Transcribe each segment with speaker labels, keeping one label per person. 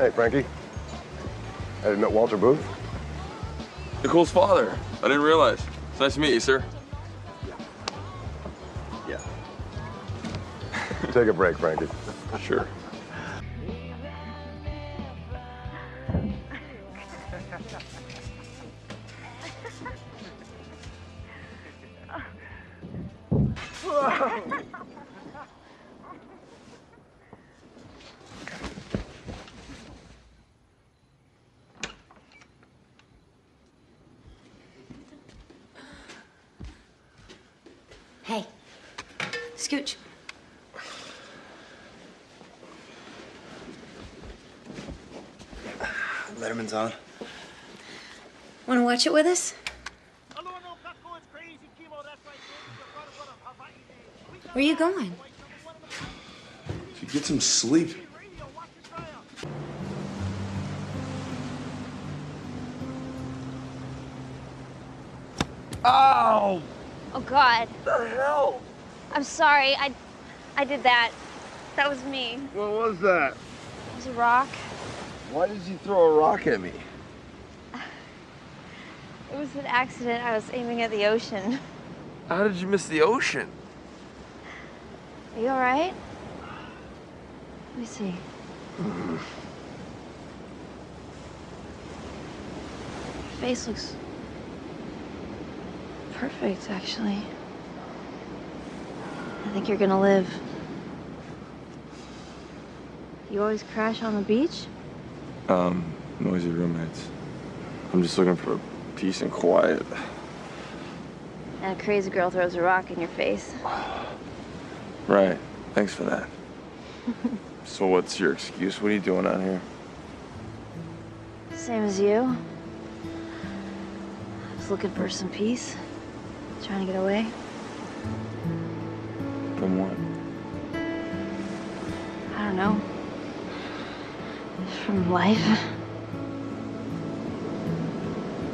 Speaker 1: Hey, Frankie. I didn't know Walter Booth.
Speaker 2: Nicole's father. I didn't realize. It's nice to meet you, sir.
Speaker 1: Yeah. Take a break, Frankie.
Speaker 2: Sure.
Speaker 3: Hey, scooch.
Speaker 4: Letterman's on.
Speaker 3: Want to watch it with us? Where are you going?
Speaker 4: To get some sleep.
Speaker 2: Ow!
Speaker 5: Oh, God.
Speaker 2: What the hell?
Speaker 5: I'm sorry. I did that. That was me.
Speaker 2: What was that?
Speaker 5: It was a rock.
Speaker 2: Why did you throw a rock at me?
Speaker 5: It was an accident. I was aiming at the ocean.
Speaker 2: How did you miss the ocean?
Speaker 5: Are you all right? Let me see. Your face looks perfect, actually. I think you're gonna live. You always crash on the beach?
Speaker 2: Noisy roommates. I'm just looking for peace and quiet.
Speaker 5: And a crazy girl throws a rock in your face.
Speaker 2: Right. Thanks for that. So what's your excuse? What are you doing out here?
Speaker 5: Same as you. I was looking for some peace. Trying to get away.
Speaker 2: From what?
Speaker 5: I don't know. From life.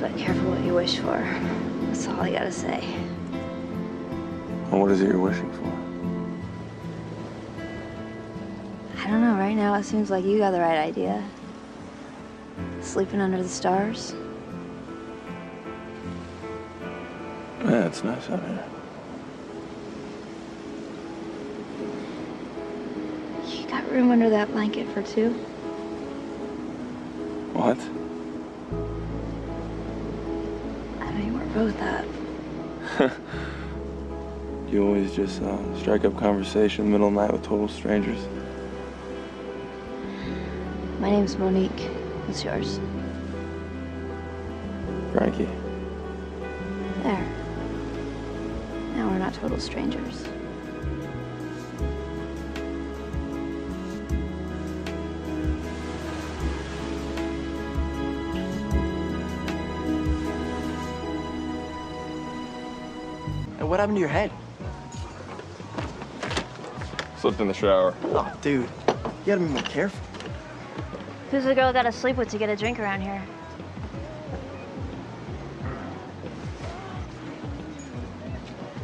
Speaker 5: But careful what you wish for. That's all I gotta say.
Speaker 2: Well, what is it you're wishing for?
Speaker 5: I don't know, right now it seems like you got the right idea. Sleeping under the stars.
Speaker 2: Yeah, it's nice out here.
Speaker 5: You got room under that blanket for two?
Speaker 2: What?
Speaker 5: I mean, we're both up.
Speaker 2: You always just strike up conversation in the middle of the night with total strangers.
Speaker 5: My name's Monique. What's yours?
Speaker 2: Frankie.
Speaker 5: There. Now we're not total strangers.
Speaker 4: And what happened to your head?
Speaker 2: Slipped in the shower.
Speaker 4: Oh, dude. You gotta be more careful.
Speaker 5: Who's the girl I gotta sleep with to get a drink around here?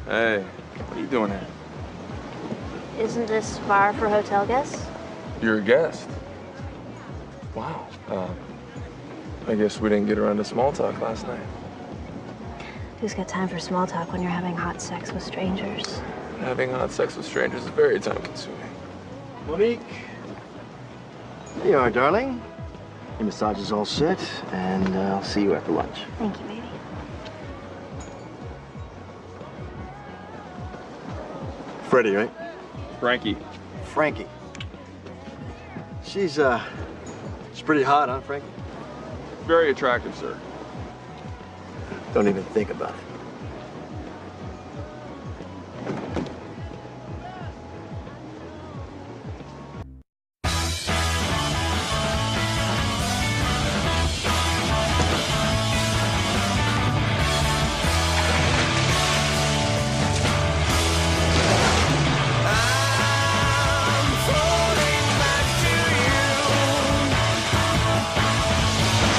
Speaker 2: Hey, what are you doing here?
Speaker 5: Isn't this bar for hotel guests?
Speaker 2: You're a guest. Wow. I guess we didn't get around to small talk last night.
Speaker 5: Who's got time for small talk when you're having hot sex with strangers?
Speaker 2: Having hot sex with strangers is very time-consuming.
Speaker 4: Monique. Here you are, darling. Your massage is all set, and I'll see you after lunch.
Speaker 5: Thank you, baby.
Speaker 4: Freddie, right?
Speaker 2: Frankie.
Speaker 4: Frankie. She's pretty hot, huh, Frankie?
Speaker 2: Very attractive, sir.
Speaker 4: Don't even think about it.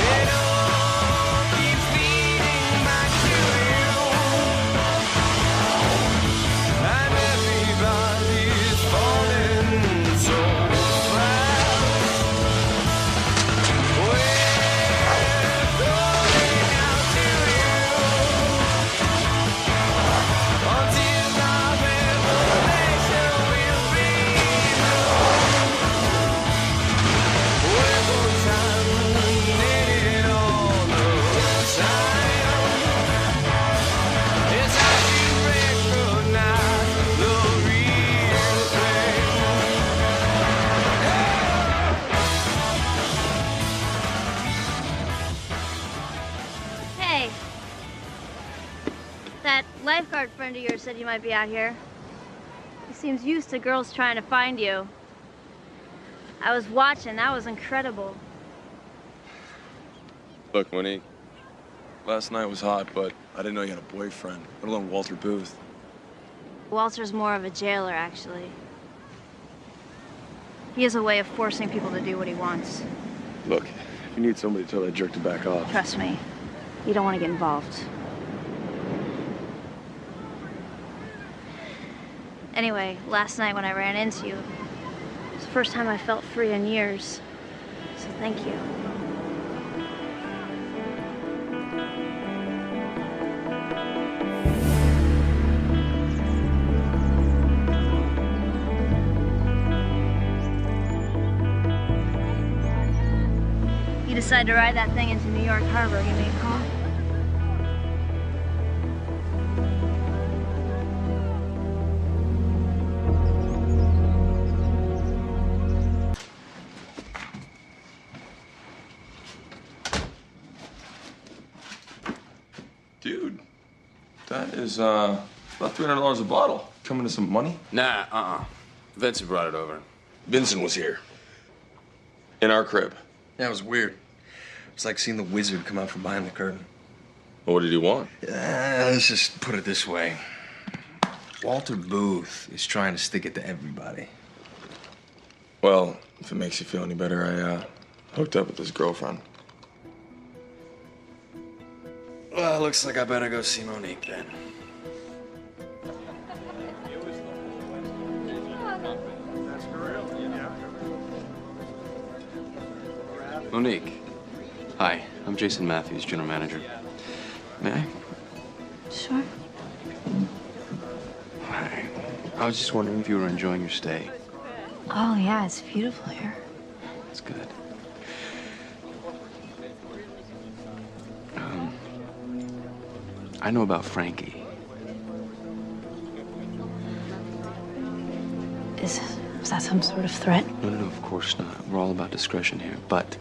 Speaker 6: It all keeps leading back to you.
Speaker 5: lifeguard friend of yours said you might be out here. He seems used to girls trying to find you. I was watching. That was incredible.
Speaker 2: Look, Monique, last night was hot, but I didn't know you had a boyfriend, let alone Walter Booth.
Speaker 5: Walter's more of a jailer, actually. He has a way of forcing people to do what he wants.
Speaker 2: Look, if you need somebody to tell that jerk to back off.
Speaker 5: Trust me, you don't want to get involved. Anyway, last night when I ran into you, it was the first time I felt free in years. So thank you. You decide to ride that thing into New York Harbor, give me a call.
Speaker 2: Dude, that is about $300 a bottle. Coming to some money?
Speaker 6: Nah, Vincent brought it over.
Speaker 2: Vincent was here. In our crib.
Speaker 7: Yeah, it was weird. It's like seeing the wizard come out from behind the curtain.
Speaker 2: Well, what did he want?
Speaker 7: Let's just put it this way. Walter Booth is trying to stick it to everybody.
Speaker 2: Well, if it makes you feel any better, I hooked up with his girlfriend.
Speaker 7: Well, looks like I better go see Monique then.
Speaker 6: Monique. Hi, I'm Jason Matthews, general manager. May I?
Speaker 5: Sure.
Speaker 6: Hi. I was just wondering if you were enjoying your stay.
Speaker 5: Oh, yeah, it's beautiful here.
Speaker 6: That's good. I know about Frankie.
Speaker 5: Is that some sort of threat?
Speaker 6: No, of course not. We're all about discretion here. But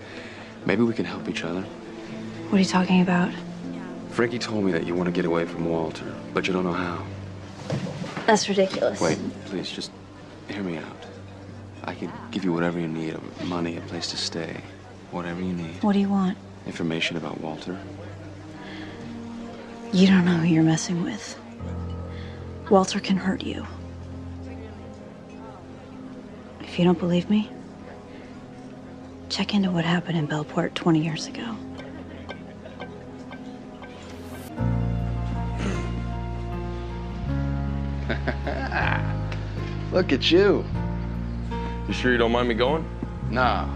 Speaker 6: maybe we can help each other.
Speaker 5: What are you talking about?
Speaker 6: Frankie told me that you want to get away from Walter, but you don't know how.
Speaker 5: That's ridiculous.
Speaker 6: Wait, please, just hear me out. I can give you whatever you need, money, a place to stay, whatever you need.
Speaker 5: What do you want?
Speaker 6: Information about Walter.
Speaker 5: You don't know who you're messing with. Walter can hurt you. If you don't believe me, check into what happened in Bellport 20 years ago.
Speaker 6: Look at you.
Speaker 2: You sure you don't mind me going?
Speaker 6: No,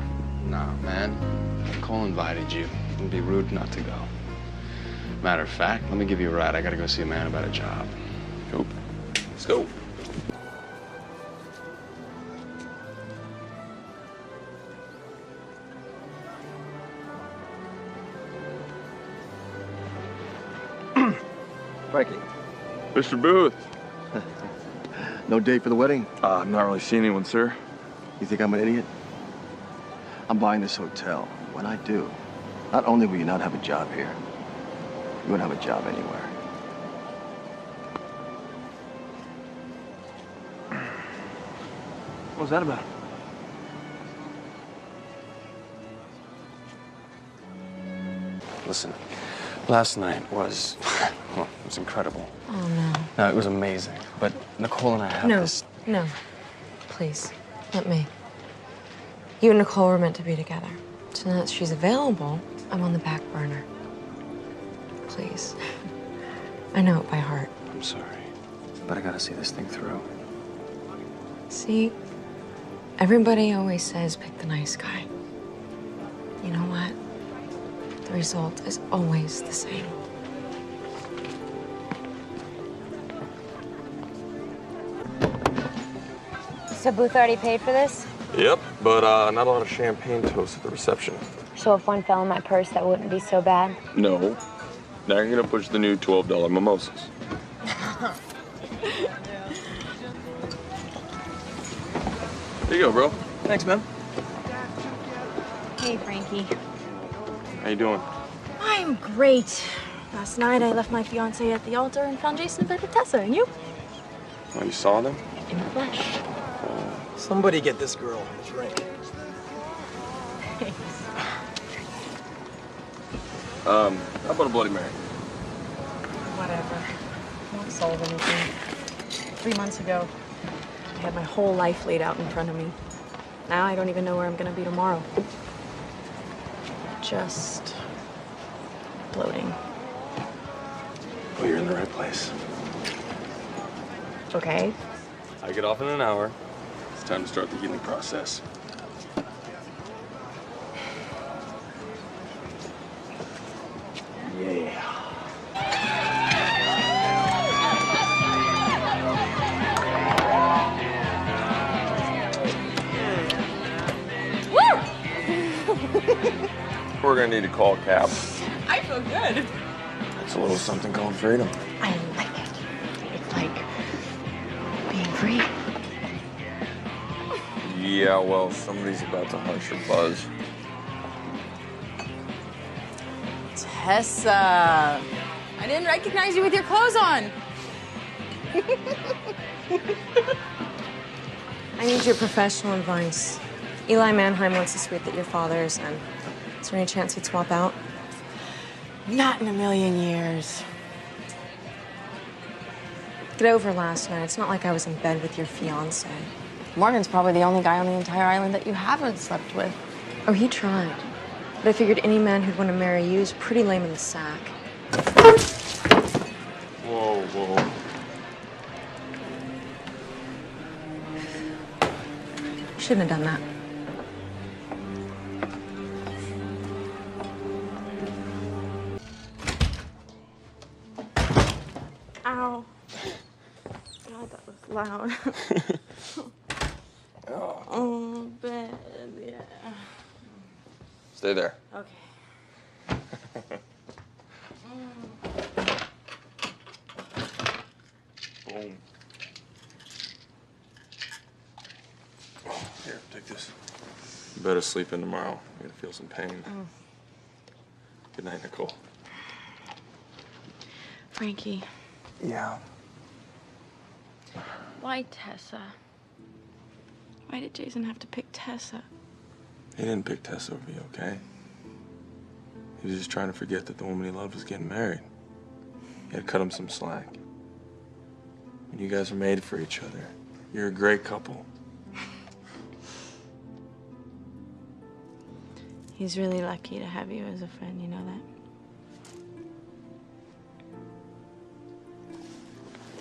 Speaker 6: man. Cole invited you. It'd be rude not to go. Matter of fact, let me give you a ride. I gotta go see a man about a job.
Speaker 2: Cool. Let's go.
Speaker 4: Frankie,
Speaker 2: Mr. Booth.
Speaker 4: no date for the wedding?
Speaker 2: I'm not really seeing anyone, sir.
Speaker 4: You think I'm an idiot? I'm buying this hotel. When I do, not only will you not have a job here, you won't have a job anywhere.
Speaker 7: What was that about?
Speaker 6: Listen, last night was, well, it was incredible.
Speaker 8: Oh, no.
Speaker 6: No, it was amazing. But Nicole and I have this.
Speaker 8: No. Please, let me. You and Nicole were meant to be together. So now that she's available, I'm on the back burner. Please. I know it by heart.
Speaker 6: I'm sorry, but I gotta see this thing through.
Speaker 8: See, everybody always says pick the nice guy. You know what? The result is always the same.
Speaker 3: So Booth already paid for this?
Speaker 2: Yep, but not a lot of champagne toast at the reception.
Speaker 3: So if one fell in my purse, that wouldn't be so bad?
Speaker 2: No. Now you're gonna push the new $12 mimosas. Here you go, bro.
Speaker 7: Thanks, man.
Speaker 3: Hey, Frankie.
Speaker 2: How you doing?
Speaker 3: I'm great.
Speaker 9: Last night I left my fiance at the altar and found Jason in bed with Tessa. And you?
Speaker 2: Oh, you saw them?
Speaker 9: In the flesh.
Speaker 10: Somebody get this girl a drink.
Speaker 9: Thanks.
Speaker 2: How about a Bloody Mary?
Speaker 9: Whatever. Won't solve anything. 3 months ago, I had my whole life laid out in front of me. Now I don't even know where I'm gonna be tomorrow. Just bloating.
Speaker 2: Well, you're in the right place.
Speaker 9: Okay.
Speaker 2: I get off in an hour. It's time to start the healing process. Yeah. We're gonna need to call a cab.
Speaker 9: I feel good.
Speaker 2: It's a little something called freedom.
Speaker 9: I like it. It's like being free.
Speaker 2: Yeah, well, somebody's about to hush your buzz.
Speaker 9: Tessa, I didn't recognize you with your clothes on.
Speaker 8: I need your professional advice. Eli Mannheim wants the suite that your father's in. Is there any chance he'd swap out?
Speaker 9: Not in a million years.
Speaker 8: Get over last night. It's not like I was in bed with your fiance.
Speaker 9: Morgan's probably the only guy on the entire island that you haven't slept with.
Speaker 8: Oh, he tried. But I figured any man who'd want to marry you is pretty lame in the sack.
Speaker 2: Whoa, whoa.
Speaker 8: Shouldn't have done that.
Speaker 9: Ow. God, that was loud. Oh, bed, yeah.
Speaker 2: Stay there.
Speaker 9: Okay.
Speaker 2: Boom. Here, take this. You better sleep in tomorrow. You're gonna feel some pain. Good night, Nicole.
Speaker 9: Frankie,
Speaker 2: Yeah.
Speaker 9: why Tessa? Why did Jason have to pick Tessa?
Speaker 2: He didn't pick Tessa over you, okay? He was just trying to forget that the woman he loved was getting married. You had to cut him some slack. And you guys are made for each other. You're a great couple.
Speaker 9: He's really lucky to have you as a friend, you know that?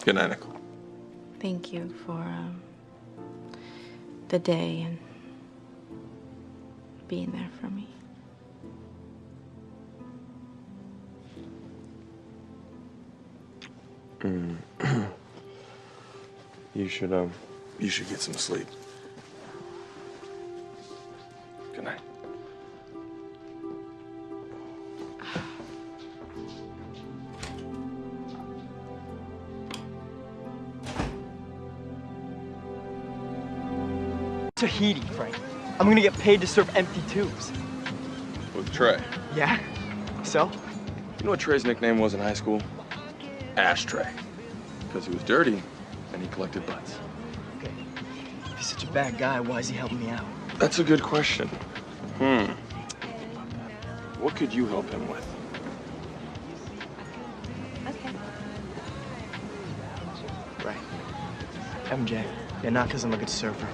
Speaker 2: Good night, Nicole.
Speaker 9: Thank you for the day and being there for me.
Speaker 2: You should get some sleep. Good night.
Speaker 10: Tahiti, Frank. I'm gonna get paid to serve empty tubes.
Speaker 2: With Trey.
Speaker 10: Yeah? So?
Speaker 2: You know what Trey's nickname was in high school? Ashtray. Because he was dirty and he collected butts.
Speaker 10: Okay. If he's such a bad guy, why is he helping me out?
Speaker 2: That's a good question. What could you help him with?
Speaker 9: Okay.
Speaker 10: Right. MJ. Yeah, not because I'm a good surfer.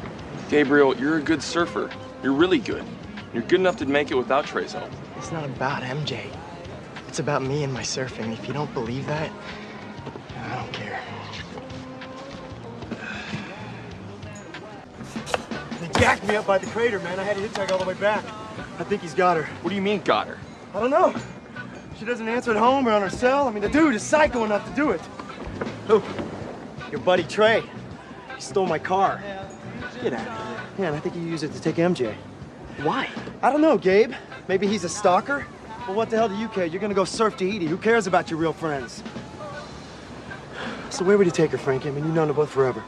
Speaker 2: Gabriel, you're a good surfer. You're really good. You're good enough to make it without Trey's help.
Speaker 10: It's not about MJ. It's about me and my surfing. If you don't believe that, I don't care.
Speaker 11: They jacked me up by the crater, man. I had to hitchhike all the way back. I think he's got her.
Speaker 2: What do you mean, got her?
Speaker 11: I don't know. She doesn't answer at home or on her cell. I mean, the dude is psycho enough to do it. Who? Your buddy Trey. He stole my car. Get out of here. Yeah, and I think he used it to take MJ.
Speaker 10: Why?
Speaker 11: I don't know, Gabe. Maybe he's a stalker? Well, what the hell do you care? You're gonna go surf Tahiti. Who cares about your real friends? So where would he take her, Frankie? I mean, you've known them both forever.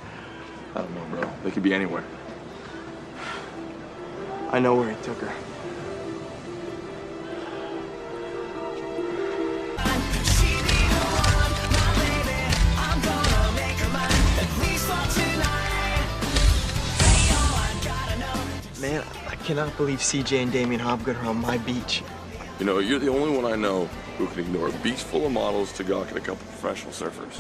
Speaker 2: I don't know, bro. They could be anywhere.
Speaker 11: I know where he took her.
Speaker 10: Man, I cannot believe CJ and Damien Hopgood are on my beach.
Speaker 2: You know, you're the only one I know who can ignore a beach full of models to gawk at a couple professional surfers.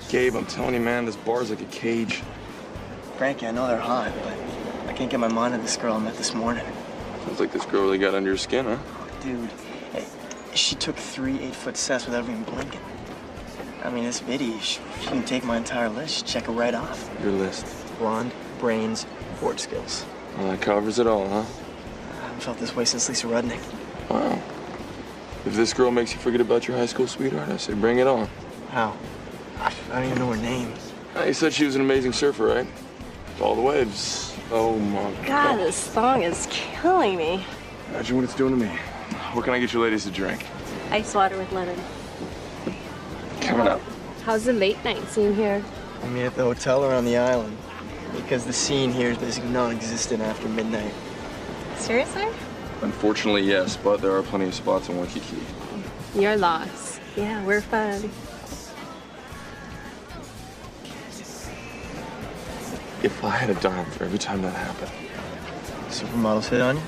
Speaker 2: Gabe, I'm telling you, man, this bar's like a cage.
Speaker 10: Frankie, I know they're hot, but I can't get my mind on this girl I met this morning.
Speaker 2: Sounds like this girl really got under your skin, huh?
Speaker 10: Dude, she took 3 8-foot sets without even blinking. I mean, this biddy, she can take my entire list, check it right off.
Speaker 2: Your list.
Speaker 10: Blonde, brains, board skills.
Speaker 2: Well, that covers it all, huh?
Speaker 10: I haven't felt this way since Lisa Rudnick.
Speaker 2: Wow. If this girl makes you forget about your high school sweetheart, I say bring it on.
Speaker 10: How? I don't even know her name.
Speaker 2: You said she was an amazing surfer, right? All the waves. Oh, my God.
Speaker 12: God, this song is killing me.
Speaker 2: Imagine what it's doing to me. What can I get you ladies to drink?
Speaker 12: Ice water with lemon.
Speaker 2: Coming up.
Speaker 12: How's the late night scene here?
Speaker 10: I mean, at the hotel or on the island. Because the scene here is basically non-existent after midnight.
Speaker 12: Seriously?
Speaker 2: Unfortunately, yes, but there are plenty of spots in Waikiki.
Speaker 12: You're lost. Yeah, we're fun.
Speaker 2: If I had a dime for every time that happened.
Speaker 10: Supermodels hit on you?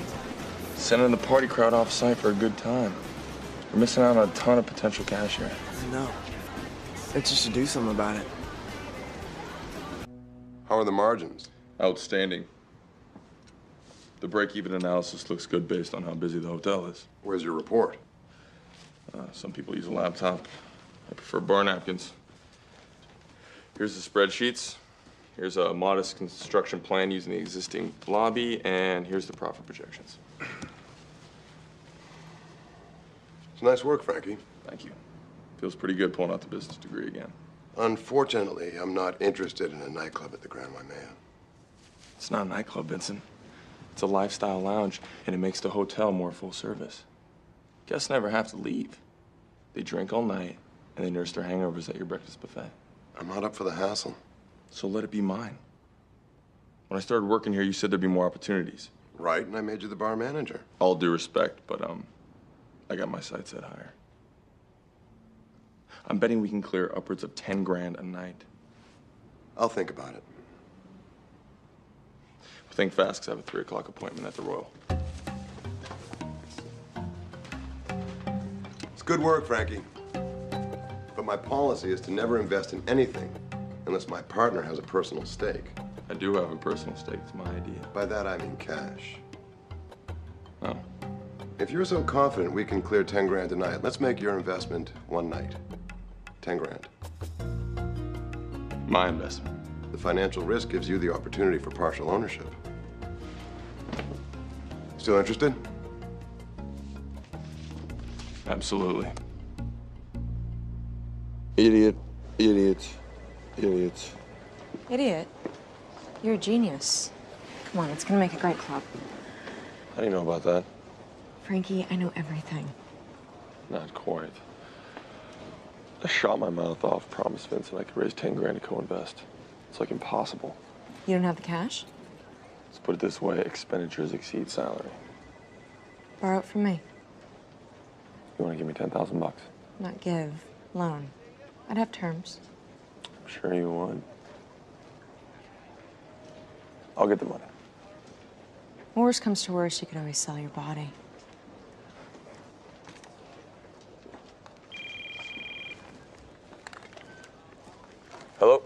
Speaker 2: Sending the party crowd off site for a good time. We're missing out on a ton of potential cash here.
Speaker 10: I know. It's just to do something about it.
Speaker 1: How are the margins?
Speaker 2: Outstanding. The break-even analysis looks good based on how busy the hotel is.
Speaker 1: Where's your report?
Speaker 2: Some people use a laptop. I prefer bar napkins. Here's the spreadsheets. Here's a modest construction plan using the existing lobby, and here's the profit projections.
Speaker 1: It's nice work, Frankie.
Speaker 2: Thank you. Feels pretty good pulling out the business degree again.
Speaker 1: Unfortunately, I'm not interested in a nightclub at the Grand Waimea.
Speaker 2: It's not a nightclub, Vincent. It's a lifestyle lounge, and it makes the hotel more full service. Guests never have to leave. They drink all night, and they nurse their hangovers at your breakfast buffet.
Speaker 1: I'm not up for the hassle.
Speaker 2: So let it be mine. When I started working here, you said there'd be more opportunities.
Speaker 1: Right, and I made you the bar manager.
Speaker 2: All due respect, but I got my sights set higher. I'm betting we can clear upwards of 10 grand a night.
Speaker 1: I'll think about it.
Speaker 2: Think fast, because I have a 3 o'clock appointment at the Royal.
Speaker 1: It's good work, Frankie. But my policy is to never invest in anything unless my partner has a personal stake.
Speaker 2: I do have a personal stake. It's my idea.
Speaker 1: By that, I mean cash.
Speaker 2: Oh.
Speaker 1: If you're so confident we can clear 10 grand a night, let's make your investment one night. 10 grand.
Speaker 2: My investment.
Speaker 1: The financial risk gives you the opportunity for partial ownership. Still interested?
Speaker 2: Absolutely. Idiot, idiots, idiots.
Speaker 8: Idiot? You're a genius. Come on, it's gonna make a great club.
Speaker 2: How do you know about that?
Speaker 8: Frankie, I know everything.
Speaker 2: Not quite. I shot my mouth off, promised Vincent I could raise 10 grand to co-invest. It's like impossible.
Speaker 8: You don't have the cash?
Speaker 2: Let's put it this way, expenditures exceed salary.
Speaker 8: Borrow it from me.
Speaker 2: You want to give me 10,000 bucks?
Speaker 8: Not give, loan. I'd have terms.
Speaker 2: I'm sure you would. I'll get the money.
Speaker 8: Worst comes to worst, you could always sell your body.
Speaker 2: Hello?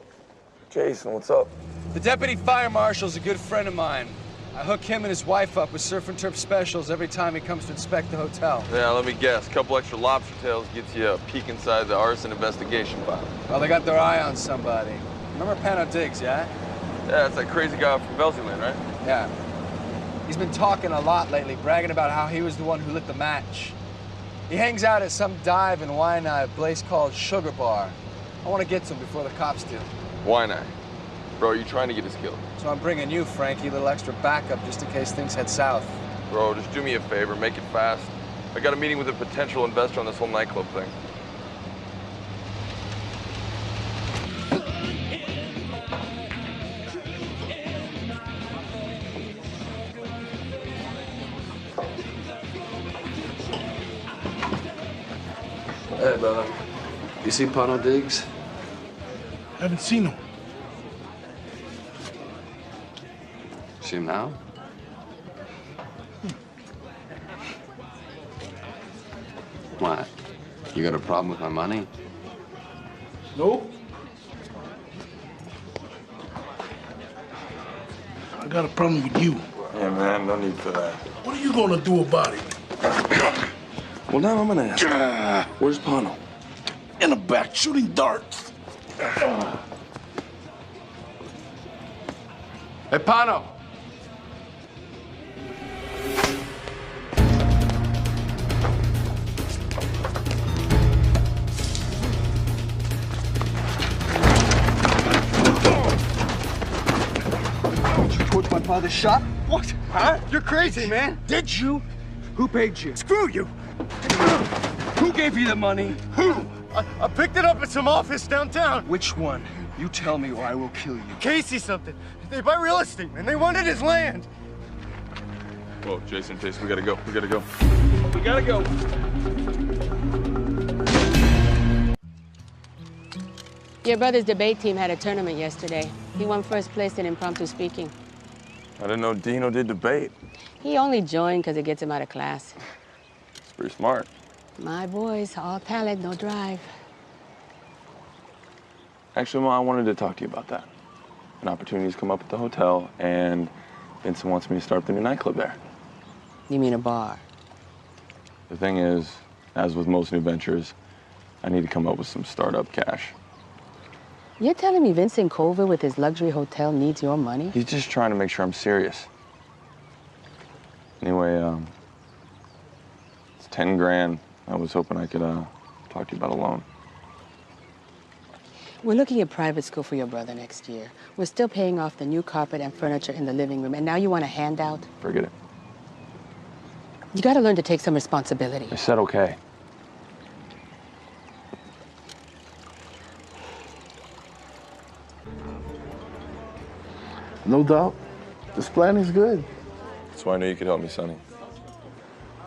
Speaker 2: Jason, what's up?
Speaker 13: The deputy fire marshal's a good friend of mine. I hook him and his wife up with surf and turf specials every time he comes to inspect the hotel.
Speaker 2: Yeah, let me guess. A couple extra lobster tails gets you a peek inside the arson investigation file.
Speaker 13: Well, they got their eye on somebody. Remember Pano Diggs, yeah?
Speaker 2: Yeah, it's that crazy guy from Velsyland, right?
Speaker 13: Yeah. He's been talking a lot lately, bragging about how he was the one who lit the match. He hangs out at some dive in Waianae, a place called Sugar Bar. I want to get to him before the cops do.
Speaker 2: Waianae? Bro, are you trying to get us killed?
Speaker 13: So I'm bringing you, Frankie, a little extra backup just in case things head south.
Speaker 2: Bro, just do me a favor, make it fast. I got a meeting with a potential investor on this whole nightclub thing.
Speaker 6: Hey, brother. You see Pano Diggs?
Speaker 14: Haven't seen him.
Speaker 6: See him now? What? You got a problem with my money?
Speaker 14: No. I got a problem with you.
Speaker 2: Yeah, man, no need for that.
Speaker 14: What are you gonna do about it?
Speaker 2: Well, now I'm gonna ask. Where's Pano?
Speaker 14: In the back, shooting darts.
Speaker 13: Hey, Pano.
Speaker 11: You towards my father's shop? What? Huh? You're crazy, man.
Speaker 14: Did you?
Speaker 11: Who paid you?
Speaker 14: Screw you!
Speaker 11: Who gave you the money?
Speaker 14: Who?
Speaker 11: I picked it up at some office downtown.
Speaker 14: Which one? You tell me or I will kill you.
Speaker 11: Casey something. They buy real estate, man. They wanted his land.
Speaker 2: Whoa, Jason, we gotta go. We gotta go.
Speaker 11: We gotta go.
Speaker 12: Your brother's debate team had a tournament yesterday. He won first place in impromptu speaking.
Speaker 2: I didn't know Dino did debate.
Speaker 12: He only joined because it gets him out of class.
Speaker 2: It's pretty smart.
Speaker 12: My boys, all talent, no drive.
Speaker 2: Actually, Ma, I wanted to talk to you about that. An opportunity's come up at the hotel, and Vincent wants me to start the new nightclub there.
Speaker 12: You mean a bar?
Speaker 2: The thing is, as with most new ventures, I need to come up with some startup cash.
Speaker 12: You're telling me Vincent Culver with his luxury hotel needs your money?
Speaker 2: He's just trying to make sure I'm serious. Anyway, it's 10 grand. I was hoping I could talk to you about a loan.
Speaker 12: We're looking at private school for your brother next year. We're still paying off the new carpet and furniture in the living room, and now you want a handout?
Speaker 2: Forget it.
Speaker 12: You gotta learn to take some responsibility.
Speaker 2: I said okay.
Speaker 14: No doubt. This plan is good.
Speaker 2: That's why I knew you could help me, Sonny.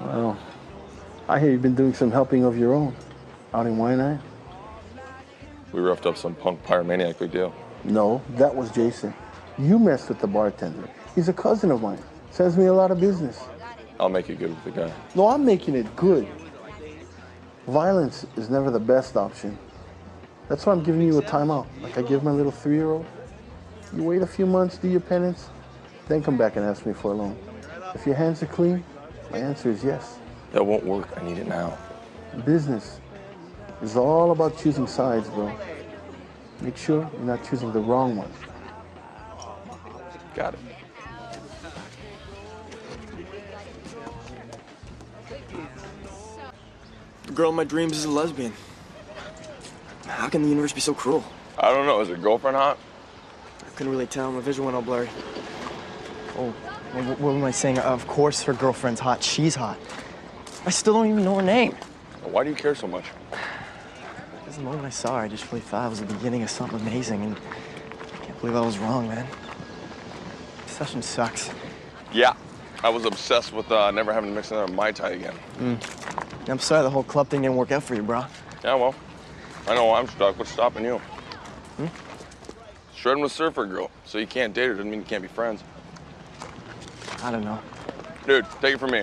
Speaker 14: Well, I hear you've been doing some helping of your own out in Waianae.
Speaker 2: We roughed up some punk pyromaniac, big deal.
Speaker 14: No, that was Jason. You messed with the bartender. He's a cousin of mine. Sends me a lot of business.
Speaker 2: I'll make it good with the guy.
Speaker 14: No, I'm making it good. Violence is never the best option. That's why I'm giving you a timeout, like I give my little 3-year-old. You wait a few months, do your penance, then come back and ask me for a loan. If your hands are clean, my answer is yes.
Speaker 2: That won't work. I need it now.
Speaker 14: Business is all about choosing sides, bro. Make sure you're not choosing the wrong one.
Speaker 2: Got it.
Speaker 10: The girl of my dreams is a lesbian. How can the universe be so cruel?
Speaker 2: I don't know. Is her girlfriend hot?
Speaker 10: I couldn't really tell. My vision went all blurry. Oh, well, what am I saying? Of course her girlfriend's hot. She's hot. I still don't even know her name.
Speaker 2: Why do you care so much?
Speaker 10: Because the moment I saw her, I just really thought it was the beginning of something amazing, and I can't believe I was wrong, man. Session sucks.
Speaker 2: Yeah. I was obsessed with never having to mix another Mai Tai again.
Speaker 10: I'm sorry the whole club thing didn't work out for you, bro.
Speaker 2: Yeah, well, I know I'm stuck. What's stopping you? Shredding with surfer girl, so you can't date her doesn't mean you can't be friends.
Speaker 10: I don't know.
Speaker 2: Dude, take it from me.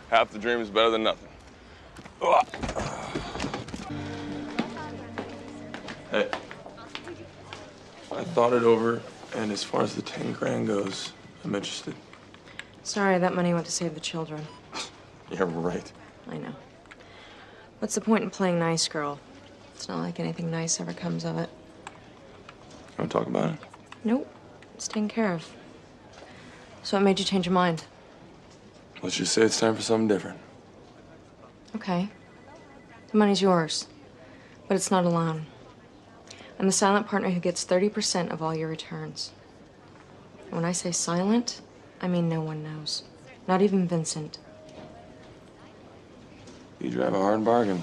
Speaker 2: Half the dream is better than nothing. Ugh. Hey, I thought it over, and as far as the 10 grand goes, I'm interested.
Speaker 8: Sorry, that money went to save the children.
Speaker 2: Yeah, right.
Speaker 8: I know. What's the point in playing nice girl? It's not like anything nice ever comes of it.
Speaker 2: You want to talk about it?
Speaker 8: Nope. It's taken care of. So what made you change your mind?
Speaker 2: Let's just say it's time for something different.
Speaker 8: Okay. The money's yours. But it's not a loan. I'm the silent partner who gets 30% of all your returns. And when I say silent, I mean no one knows. Not even Vincent.
Speaker 2: You drive a hard bargain.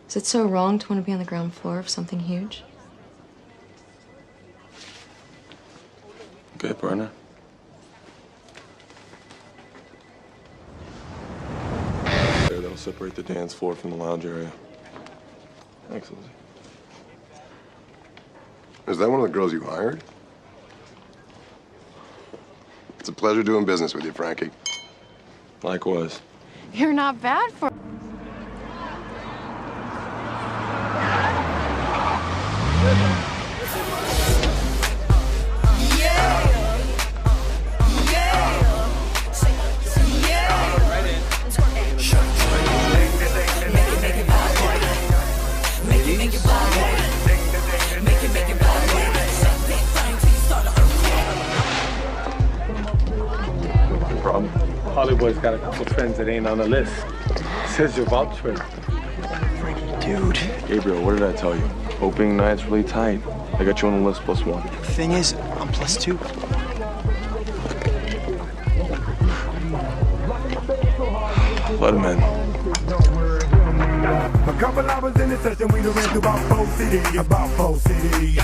Speaker 8: Is it so wrong to want to be on the ground floor of something huge?
Speaker 2: Okay, partner. There, that'll separate the dance floor from the lounge area. Thanks, Lizzie.
Speaker 1: Is that one of the girls you hired? It's a pleasure doing business with you, Frankie.
Speaker 2: Likewise.
Speaker 8: You're not bad for...
Speaker 2: Problem?
Speaker 15: Hollywood's got a couple friends that ain't on the list. Says you vouch for them.
Speaker 10: Dude.
Speaker 2: Gabriel, what did I tell you? Opening night's really tight. I got you on the list +1.
Speaker 10: The thing is, I'm +2.
Speaker 2: Let him in.
Speaker 16: A couple hours in the session, we done ran through about 4 cities.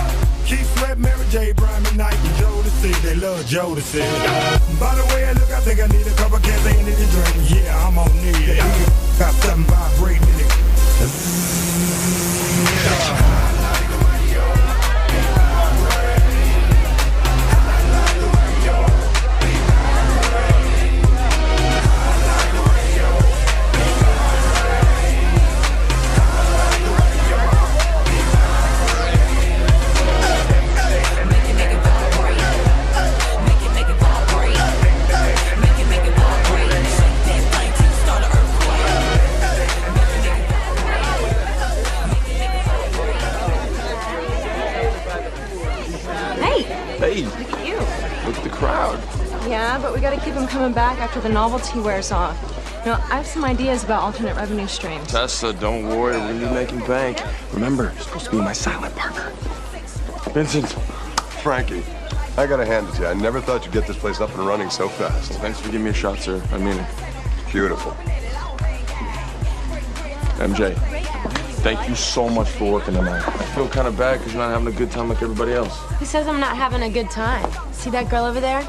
Speaker 16: Keith Sweat, Mary J, Brian McKnight, and Joe to see. They love Joe to see. By the way, I look, I think I need a couple cans of energy drink. Yeah, I'm on need. Got something vibrating in it.
Speaker 2: Hey, look at the crowd.
Speaker 9: Yeah, but we gotta keep him coming back after the novelty wears off. You know, I have some ideas about alternate revenue streams.
Speaker 2: Tessa, don't worry, we're gonna be making bank. Remember, you're supposed to be my silent partner. Vincent.
Speaker 1: Frankie, I gotta hand it to you. I never thought you'd get this place up and running so fast.
Speaker 2: Well, thanks for giving me a shot, sir. I mean it.
Speaker 1: Beautiful.
Speaker 2: MJ, thank you so much for working tonight. I feel kind of bad because you're not having a good time like everybody else.
Speaker 3: Who says I'm not having a good time? See that girl over there?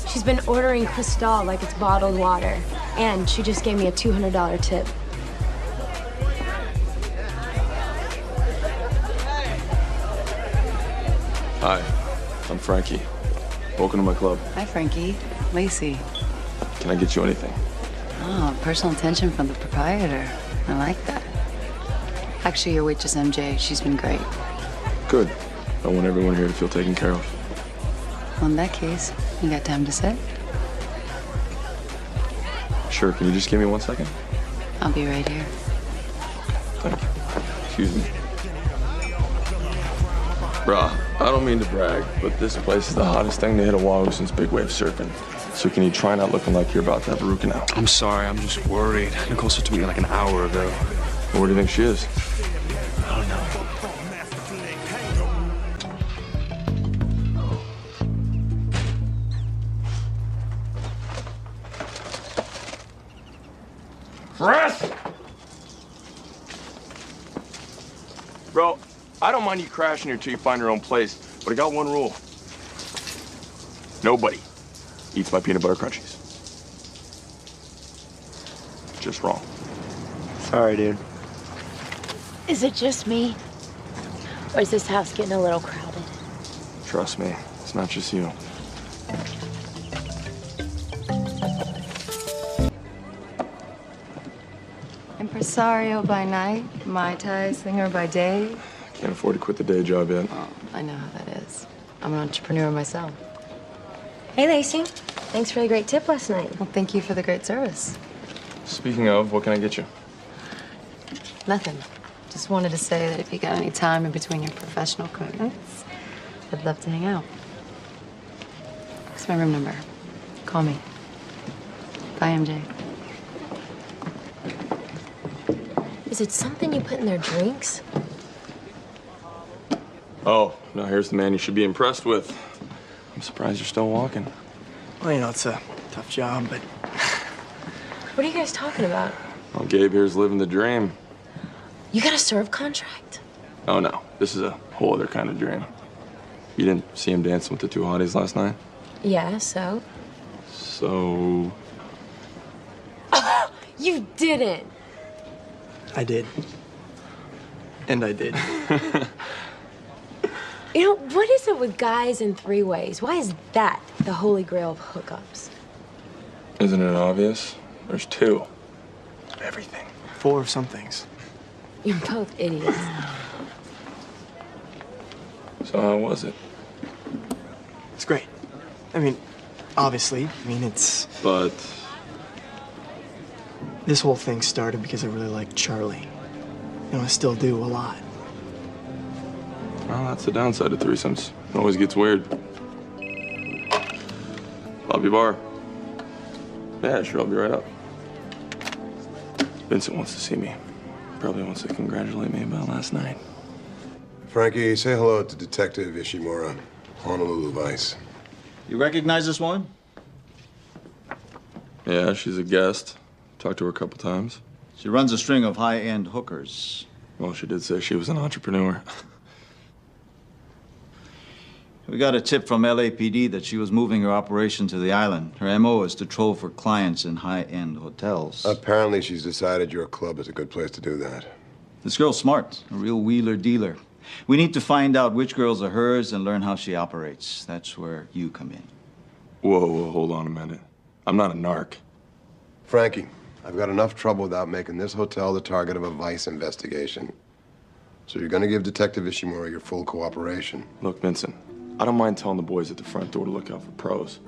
Speaker 3: She's been ordering Cristal like it's bottled water. And she just gave me a $200 tip.
Speaker 2: Hi, I'm Frankie. Welcome to my club.
Speaker 17: Hi, Frankie. Lacey.
Speaker 2: Can I get you anything?
Speaker 17: Oh, personal attention from the proprietor. I like that. Actually, your waitress, MJ, she's been great.
Speaker 2: Good. I want everyone here to feel taken care of.
Speaker 17: Well, in that case, you got time to sit?
Speaker 2: Sure, can you just give me 1 second?
Speaker 17: I'll be right here.
Speaker 2: Thank you. Excuse me. Bruh, I don't mean to brag, but this place is the hottest thing to hit a wahoo since big wave surfing. So can you try not looking like you're about to have a root canal?
Speaker 6: I'm sorry, I'm just worried. Nicole said to me like an hour ago.
Speaker 2: Well, where do you think she is?
Speaker 6: I don't know.
Speaker 2: Fresh! Bro, I don't mind you crashing here till you find your own place, but I got one rule. Nobody eats my peanut butter crunchies. Just wrong.
Speaker 10: Sorry, dude.
Speaker 3: Is it just me? Or is this house getting a little crowded?
Speaker 2: Trust me, it's not just you.
Speaker 17: Impresario by night, Mai Tai singer by day.
Speaker 2: Can't afford to quit the day job yet.
Speaker 17: Oh, I know how that is. I'm an entrepreneur myself.
Speaker 3: Hey, Lacey. Thanks for the great tip last night.
Speaker 17: Well, thank you for the great service.
Speaker 2: Speaking of, what can I get you?
Speaker 17: Nothing. Just wanted to say that if you got any time in between your professional commitments, I'd love to hang out. It's my room number. Call me. Bye, MJ.
Speaker 3: Is it something you put in their drinks?
Speaker 2: Oh, now here's the man you should be impressed with. I'm surprised you're still walking.
Speaker 10: Well, you know, it's a tough job, but...
Speaker 3: What are you guys talking about?
Speaker 2: Well, Gabe here's living the dream.
Speaker 3: You got a serve contract?
Speaker 2: Oh, no. This is a whole other kind of dream. You didn't see him dancing with the two hotties last night?
Speaker 3: Yeah, so?
Speaker 2: So...
Speaker 3: You didn't!
Speaker 10: I did. And I did.
Speaker 3: You know, what is it with guys in three ways? Why is that The holy grail of hookups.
Speaker 2: Isn't it obvious? There's two. Everything.
Speaker 10: 4 of some things.
Speaker 3: You're both idiots.
Speaker 2: So how was it?
Speaker 10: It's great. I mean, obviously, it's...
Speaker 2: But...
Speaker 10: This whole thing started because I really liked Charlie. You know, I still do a lot.
Speaker 2: Well, that's the downside of threesomes. It always gets weird. Lobby bar. Yeah, sure, I'll be right up. Vincent wants to see me. Probably wants to congratulate me about last night.
Speaker 1: Frankie, say hello to Detective Ishimura, Honolulu Vice.
Speaker 18: You recognize this woman?
Speaker 2: Yeah, she's a guest. Talked to her a couple times.
Speaker 18: She runs a string of high-end hookers.
Speaker 2: Well, she did say she was an entrepreneur.
Speaker 18: We got a tip from LAPD that she was moving her operation to the island. Her MO is to troll for clients in high-end hotels.
Speaker 1: Apparently she's decided your club is a good place to do that.
Speaker 18: This girl's smart, a real wheeler-dealer. We need to find out which girls are hers and learn how she operates. That's where you come in.
Speaker 2: Whoa, hold on a minute. I'm not a narc.
Speaker 1: Frankie, I've got enough trouble without making this hotel the target of a Vice investigation. So you're gonna give Detective Ishimura your full cooperation.
Speaker 2: Look, Vincent, I don't mind telling the boys at the front door to look out for pros.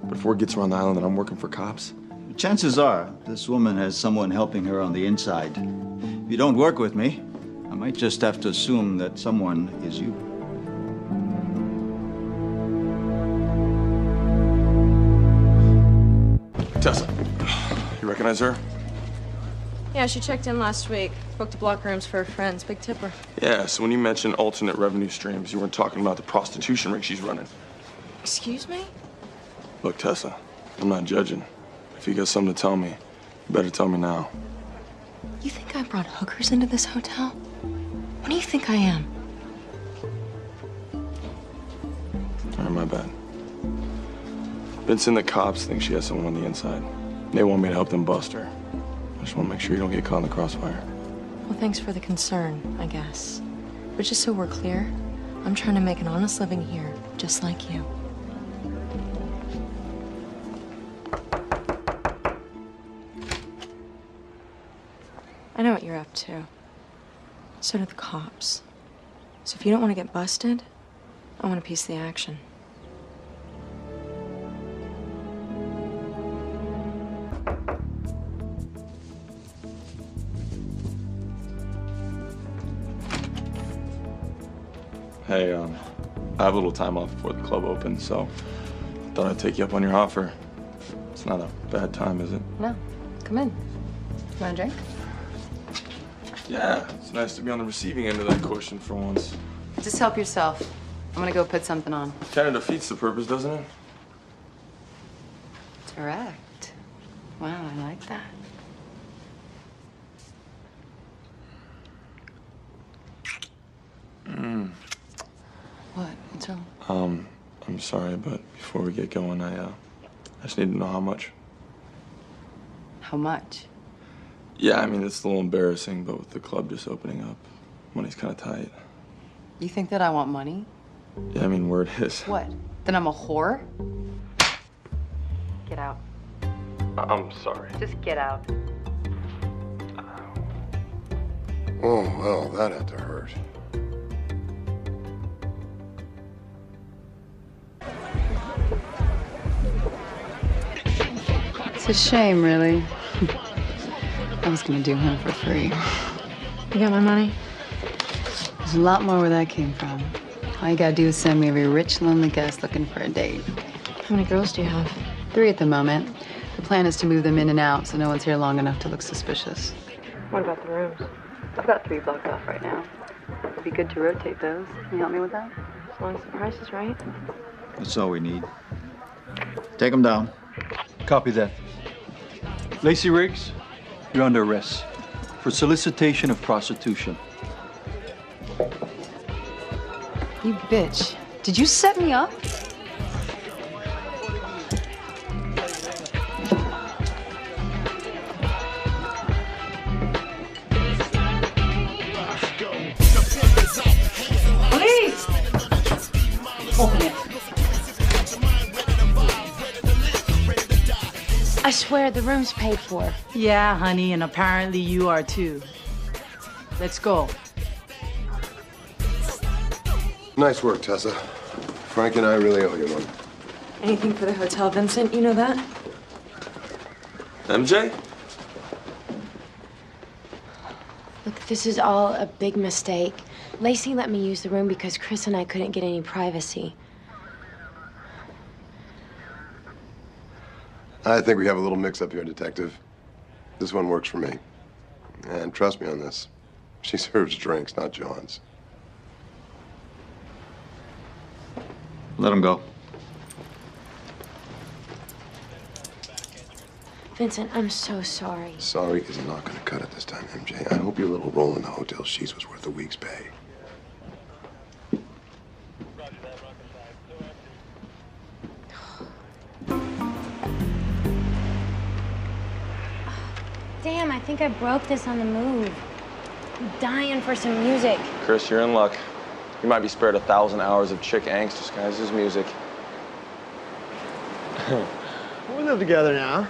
Speaker 2: But if word gets around the island that I'm working for cops...
Speaker 18: Chances are this woman has someone helping her on the inside. If you don't work with me, I might just have to assume that someone is you.
Speaker 2: Tessa, you recognize her?
Speaker 9: Yeah, she checked in last week. Booked block rooms for her friends. Big tipper.
Speaker 2: Yeah, so when you mentioned alternate revenue streams, you weren't talking about the prostitution ring she's running.
Speaker 9: Excuse me?
Speaker 2: Look, Tessa, I'm not judging. If you got something to tell me, you better tell me now.
Speaker 8: You think I brought hookers into this hotel? What do you think I am?
Speaker 2: All right, my bad. Vincent, the cops think she has someone on the inside. They want me to help them bust her. I just want to make sure you don't get caught in the crossfire.
Speaker 8: Well, thanks for the concern, I guess. But just so we're clear, I'm trying to make an honest living here, just like you. I know what you're up to. So do the cops. So if you don't want to get busted, I want a piece of the action.
Speaker 2: Hey, I have a little time off before the club opens, so thought I'd take you up on your offer. It's not a bad time, is it?
Speaker 17: No. Come in. Want a drink?
Speaker 2: Yeah, it's nice to be on the receiving end of that question for once.
Speaker 17: Just help yourself. I'm gonna go put something on.
Speaker 2: Kind of defeats the purpose, doesn't it?
Speaker 17: Direct. Wow, I like that. What? What's wrong?
Speaker 2: I'm sorry, but before we get going, I just need to know how much.
Speaker 17: How much?
Speaker 2: Yeah, I mean, it's a little embarrassing, but with the club just opening up, money's kind of tight.
Speaker 17: You think that I want money?
Speaker 2: Yeah, I mean, word is.
Speaker 17: What? Then I'm a whore? Get out.
Speaker 2: I'm sorry.
Speaker 17: Just get out.
Speaker 1: Oh, well, that had to hurt.
Speaker 17: It's a shame, really. I was gonna do him for free.
Speaker 9: You got my money?
Speaker 17: There's a lot more where that came from. All you gotta do is send me every rich, lonely guest looking for a date.
Speaker 9: How many girls do you have?
Speaker 17: 3 at the moment. The plan is to move them in and out so no one's here long enough to look suspicious.
Speaker 9: What about the rooms?
Speaker 17: I've got 3 blocked off right now. It'd be good to rotate those. Can you help me with that?
Speaker 9: As long as the price is right.
Speaker 18: That's all we need. Take them down.
Speaker 19: Copy that. Lacey Riggs, you're under arrest for solicitation of prostitution.
Speaker 17: You bitch. Did you set me up?
Speaker 9: Police! Open it.
Speaker 3: I swear the room's paid for.
Speaker 20: Yeah, honey, and apparently you are too. Let's go.
Speaker 1: Nice work, Tessa. Frank and I really owe you one.
Speaker 8: Anything for the hotel, Vincent? You know that?
Speaker 2: MJ?
Speaker 3: Look, this is all a big mistake. Lacey let me use the room because Chris and I couldn't get any privacy.
Speaker 1: I think we have a little mix-up here, Detective. This one works for me. And trust me on this. She serves drinks, not Johns.
Speaker 18: Let him go.
Speaker 3: Vincent, I'm so sorry.
Speaker 1: Sorry is not going to cut it this time, MJ. I hope your little roll in the hotel sheets was worth a week's pay.
Speaker 3: Damn, I think I broke this on the move. I'm dying for some music.
Speaker 2: Chris, you're in luck. You might be spared 1,000 hours of chick angst disguised as music.
Speaker 11: We live together now.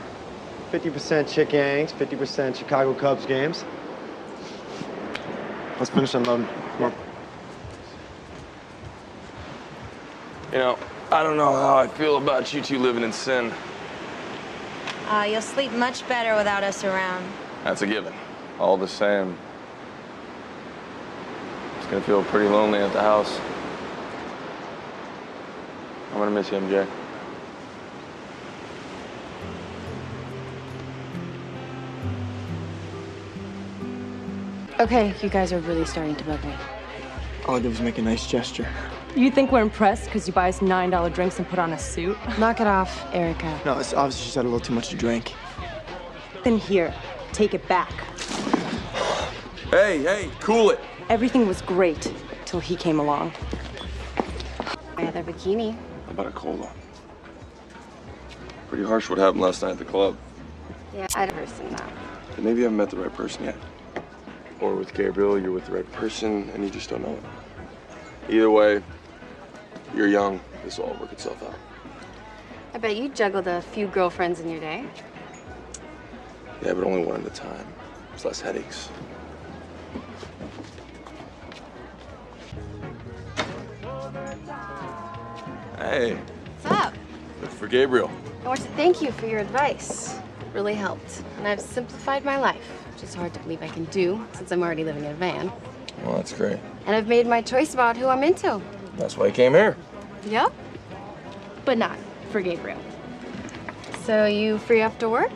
Speaker 11: 50% chick angst, 50% Chicago Cubs games. Let's finish unloading. Come on.
Speaker 2: You know, I don't know how I feel about you two living in sin.
Speaker 5: You'll sleep much better without us around.
Speaker 2: That's a given. All the same, it's gonna feel pretty lonely at the house. I'm gonna miss you, MJ.
Speaker 17: Okay, you guys are really starting to bug me.
Speaker 10: All I did was make a nice gesture.
Speaker 9: You think we're impressed because you buy us $9 drinks and put on a suit?
Speaker 17: Knock it off, Erica.
Speaker 10: No, it's obviously just had a little too much to drink.
Speaker 9: Then here, take it back.
Speaker 2: Hey, cool it.
Speaker 9: Everything was great till he came along.
Speaker 17: My other bikini.
Speaker 2: How about a cola? Pretty harsh what happened last night at the club.
Speaker 17: Yeah, I'd person that.
Speaker 2: But maybe you haven't met the right person yet. Or with Gabriel, you're with the right person and you just don't know it. Either way, you're young. This will all work itself out.
Speaker 17: I bet you juggled a few girlfriends in your day.
Speaker 2: Yeah, but only one at a time. There's less headaches. Hey.
Speaker 17: What's up?
Speaker 2: Good for Gabriel.
Speaker 17: I want to thank you for your advice. It really helped. And I've simplified my life, which is hard to believe I can do since I'm already living in a van.
Speaker 2: Well, that's great.
Speaker 17: And I've made my choice about who I'm into.
Speaker 2: That's why I came here.
Speaker 17: Yep. But not for Gabriel. So you free after work?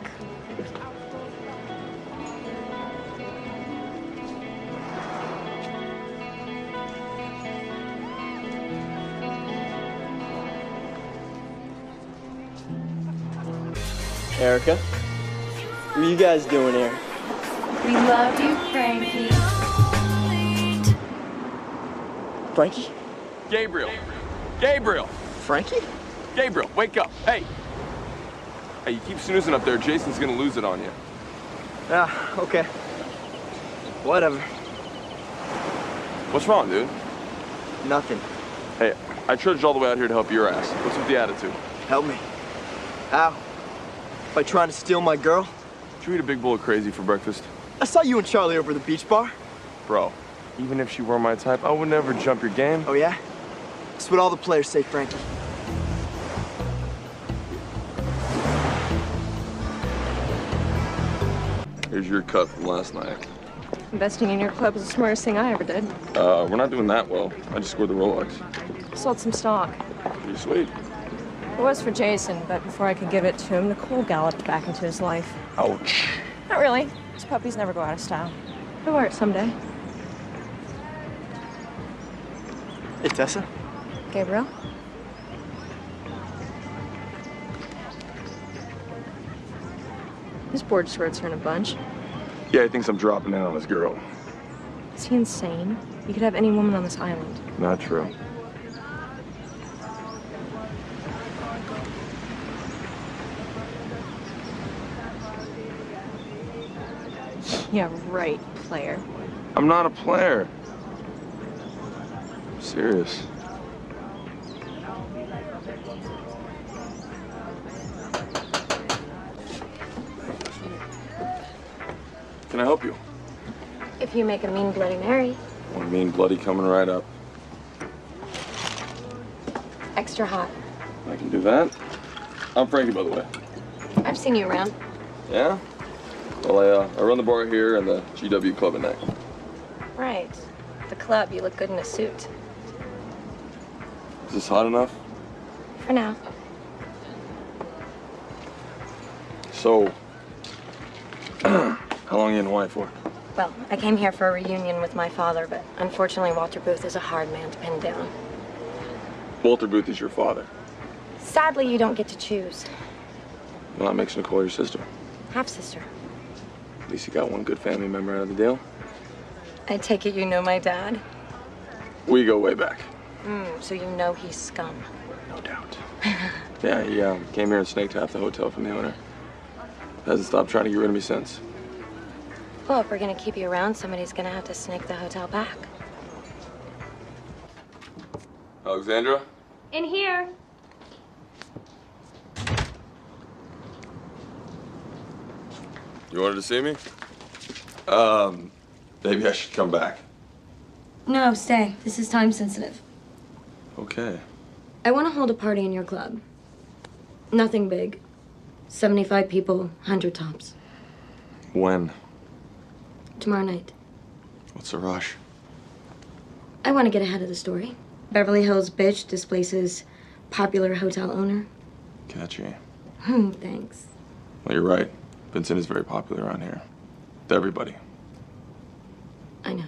Speaker 11: Erica, what are you guys doing here?
Speaker 5: We love you, Frankie.
Speaker 11: Frankie?
Speaker 2: Gabriel. Gabriel.
Speaker 11: Frankie?
Speaker 2: Gabriel, wake up. Hey. Hey, you keep snoozing up there. Jason's gonna lose it on you.
Speaker 11: Yeah, okay. Whatever.
Speaker 2: What's wrong, dude?
Speaker 11: Nothing.
Speaker 2: Hey, I trudged all the way out here to help your ass. What's with the attitude?
Speaker 11: Help me. How? By trying to steal my girl?
Speaker 2: Did you eat a big bowl of crazy for breakfast?
Speaker 11: I saw you and Charlie over at the beach bar.
Speaker 2: Bro, even if she were my type, I would never jump your game.
Speaker 11: Oh, yeah? That's what all the players say, Frankie.
Speaker 2: Here's your cut from last night.
Speaker 9: Investing in your club was the smartest thing I ever did.
Speaker 2: We're not doing that well. I just scored the Rolex.
Speaker 9: Sold some stock.
Speaker 2: Pretty sweet.
Speaker 9: It was for Jason, but before I could give it to him, Nicole galloped back into his life.
Speaker 2: Ouch.
Speaker 9: Not really. These puppies never go out of style. They'll wear it someday.
Speaker 11: Hey, Tessa.
Speaker 9: Gabriel? His board shorts are in a bunch.
Speaker 2: Yeah, he thinks I'm dropping in on his girl.
Speaker 9: Is he insane? You could have any woman on this island.
Speaker 2: Not true.
Speaker 9: Yeah, right, player.
Speaker 2: I'm not a player. I'm serious. Can I help you?
Speaker 3: If you make a mean Bloody Mary.
Speaker 2: One mean bloody coming right up.
Speaker 3: Extra hot.
Speaker 2: I can do that. I'm Frankie, by the way.
Speaker 3: I've seen you around.
Speaker 2: Yeah? Well, I run the bar here and the GW Club at night.
Speaker 3: Right. The club, you look good in a suit.
Speaker 2: Is this hot enough?
Speaker 3: For now.
Speaker 2: So, how long are you in Hawaii for?
Speaker 3: Well, I came here for a reunion with my father, but unfortunately Walter Booth is a hard man to pin down.
Speaker 2: Walter Booth is your father.
Speaker 3: Sadly, you don't get to choose.
Speaker 2: Well, that makes Nicole your sister.
Speaker 3: Half-sister.
Speaker 2: At least you got one good family member out of the deal.
Speaker 3: I take it you know my dad?
Speaker 2: We go way back.
Speaker 3: So you know he's scum.
Speaker 2: No doubt. Yeah, he came here and snaked half the hotel from the owner. Hasn't stopped trying to get rid of me since.
Speaker 3: Well, if we're gonna keep you around, somebody's gonna have to snake the hotel back.
Speaker 2: Alexandra?
Speaker 5: In here.
Speaker 2: You wanted to see me? Maybe I should come back.
Speaker 3: No, stay. This is time sensitive.
Speaker 2: Okay.
Speaker 3: I want to hold a party in your club. Nothing big. 75 people, 100 tops.
Speaker 2: When?
Speaker 3: Tomorrow night.
Speaker 2: What's the rush?
Speaker 3: I want to get ahead of the story. Beverly Hills bitch displaces popular hotel owner.
Speaker 2: Catchy.
Speaker 3: Thanks.
Speaker 2: Well, you're right. Vincent is very popular around here. With everybody.
Speaker 3: I know.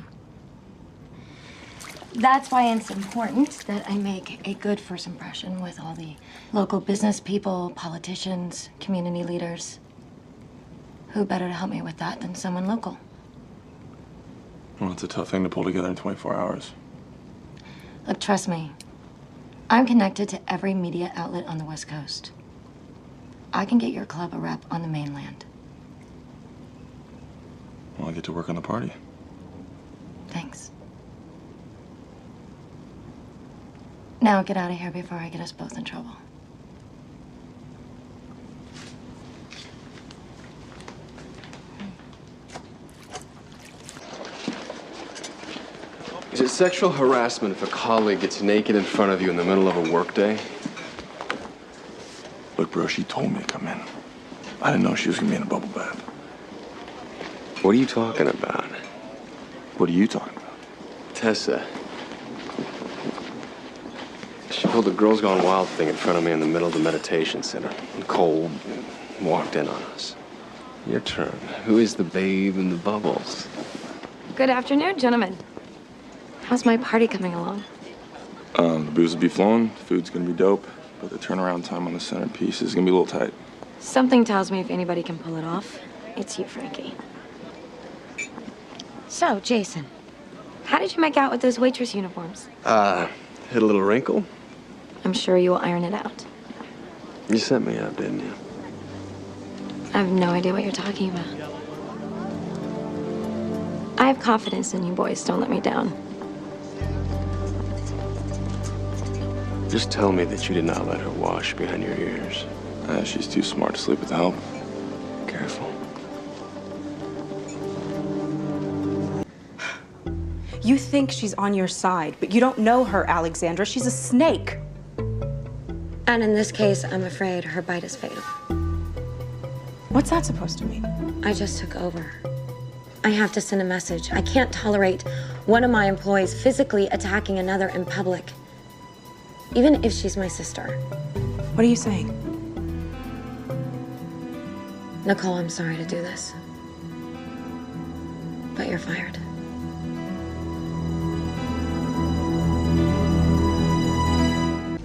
Speaker 3: That's why it's important that I make a good first impression with all the local business people, politicians, community leaders. Who better to help me with that than someone local?
Speaker 2: Well, it's a tough thing to pull together in 24 hours.
Speaker 3: Look, trust me. I'm connected to every media outlet on the West Coast. I can get your club a rep on the mainland.
Speaker 2: Well, I get to work on the party.
Speaker 3: Thanks. Now get out of here before I get us both in trouble.
Speaker 6: Is it sexual harassment if a colleague gets naked in front of you in the middle of a workday?
Speaker 2: Look, bro, she told me to come in. I didn't know she was gonna be in a bubble bath.
Speaker 6: What are you talking about?
Speaker 2: What are you talking about?
Speaker 6: Tessa. She pulled the Girls Gone Wild thing in front of me in the middle of the meditation center. Cold, walked in on us. Your turn. Who is the babe in the bubbles?
Speaker 3: Good afternoon, gentlemen. How's my party coming along?
Speaker 2: The booze will be flowing, food's gonna be dope, but the turnaround time on the centerpiece is gonna be a little tight.
Speaker 3: Something tells me if anybody can pull it off, it's you, Frankie. So, Jason, how did you make out with those waitress uniforms?
Speaker 6: Hit a little wrinkle?
Speaker 3: I'm sure you will iron it out.
Speaker 6: You set me up, didn't you?
Speaker 3: I have no idea what you're talking about. I have confidence in you boys. Don't let me down.
Speaker 6: Just tell me that you did not let her wash behind your ears.
Speaker 2: She's too smart to sleep with the help.
Speaker 6: Careful.
Speaker 21: You think she's on your side, but you don't know her, Alexandra. She's a snake.
Speaker 3: And in this case, I'm afraid her bite is fatal.
Speaker 21: What's that supposed to mean?
Speaker 3: I just took over. I have to send a message. I can't tolerate one of my employees physically attacking another in public, even if she's my sister.
Speaker 21: What are you saying?
Speaker 3: Nicole, I'm sorry to do this, but you're fired.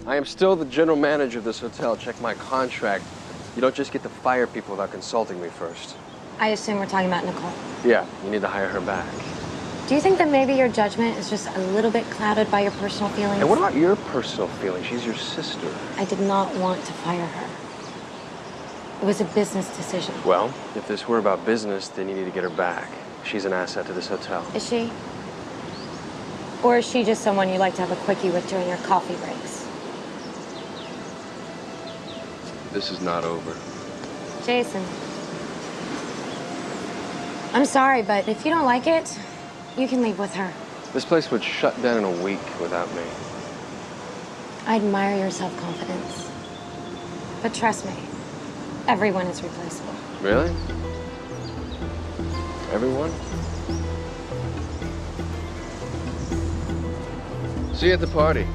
Speaker 6: I am still the general manager of this hotel. Check my contract. You don't just get to fire people without consulting me first.
Speaker 3: I assume we're talking about Nicole.
Speaker 6: Yeah, you need to hire her back.
Speaker 3: Do you think that maybe your judgment is just a little bit clouded by your personal feelings?
Speaker 6: And what about your personal feelings? She's your sister.
Speaker 3: I did not want to fire her. It was a business decision.
Speaker 6: Well, if this were about business, then you need to get her back. She's an asset to this hotel.
Speaker 3: Is she? Or is she just someone you like to have a quickie with during your coffee breaks?
Speaker 6: This is not over.
Speaker 3: Jason. I'm sorry, but if you don't like it, you can leave with her.
Speaker 6: This place would shut down in a week without me.
Speaker 3: I admire your self-confidence. But trust me, everyone is replaceable.
Speaker 6: Really? Everyone? See you at the party.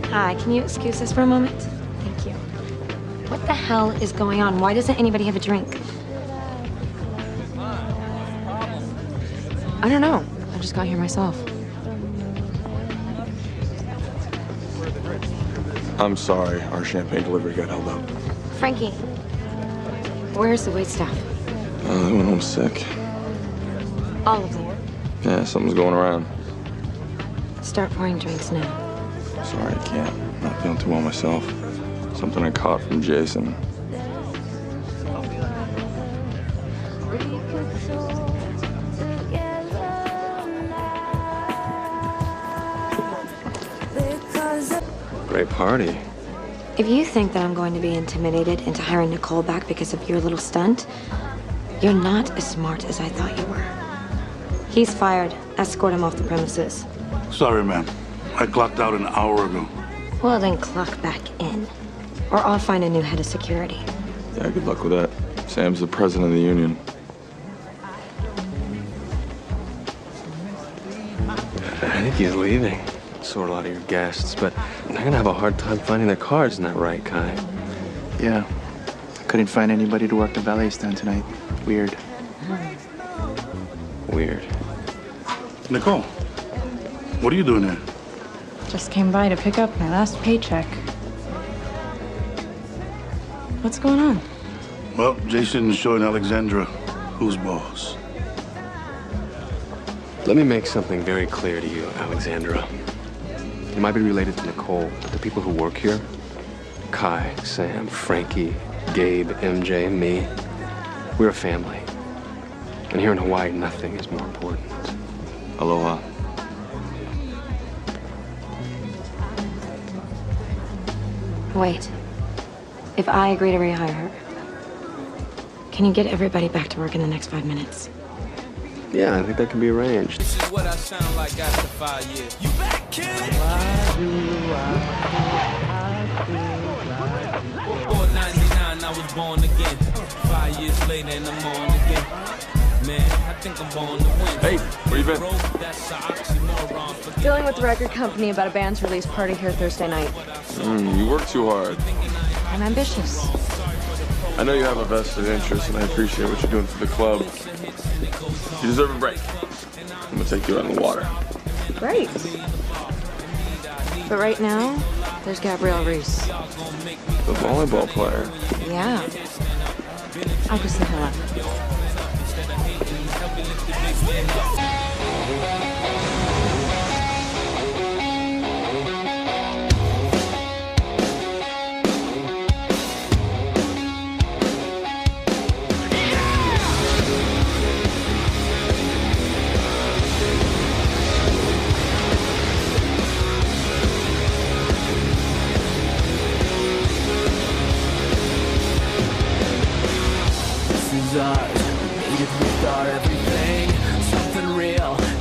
Speaker 3: Hi, can you excuse us for a moment? Thank you. What the hell is going on? Why doesn't anybody have a drink?
Speaker 8: I don't know. I just got here myself.
Speaker 2: I'm sorry, our champagne delivery got held up.
Speaker 3: Frankie, where's the waitstaff?
Speaker 2: They went home sick.
Speaker 3: All of them.
Speaker 2: Yeah, something's going around.
Speaker 3: Start pouring drinks now.
Speaker 2: Sorry, I can't. Not feeling too well myself. Something I caught from Jason.
Speaker 6: Great party.
Speaker 3: If you think that I'm going to be intimidated into hiring Nicole back because of your little stunt, you're not as smart as I thought you were. He's fired. Escort him off the premises.
Speaker 4: Sorry, ma'am. I clocked out an hour ago.
Speaker 3: Well, then clock back in. Or I'll find a new head of security.
Speaker 2: Yeah, good luck with that. Sam's the president of the union.
Speaker 6: I think he's leaving. Sort a lot of your guests, but they're gonna have a hard time finding their cars, isn't that right, Kai?
Speaker 10: Yeah. Couldn't find anybody to work the valet stand tonight. Weird.
Speaker 6: Weird.
Speaker 4: Nicole, what are you doing here?
Speaker 9: Just came by to pick up my last paycheck. What's going on?
Speaker 4: Well, Jason's showing Alexandra who's boss.
Speaker 6: Let me make something very clear to you, Alexandra. You might be related to Nicole, but the people who work here, Kai, Sam, Frankie, Gabe, MJ, and me, we're a family. And here in Hawaii, nothing is more important. Aloha.
Speaker 3: Wait. If I agree to rehire her, can you get everybody back to work in the next 5 minutes?
Speaker 6: Yeah, I think that can be arranged.
Speaker 22: This is what I sound like after 5 years. You back, kid? Why do I 499, I was born again. 5 years later, and I'm on again. Man, I think I'm born to win.
Speaker 2: Hey, where you been?
Speaker 8: Dealing with the record company about a band's release party here Thursday night.
Speaker 2: You work too hard.
Speaker 8: I'm ambitious.
Speaker 2: I know you have a vested interest, and I appreciate what you're doing for the club. You deserve a break. I'm gonna take you out on the water.
Speaker 8: Great. But right now, there's Gabrielle Reese.
Speaker 2: The volleyball player.
Speaker 8: Yeah. I'll go say hello.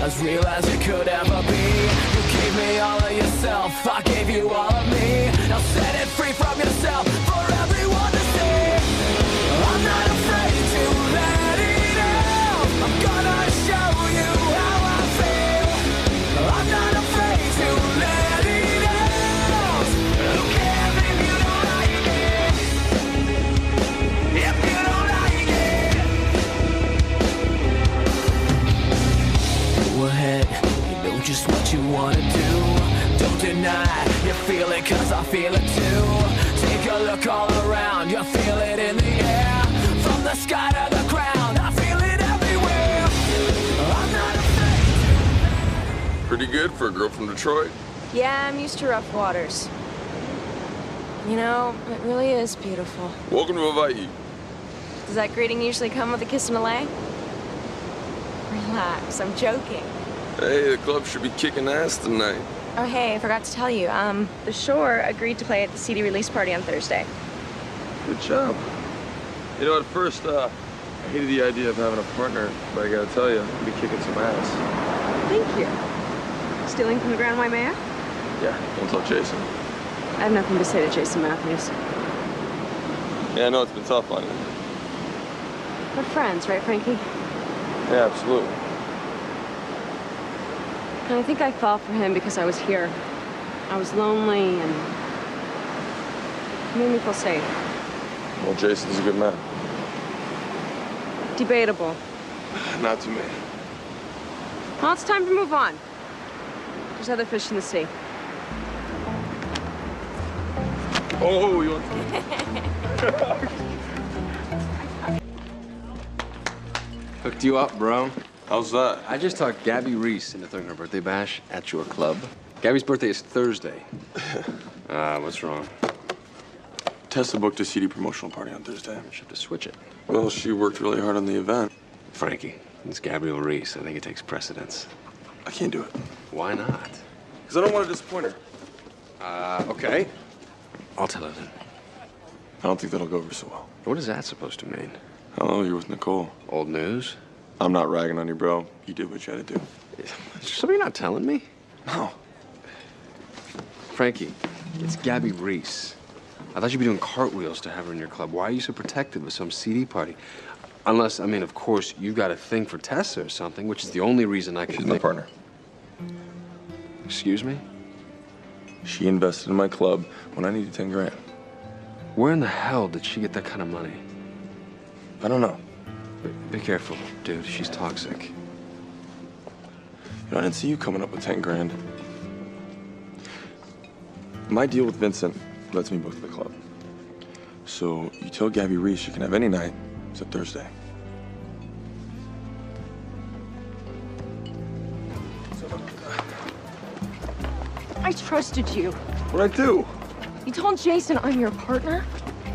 Speaker 22: As real as it could ever be. You gave me all of yourself, I gave you all of me. Now set it free from yourself for everyone to see. I'm not afraid to let it out. I'm gonna show you how I feel. I'm not afraid to let it out. Who cares if you don't like it? If you don't like it, go ahead. Just what you wanna do. Don't deny you feel it, cause I feel it too. Take a look all around, you feel it in the air. From the sky to the ground, I feel it everywhere. I'm not afraid.
Speaker 2: Pretty good for a girl from Detroit.
Speaker 8: Yeah, I'm used to rough waters. You know, it really is beautiful.
Speaker 2: Welcome to Hawaii.
Speaker 8: Does that greeting usually come with a kiss and a lay? Relax, I'm joking.
Speaker 2: Hey, the club should be kicking ass tonight.
Speaker 21: Oh, hey, I forgot to tell you. The Shore agreed to play at the CD release party on Thursday.
Speaker 2: Good job. You know, at first, I hated the idea of having a partner, but I gotta tell you, you'll be kicking some ass.
Speaker 21: Thank you. Stealing from the ground my mayor?
Speaker 2: Yeah, don't tell Jason.
Speaker 21: I have nothing to say to Jason Matthews.
Speaker 2: Yeah, I know it's been tough on you.
Speaker 21: We're friends, right, Frankie?
Speaker 2: Yeah, absolutely.
Speaker 21: And I think I fell for him because I was here. I was lonely and it made me feel safe.
Speaker 2: Well, Jason's a good man.
Speaker 21: Debatable.
Speaker 2: Not to me.
Speaker 21: Well, it's time to move on. There's other fish in the sea.
Speaker 2: Oh, you want
Speaker 6: Hooked you up, bro.
Speaker 2: How's that?
Speaker 6: I just talked Gabby Reese into throwing her birthday bash at your club. Gabby's birthday is Thursday. What's wrong?
Speaker 2: Tessa booked a CD promotional party on Thursday.
Speaker 6: She'll have to switch it.
Speaker 2: Well, she worked really hard on the event.
Speaker 6: Frankie, it's Gabrielle Reese. I think it takes precedence.
Speaker 2: I can't do it.
Speaker 6: Why not?
Speaker 2: Because I don't want to disappoint her.
Speaker 6: Okay. I'll tell her then.
Speaker 2: I don't think that'll go over so well.
Speaker 6: What is that supposed to mean?
Speaker 2: Oh, you're with Nicole.
Speaker 6: Old news?
Speaker 2: I'm not ragging on you, bro. You did what you had to do.
Speaker 6: Something you're not telling me?
Speaker 2: No.
Speaker 6: Frankie, it's Gabby Reese. I thought you'd be doing cartwheels to have her in your club. Why are you so protective of some CD party? Unless, I mean, of course, you got a thing for Tessa or something, which is the only reason I can
Speaker 2: She's my partner.
Speaker 6: Excuse me?
Speaker 2: She invested in my club when I needed 10 grand.
Speaker 6: Where in the hell did she get that kind of money?
Speaker 2: I don't know.
Speaker 6: Be careful, dude. She's toxic.
Speaker 2: You know, I didn't see you coming up with 10 grand. My deal with Vincent lets me book the club. So you tell Gabby Reese she can have any night except Thursday.
Speaker 21: I trusted you.
Speaker 2: What'd I do?
Speaker 21: You told Jason I'm your partner?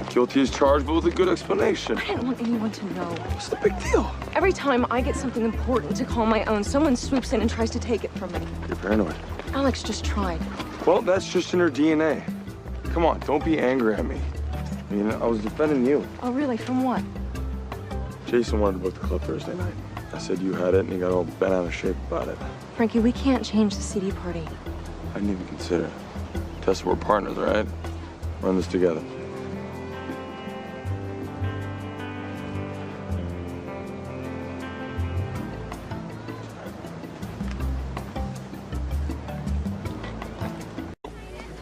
Speaker 2: Guilty as charged, but with a good explanation.
Speaker 21: I didn't want anyone to know.
Speaker 2: What's the big deal?
Speaker 21: Every time I get something important to call my own, someone swoops in and tries to take it from me.
Speaker 2: You're paranoid.
Speaker 21: Alex just tried.
Speaker 2: Well, that's just in her DNA. Come on, don't be angry at me. I mean, I was defending you.
Speaker 21: Oh, really? From what?
Speaker 2: Jason wanted to book the club Thursday night. I said you had it, and he got all bent out of shape about it.
Speaker 21: Frankie, we can't change the CD party.
Speaker 2: I didn't even consider it. Tessa, we're partners, right? Run this together.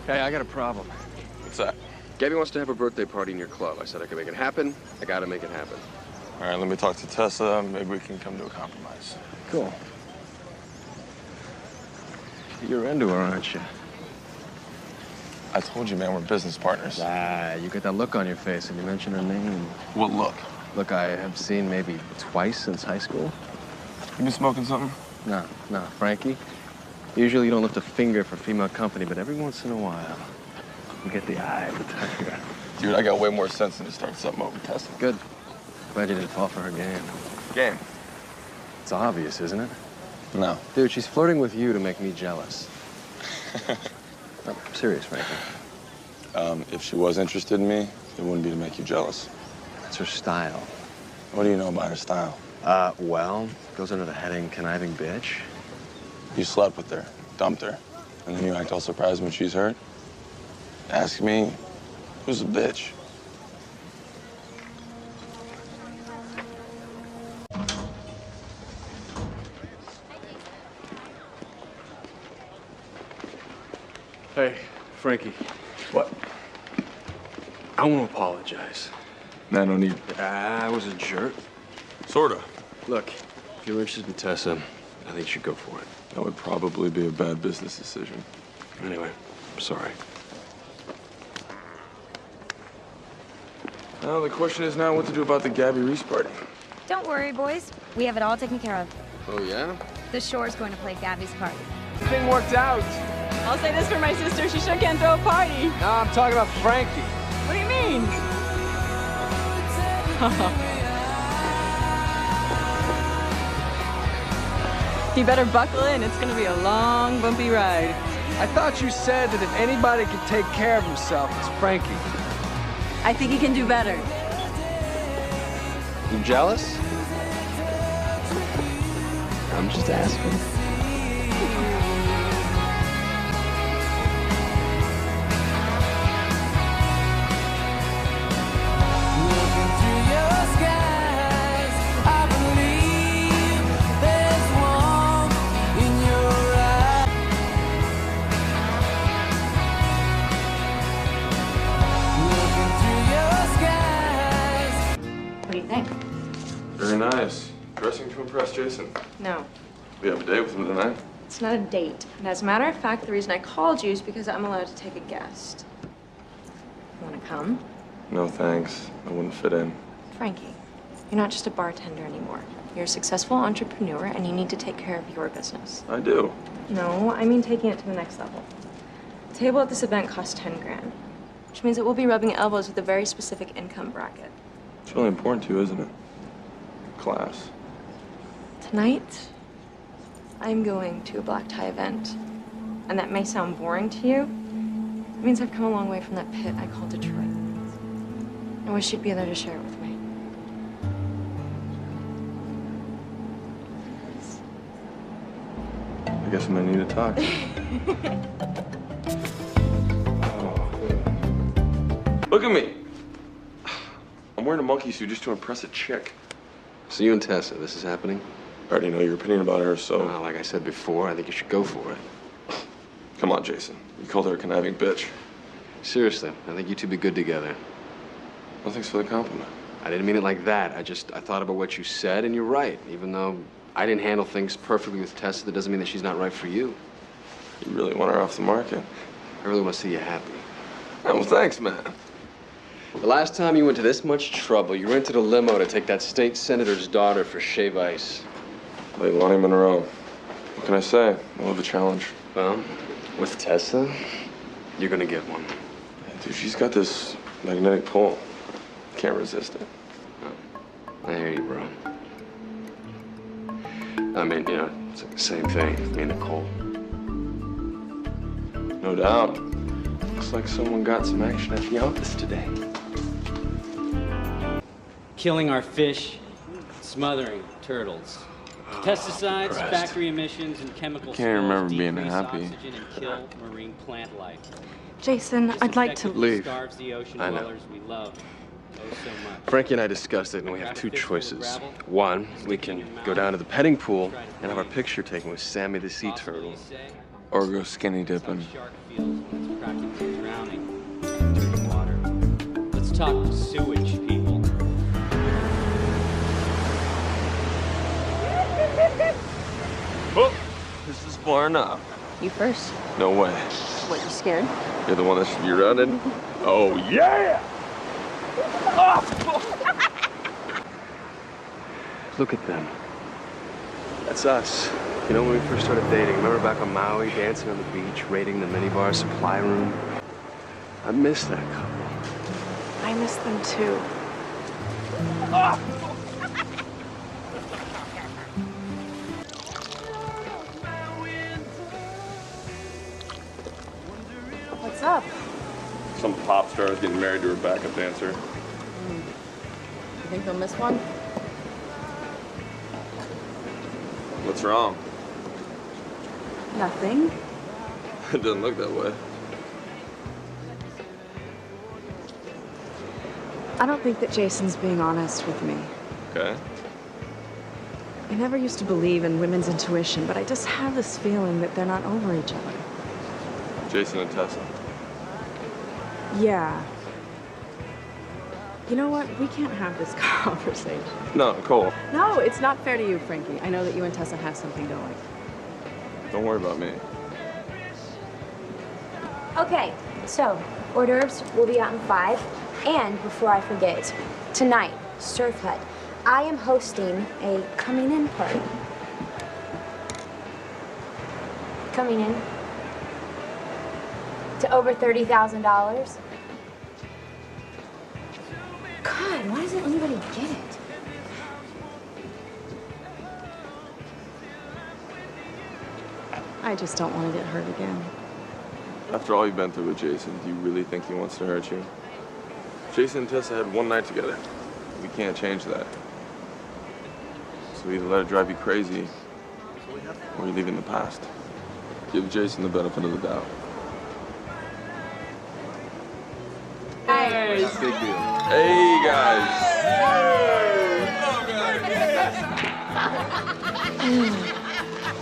Speaker 6: Hey, I got a problem.
Speaker 2: What's that?
Speaker 6: Gabby wants to have her birthday party in your club. I said I could make it happen. I gotta make it happen.
Speaker 2: All right, let me talk to Tessa. Maybe we can come to a compromise.
Speaker 6: Cool. You're into her, aren't you?
Speaker 2: I told you, man, we're business partners.
Speaker 6: You get that look on your face when you mention her name.
Speaker 2: What look?
Speaker 6: Look, I have seen maybe twice since high school.
Speaker 2: You been smoking something?
Speaker 6: No, Frankie. Usually you don't lift a finger for female company, but every once in a while, you get the eye of the tiger.
Speaker 2: Dude, I got way more sense than to start something over Tessa.
Speaker 6: Good. Glad you didn't fall for her game.
Speaker 2: Game?
Speaker 6: It's obvious, isn't it?
Speaker 2: No.
Speaker 6: Dude, she's flirting with you to make me jealous. I'm serious, Frankie.
Speaker 2: If she was interested in me, it wouldn't be to make you jealous.
Speaker 6: That's her style.
Speaker 2: What do you know about her style?
Speaker 6: Well, goes under the heading conniving bitch.
Speaker 2: You slept with her, dumped her, and then you act all surprised when she's hurt? Ask me, who's a bitch?
Speaker 6: Hey, Frankie.
Speaker 2: What?
Speaker 6: I want to apologize.
Speaker 2: No, no need.
Speaker 6: I was a jerk.
Speaker 2: Sorta.
Speaker 6: Look, if you're interested in Tessa, I think you should go for it.
Speaker 2: That would probably be a bad business decision.
Speaker 6: Anyway, I'm sorry.
Speaker 2: Now, the question is now what to do about the Gabby Reese party.
Speaker 7: Don't worry, boys. We have it all taken care of.
Speaker 6: Oh, yeah?
Speaker 7: The Shore's going to play Gabby's party.
Speaker 10: Thing worked out.
Speaker 21: I'll say this for my sister, she sure can throw a party.
Speaker 10: No, I'm talking about Frankie.
Speaker 21: What do you mean? You better buckle in. It's gonna be a long, bumpy ride.
Speaker 12: I thought you said that if anybody could take care of himself, it's Frankie.
Speaker 21: I think he can do better.
Speaker 6: You jealous? I'm just asking.
Speaker 8: What do you think?
Speaker 2: Very nice. Dressing to impress Jason.
Speaker 9: No,
Speaker 2: We have a date with him tonight.
Speaker 9: it's not a date. And as a matter of fact, the reason I called you is because I'm allowed to take a guest. Want to come?
Speaker 2: No thanks. I wouldn't fit in.
Speaker 9: Frankie, you're not just a bartender anymore. You're a successful entrepreneur and you need to take care of your business.
Speaker 2: I do.
Speaker 9: No, I mean taking it to the next level. The table at this event costs 10 grand, which means that we'll be rubbing elbows with a very specific income bracket.
Speaker 2: It's really important to you, isn't it? Class.
Speaker 9: Tonight, I'm going to a black tie event. And that may sound boring to you. It means I've come a long way from that pit I call Detroit. I wish you'd be there to share it with me.
Speaker 2: I guess I might need to talk. Look at me. I'm wearing a monkey suit just to impress a chick.
Speaker 6: So you and Tessa, this is happening?
Speaker 2: I already know your opinion about her, so...
Speaker 6: Like I said before, I think you should go for it.
Speaker 2: Come on, Jason. You called her a conniving bitch.
Speaker 6: Seriously, I think you two be good together.
Speaker 2: Well, thanks for the compliment.
Speaker 6: I didn't mean it like that. I thought about what you said, and you're right. Even though I didn't handle things perfectly with Tessa, that doesn't mean that she's not right for you.
Speaker 2: You really want her off the market?
Speaker 6: I really want to see you happy.
Speaker 2: Oh, well, thanks, man.
Speaker 6: The last time you went to this much trouble, you rented a limo to take that state senator's daughter for shave ice.
Speaker 2: Like Lonnie Monroe. What can I say? I love a challenge.
Speaker 6: Well, with Tessa, you're gonna get one.
Speaker 2: Dude, she's got this magnetic pull. Can't resist it.
Speaker 6: Oh, I hear you, bro. I mean, you know, it's like the same thing, me and Nicole.
Speaker 2: No doubt. Looks like someone got some action at the office today.
Speaker 13: Killing our fish, smothering turtles. Pesticides,
Speaker 2: Christ.
Speaker 13: factory emissions, and chemical
Speaker 2: I can't remember
Speaker 13: spills
Speaker 2: being
Speaker 13: decrease
Speaker 2: happy.
Speaker 13: oxygen and kill marine plant life.
Speaker 9: Jason, I'd like to
Speaker 6: leave.
Speaker 13: Starves the ocean
Speaker 6: I know.
Speaker 13: dwellers we love oh so much.
Speaker 6: Frankie and I discussed it, and we have two choices. One, we can go down to the petting pool and have our picture taken with Sammy the sea turtle.
Speaker 2: Or go skinny dipping.
Speaker 13: Shark feels when it's practically drowning in dirty water. Let's talk sewage, people.
Speaker 2: Oh, this is blowing up.
Speaker 9: You first.
Speaker 2: No way.
Speaker 9: What, you scared?
Speaker 2: You're the one that should be rounded? Oh, yeah!
Speaker 6: Look at them. That's us. You know, when we first started dating, remember back on Maui, dancing on the beach, raiding the minibar supply room? I miss that couple.
Speaker 9: I miss them too. What's up?
Speaker 2: Some pop star is getting married to her backup dancer.
Speaker 9: You think they'll miss one?
Speaker 2: What's wrong?
Speaker 9: Nothing.
Speaker 2: It doesn't look that way.
Speaker 9: I don't think that Jason's being honest with me.
Speaker 2: Okay.
Speaker 9: I never used to believe in women's intuition, but I just have this feeling that they're not over each other.
Speaker 2: Jason and Tessa.
Speaker 9: Yeah. You know what? We can't have this conversation.
Speaker 2: No, Nicole.
Speaker 9: No, it's not fair to you, Frankie. I know that you and Tessa have something going.
Speaker 2: Don't worry about me.
Speaker 5: Okay, so hors d'oeuvres will be out in 5. And before I forget, tonight, Surf Hut, I am hosting a coming in party. Coming in to over $30,000. God, why doesn't anybody get it?
Speaker 9: I just don't want to get hurt again.
Speaker 2: After all you've been through with Jason, do you really think he wants to hurt you? Jason and Tessa had one night together. We can't change that. So either let it drive you crazy, or you leave it in the past. Give Jason the benefit of the doubt.
Speaker 6: Hey, big deal.
Speaker 2: Hey, guys.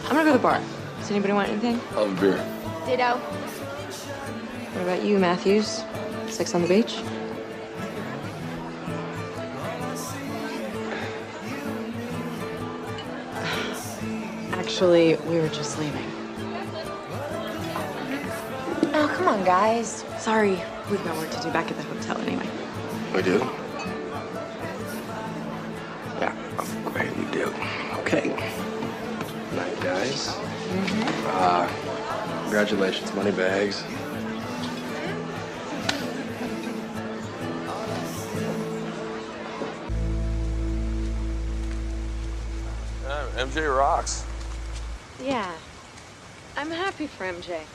Speaker 9: I'm gonna go to the bar. Does anybody want anything?
Speaker 2: I'll have a beer.
Speaker 5: Ditto.
Speaker 9: What about you, Matthews? Sex on the beach?
Speaker 8: Actually, we were just leaving.
Speaker 5: Oh, come on, guys.
Speaker 8: Sorry, we've got work to do back at the hotel anyway.
Speaker 6: We do? Yeah, I'm great, we do. Okay. Night, guys. Congratulations, money bags.
Speaker 2: MJ rocks.
Speaker 9: Yeah. I'm happy for MJ.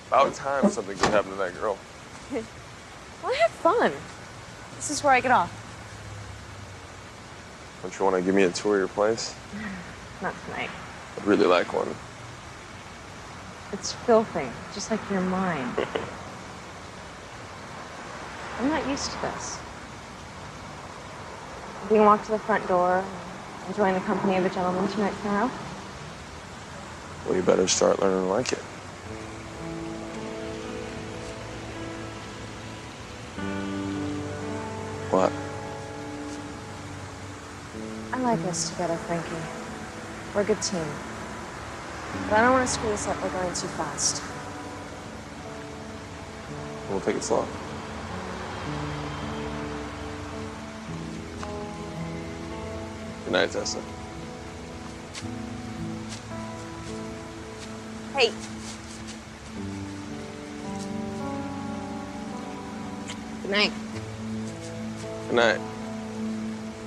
Speaker 2: About time something could happen to that girl.
Speaker 9: Well, have fun. This is where I get off.
Speaker 2: Don't you want to give me a tour of your place?
Speaker 9: Not tonight.
Speaker 2: I'd really like one.
Speaker 9: It's filthy, just like your mind. I'm not used to this. Being walked to the front door, enjoying the company of a gentleman 2 nights in a row.
Speaker 2: Well, you better start learning to like it. What?
Speaker 9: I like us together, Frankie. We're a good team. But I don't want to screw this up by going too fast.
Speaker 2: We'll take it slow. Good night, Tessa.
Speaker 9: Hey. Good night.
Speaker 2: Good night.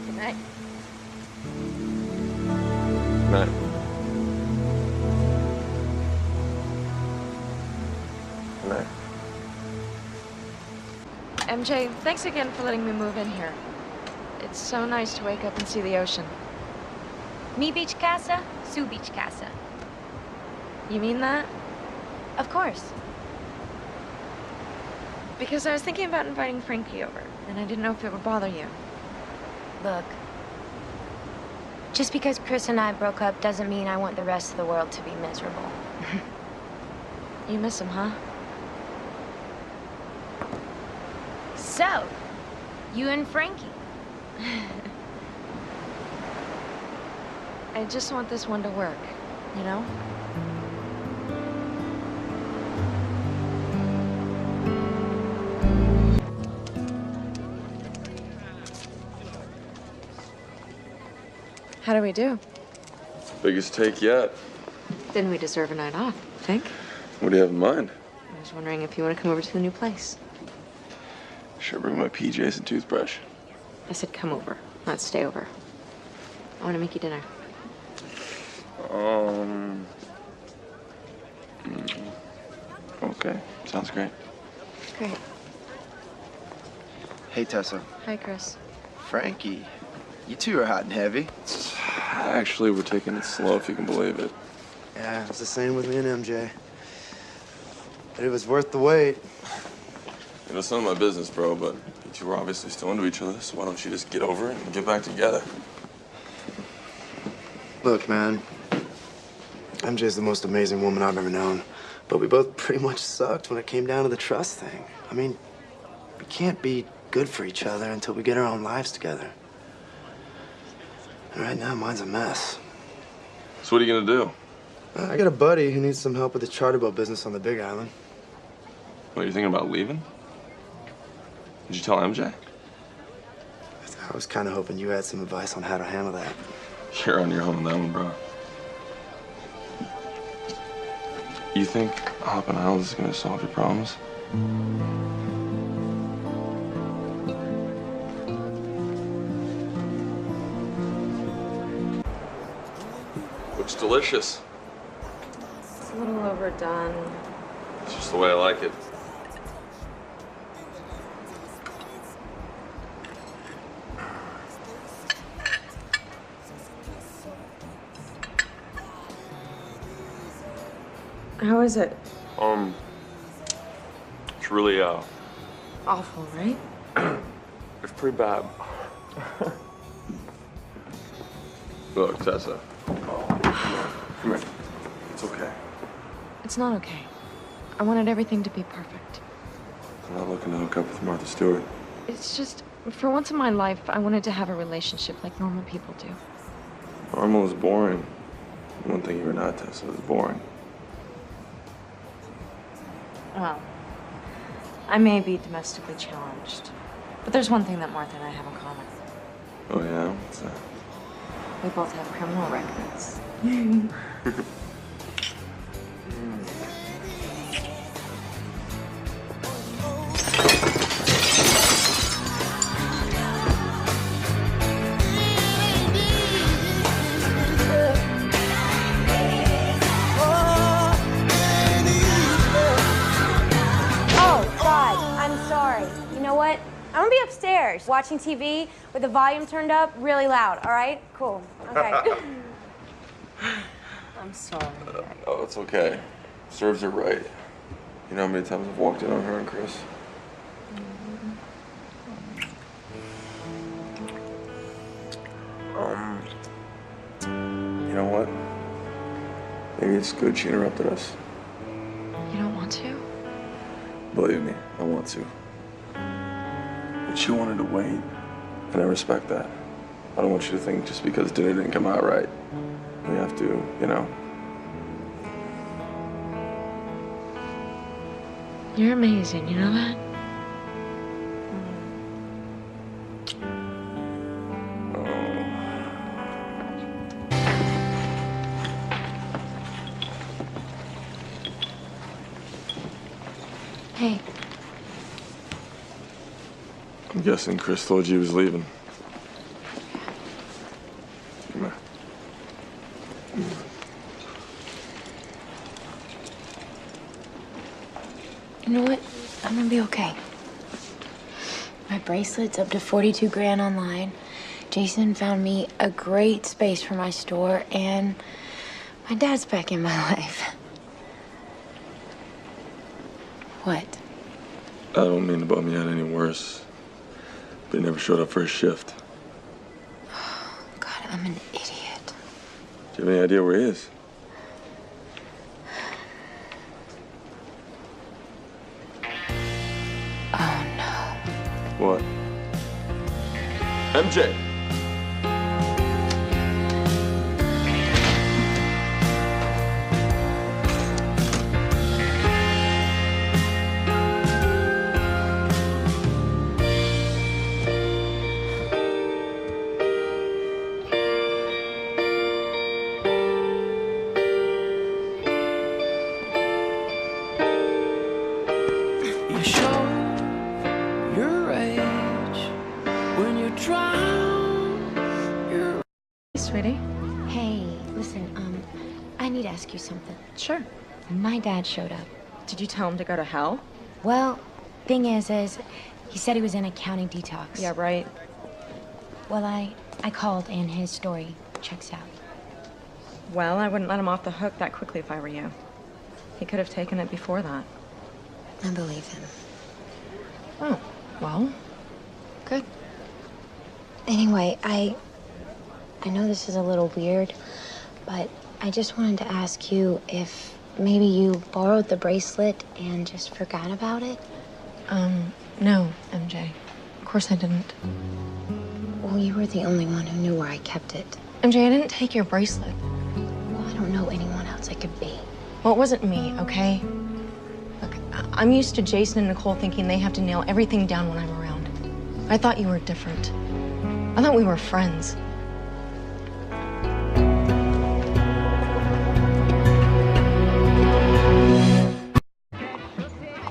Speaker 9: Good night.
Speaker 2: Good night. Good night.
Speaker 9: MJ, thanks again for letting me move in here. It's so nice to wake up and see the ocean.
Speaker 7: Mi beach casa, su beach casa.
Speaker 9: You mean that?
Speaker 7: Of course.
Speaker 9: Because I was thinking about inviting Frankie over, and I didn't know if it would bother you.
Speaker 5: Look, just because Chris and I broke up doesn't mean I want the rest of the world to be miserable.
Speaker 9: You miss him, huh?
Speaker 5: So, you and Frankie.
Speaker 9: I just want this one to work, you know? How do we do?
Speaker 2: Biggest take yet.
Speaker 9: Didn't we deserve a night off, think?
Speaker 2: What do you have in mind?
Speaker 9: I was wondering if you want to come over to the new place.
Speaker 2: Should I bring my PJs and toothbrush?
Speaker 9: I said come over, not stay over. I want to make you dinner.
Speaker 2: Okay, sounds great.
Speaker 9: Great.
Speaker 11: Hey, Tessa.
Speaker 9: Hi, Chris.
Speaker 11: Frankie. You two are hot and heavy.
Speaker 2: Actually, we're taking it slow, if you can believe it.
Speaker 11: Yeah, it's the same with me and MJ. But it was worth the wait.
Speaker 2: You know, it's none of my business, bro, but you two are obviously still into each other, so why don't you just get over it and get back together?
Speaker 11: Look, man. MJ's the most amazing woman I've ever known. But we both pretty much sucked when it came down to the trust thing. I mean, we can't be good for each other until we get our own lives together. And right now, mine's a mess.
Speaker 2: So what are you gonna do?
Speaker 11: I got a buddy who needs some help with the charter boat business on the Big Island.
Speaker 2: What, are you thinking about leaving? Did you tell MJ?
Speaker 11: I was kind of hoping you had some advice on how to handle that.
Speaker 2: You're on your own on that one, bro. You think hopping islands is gonna solve your problems? Looks delicious.
Speaker 9: It's a little overdone.
Speaker 2: It's just the way I like it.
Speaker 9: How is it?
Speaker 2: It's really,
Speaker 9: Awful, right?
Speaker 2: it's pretty bad. Look, Tessa. Come here. It's okay.
Speaker 9: It's not okay. I wanted everything to be perfect.
Speaker 2: I'm not looking to hook up with Martha Stewart.
Speaker 9: It's just, for once in my life, I wanted to have a relationship like normal people do.
Speaker 2: Normal is boring. One thing you were not, Tessa, is boring.
Speaker 9: Well, I may be domestically challenged, but there's one thing that Martha and I have in common.
Speaker 2: Oh, yeah? What's that?
Speaker 9: We both have criminal records.
Speaker 5: Oh, God, I'm sorry. You know what? I'm gonna be upstairs watching TV with the volume turned up really loud, all right? Cool. Okay.
Speaker 9: I'm sorry.
Speaker 2: Oh, it's okay. Serves her right. You know how many times I've walked in on her and Chris? You know what? Maybe it's good she interrupted us.
Speaker 9: You don't want to?
Speaker 2: Believe me, I want to. But she wanted to wait, and I respect that. I don't want you to think just because dinner didn't come out right, we have to, you know.
Speaker 9: You're amazing, you know that? Hey.
Speaker 2: I'm guessing Chris told you he was leaving. Come here.
Speaker 3: You know what? I'm gonna be okay. My bracelet's up to 42 grand online. Jason found me a great space for my store, and my dad's back in my life. What?
Speaker 2: I don't mean to bum you out any worse, but he never showed up for his shift.
Speaker 3: God, I'm an idiot.
Speaker 2: Do you have any idea where he is?
Speaker 3: Oh, no.
Speaker 2: What? MJ!
Speaker 22: You show your age when you drown your...
Speaker 3: Hey, sweetie. Hey, listen, I need to ask you something. Sure. My dad showed up.
Speaker 9: Did you tell him to go to hell?
Speaker 3: Well, thing is, he said he was in a county detox.
Speaker 9: Yeah, right.
Speaker 3: Well, I called, and his story checks out.
Speaker 9: Well, I wouldn't let him off the hook that quickly if I were you. He could have taken it before that.
Speaker 3: I believe him.
Speaker 9: Oh, well, good.
Speaker 3: Anyway, I know this is a little weird, but I just wanted to ask you if maybe you borrowed the bracelet and just forgot about it?
Speaker 9: No, MJ. Of course I didn't.
Speaker 3: Well, you were the only one who knew where I kept it.
Speaker 9: MJ, I didn't take your bracelet.
Speaker 3: Well, I don't know anyone else it could be.
Speaker 9: Well, it wasn't me, okay? Look, I'm used to Jason and Nicole thinking they have to nail everything down when I'm around. I thought you were different. I thought we were friends.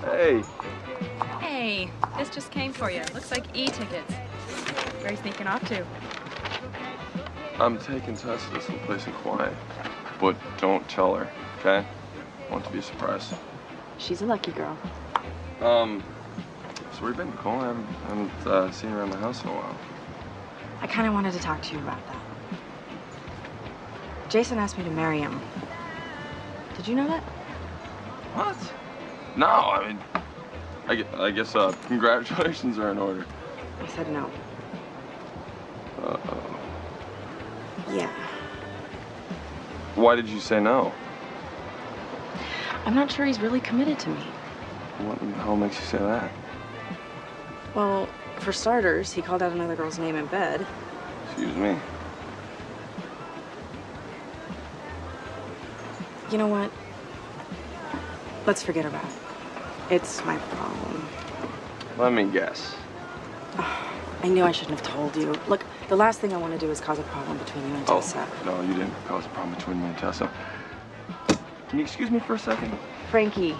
Speaker 2: Hey.
Speaker 7: Hey, this just came for you. Looks like e-tickets. Where are you sneaking off to?
Speaker 2: I'm taking Tessa to some place in quiet, but don't tell her, okay? I want it to be a surprise.
Speaker 9: She's a lucky girl.
Speaker 2: So where you been, Nicole? I haven't seen you around the house in a while.
Speaker 9: I kind of wanted to talk to you about that. Jason asked me to marry him. Did you know that?
Speaker 2: What? No, I mean, I guess congratulations are in order.
Speaker 9: I said no.
Speaker 2: Uh-oh.
Speaker 9: Yeah.
Speaker 2: Why did you say no?
Speaker 9: I'm not sure he's really committed to me.
Speaker 2: What in the hell makes you say that?
Speaker 9: Well, for starters, he called out another girl's name in bed.
Speaker 2: Excuse me.
Speaker 9: You know what? Let's forget about it. It's my problem.
Speaker 2: Let me guess.
Speaker 9: I knew I shouldn't have told you. Look, the last thing I want to do is cause a problem between you and Tessa.
Speaker 2: No, you didn't cause a problem between me and Tessa. Can you excuse me for a second?
Speaker 9: Frankie.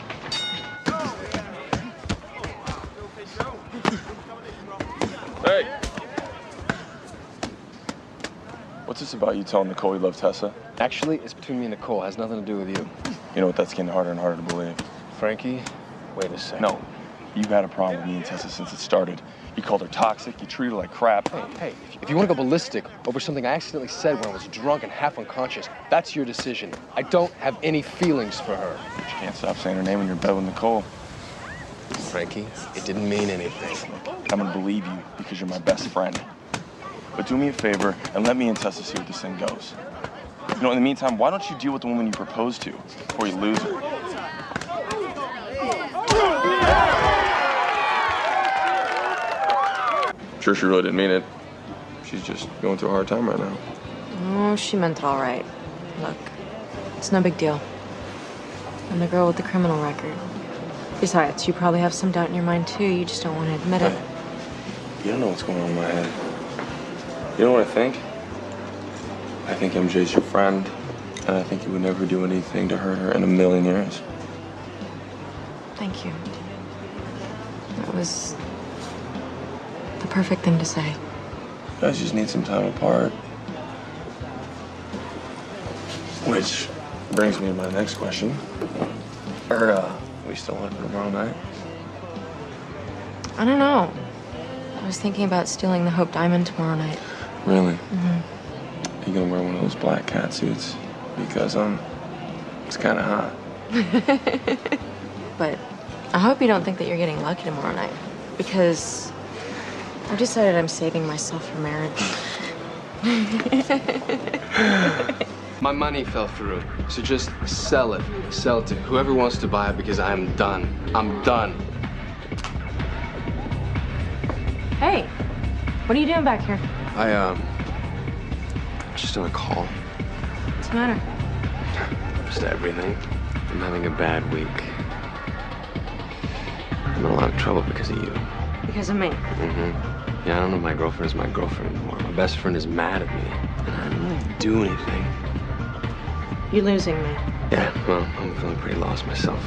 Speaker 2: Hey! What's this about you telling Nicole you love Tessa?
Speaker 6: Actually, it's between me and Nicole. It has nothing to do with you.
Speaker 2: You know what? That's getting harder and harder to believe.
Speaker 6: Frankie, wait a second.
Speaker 2: No, you've had a problem with me and Tessa since it started. You called her toxic, you treated her like crap.
Speaker 6: Hey, if you want to go ballistic over something I accidentally said when I was drunk and half unconscious, that's your decision. I don't have any feelings for her.
Speaker 2: But you can't stop saying her name when you're in bed with Nicole.
Speaker 6: Frankie, it didn't mean anything.
Speaker 2: I'm gonna believe you because you're my best friend. But do me a favor and let me and Tessa see where this thing goes. You know, in the meantime, why don't you deal with the woman you proposed to before you lose her? I'm sure she really didn't mean it. She's just going through a hard time right now.
Speaker 8: Oh, she meant it all right. Look, it's no big deal. I'm the girl with the criminal record. Besides, you probably have some doubt in your mind, too. You just don't want to admit it.
Speaker 2: You don't know what's going on in my head. You know what I think? I think MJ's your friend, and I think he would never do anything to hurt her in a million years.
Speaker 8: Thank you. That was the perfect thing to say.
Speaker 2: You guys just need some time apart. Which brings me to my next question. Are we still on tomorrow night?
Speaker 8: I don't know. I was thinking about stealing the Hope Diamond tomorrow night.
Speaker 2: Really?
Speaker 8: Mm-hmm.
Speaker 2: Are you gonna wear one of those black cat suits? Because, it's kinda hot.
Speaker 8: But I hope you don't think that you're getting lucky tomorrow night. Because I've decided I'm saving myself for marriage.
Speaker 6: My money fell through, so just sell it. Sell it to whoever wants to buy it because I'm done. I'm done.
Speaker 8: Hey, what are you doing back here?
Speaker 6: Just on a call.
Speaker 8: What's the matter?
Speaker 6: Just everything. I'm having a bad week. I'm in a lot of trouble because of you.
Speaker 8: Because of me.
Speaker 6: Mm-hmm. Yeah, I don't know if my girlfriend is my girlfriend anymore. My best friend is mad at me, and I didn't really do anything.
Speaker 8: You're losing me.
Speaker 6: Yeah, well, I'm feeling pretty lost myself.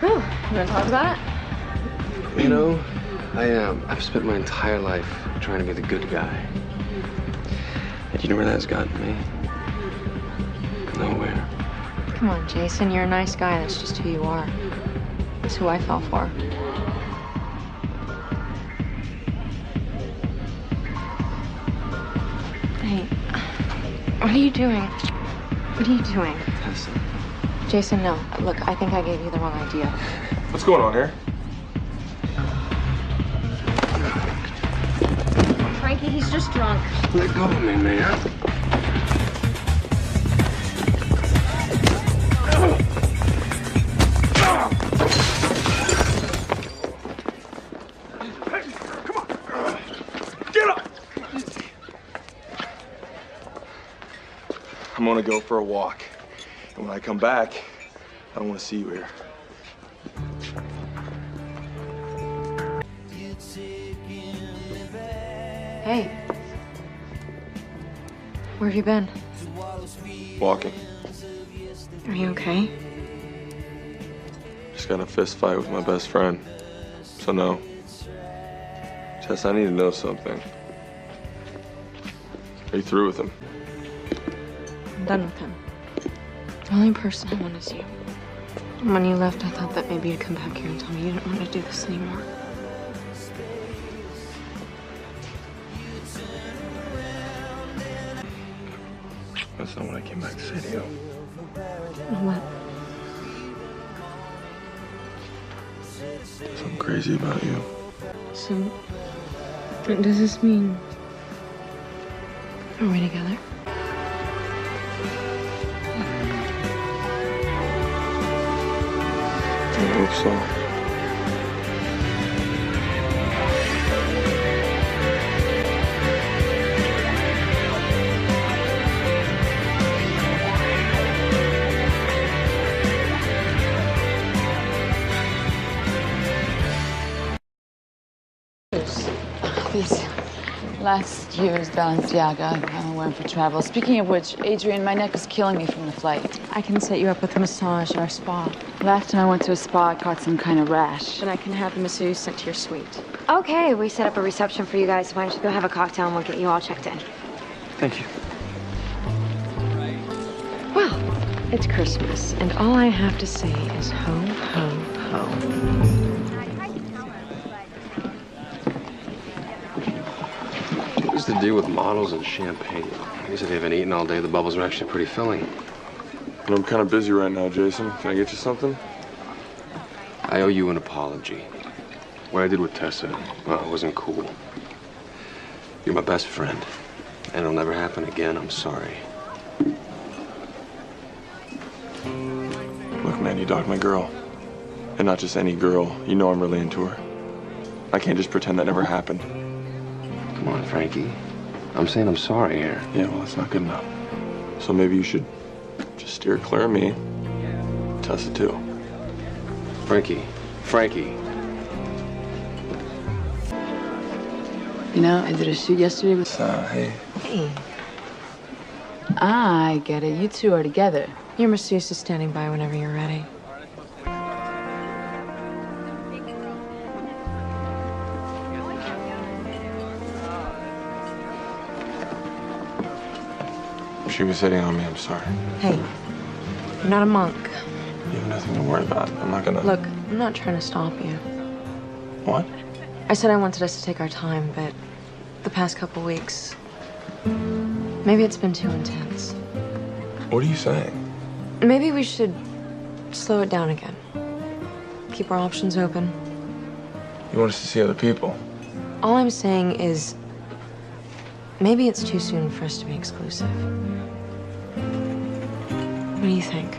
Speaker 8: Oh, you want to talk about it?
Speaker 6: You know, I've spent my entire life trying to be the good guy. And you know where that's gotten me? Nowhere.
Speaker 8: Come on, Jason, you're a nice guy. That's just who you are. That's who I fell for. Hey, what are you doing? What are you doing?
Speaker 6: Tessa.
Speaker 8: Jason, no. Look, I think I gave you the wrong idea.
Speaker 2: What's going on here?
Speaker 8: Frankie, he's just drunk.
Speaker 6: Let go of me, man.
Speaker 2: I'm gonna go for a walk. And when I come back, I don't want to see you here.
Speaker 8: Hey. Where have you been?
Speaker 2: Walking.
Speaker 8: Are you okay?
Speaker 2: Just got in a fist fight with my best friend. So no. Tess, I need to know something. Are you through with him?
Speaker 8: I'm done with him. The only person I want is you. When you left, I thought that maybe you'd come back here and tell me you didn't want to do this anymore.
Speaker 2: That's not what I came back to say to you.
Speaker 8: What?
Speaker 2: I'm crazy about you.
Speaker 8: So, what does this mean? Are we together?
Speaker 2: I hope so.
Speaker 20: This last year's Balenciaga I'm wearing for travel. Speaking of which, Adrian, my neck is killing me from the flight.
Speaker 9: I can set you up with a massage at our spa.
Speaker 20: Last time I went to a spa, I caught some kind of rash.
Speaker 9: Then I can have the masseuse sent to your suite.
Speaker 5: Okay, we set up a reception for you guys. Why don't you go have a cocktail and we'll get you all checked in.
Speaker 11: Thank you.
Speaker 9: Well, it's Christmas, and all I have to say is ho, ho, ho.
Speaker 6: What's the deal with models and champagne? They said they haven't eaten all day. The bubbles are actually pretty filling.
Speaker 2: And I'm kind of busy right now, Jason. Can I get you something?
Speaker 6: I owe you an apology. What I did with Tessa, well, it wasn't cool. You're my best friend. And it'll never happen again. I'm sorry.
Speaker 2: Look, man, you dogged my girl. And not just any girl. You know I'm really into her. I can't just pretend that never happened.
Speaker 6: Come on, Frankie. I'm saying I'm sorry here.
Speaker 2: Yeah, well, that's not good enough. So maybe you should just steer clear of me. Tessa, too.
Speaker 6: Frankie.
Speaker 20: You know, I did a shoot yesterday with...
Speaker 2: Hey.
Speaker 20: Hey. I get it. You two are together.
Speaker 9: Your masseuse is standing by whenever you're ready.
Speaker 2: She was hitting on me. I'm sorry.
Speaker 9: Hey, you're not a monk.
Speaker 2: You have nothing to worry about. I'm not gonna...
Speaker 9: Look, I'm not trying to stop you.
Speaker 2: What?
Speaker 9: I said I wanted us to take our time, but the past couple weeks, maybe it's been too intense.
Speaker 2: What are you saying?
Speaker 9: Maybe we should slow it down again. Keep our options open.
Speaker 2: You want us to see other people?
Speaker 9: All I'm saying is, maybe it's too soon for us to be exclusive. What do you think?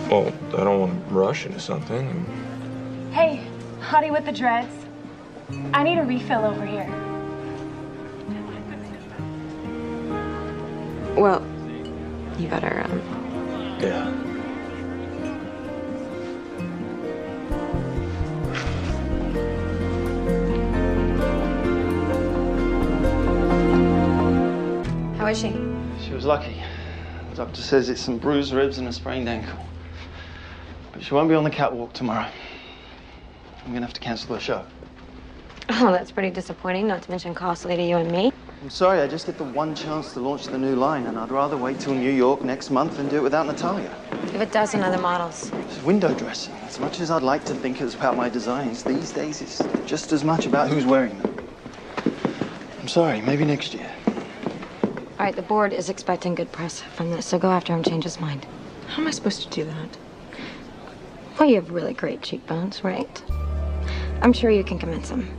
Speaker 2: Well, I don't want to rush into something.
Speaker 14: Hey, hottie with the dreads. I need a refill over here.
Speaker 9: Well, you better,
Speaker 2: Yeah.
Speaker 9: How is she?
Speaker 11: She was lucky. The doctor says it's some bruised ribs and a sprained ankle. But she won't be on the catwalk tomorrow. I'm gonna have to cancel the show.
Speaker 5: Oh, that's pretty disappointing, not to mention costly to you and me.
Speaker 11: I'm sorry, I just get the one chance to launch the new line, and I'd rather wait till New York next month than do it without Natalia.
Speaker 5: Give a dozen other models.
Speaker 11: It's window dressing. As much as I'd like to think it's about my designs, these days it's just as much about who's wearing them. I'm sorry, maybe next year.
Speaker 5: All right, the board is expecting good press from this, so go after him, change his mind.
Speaker 9: How am I supposed to do that?
Speaker 5: Well, you have really great cheekbones, right? I'm sure you can convince him.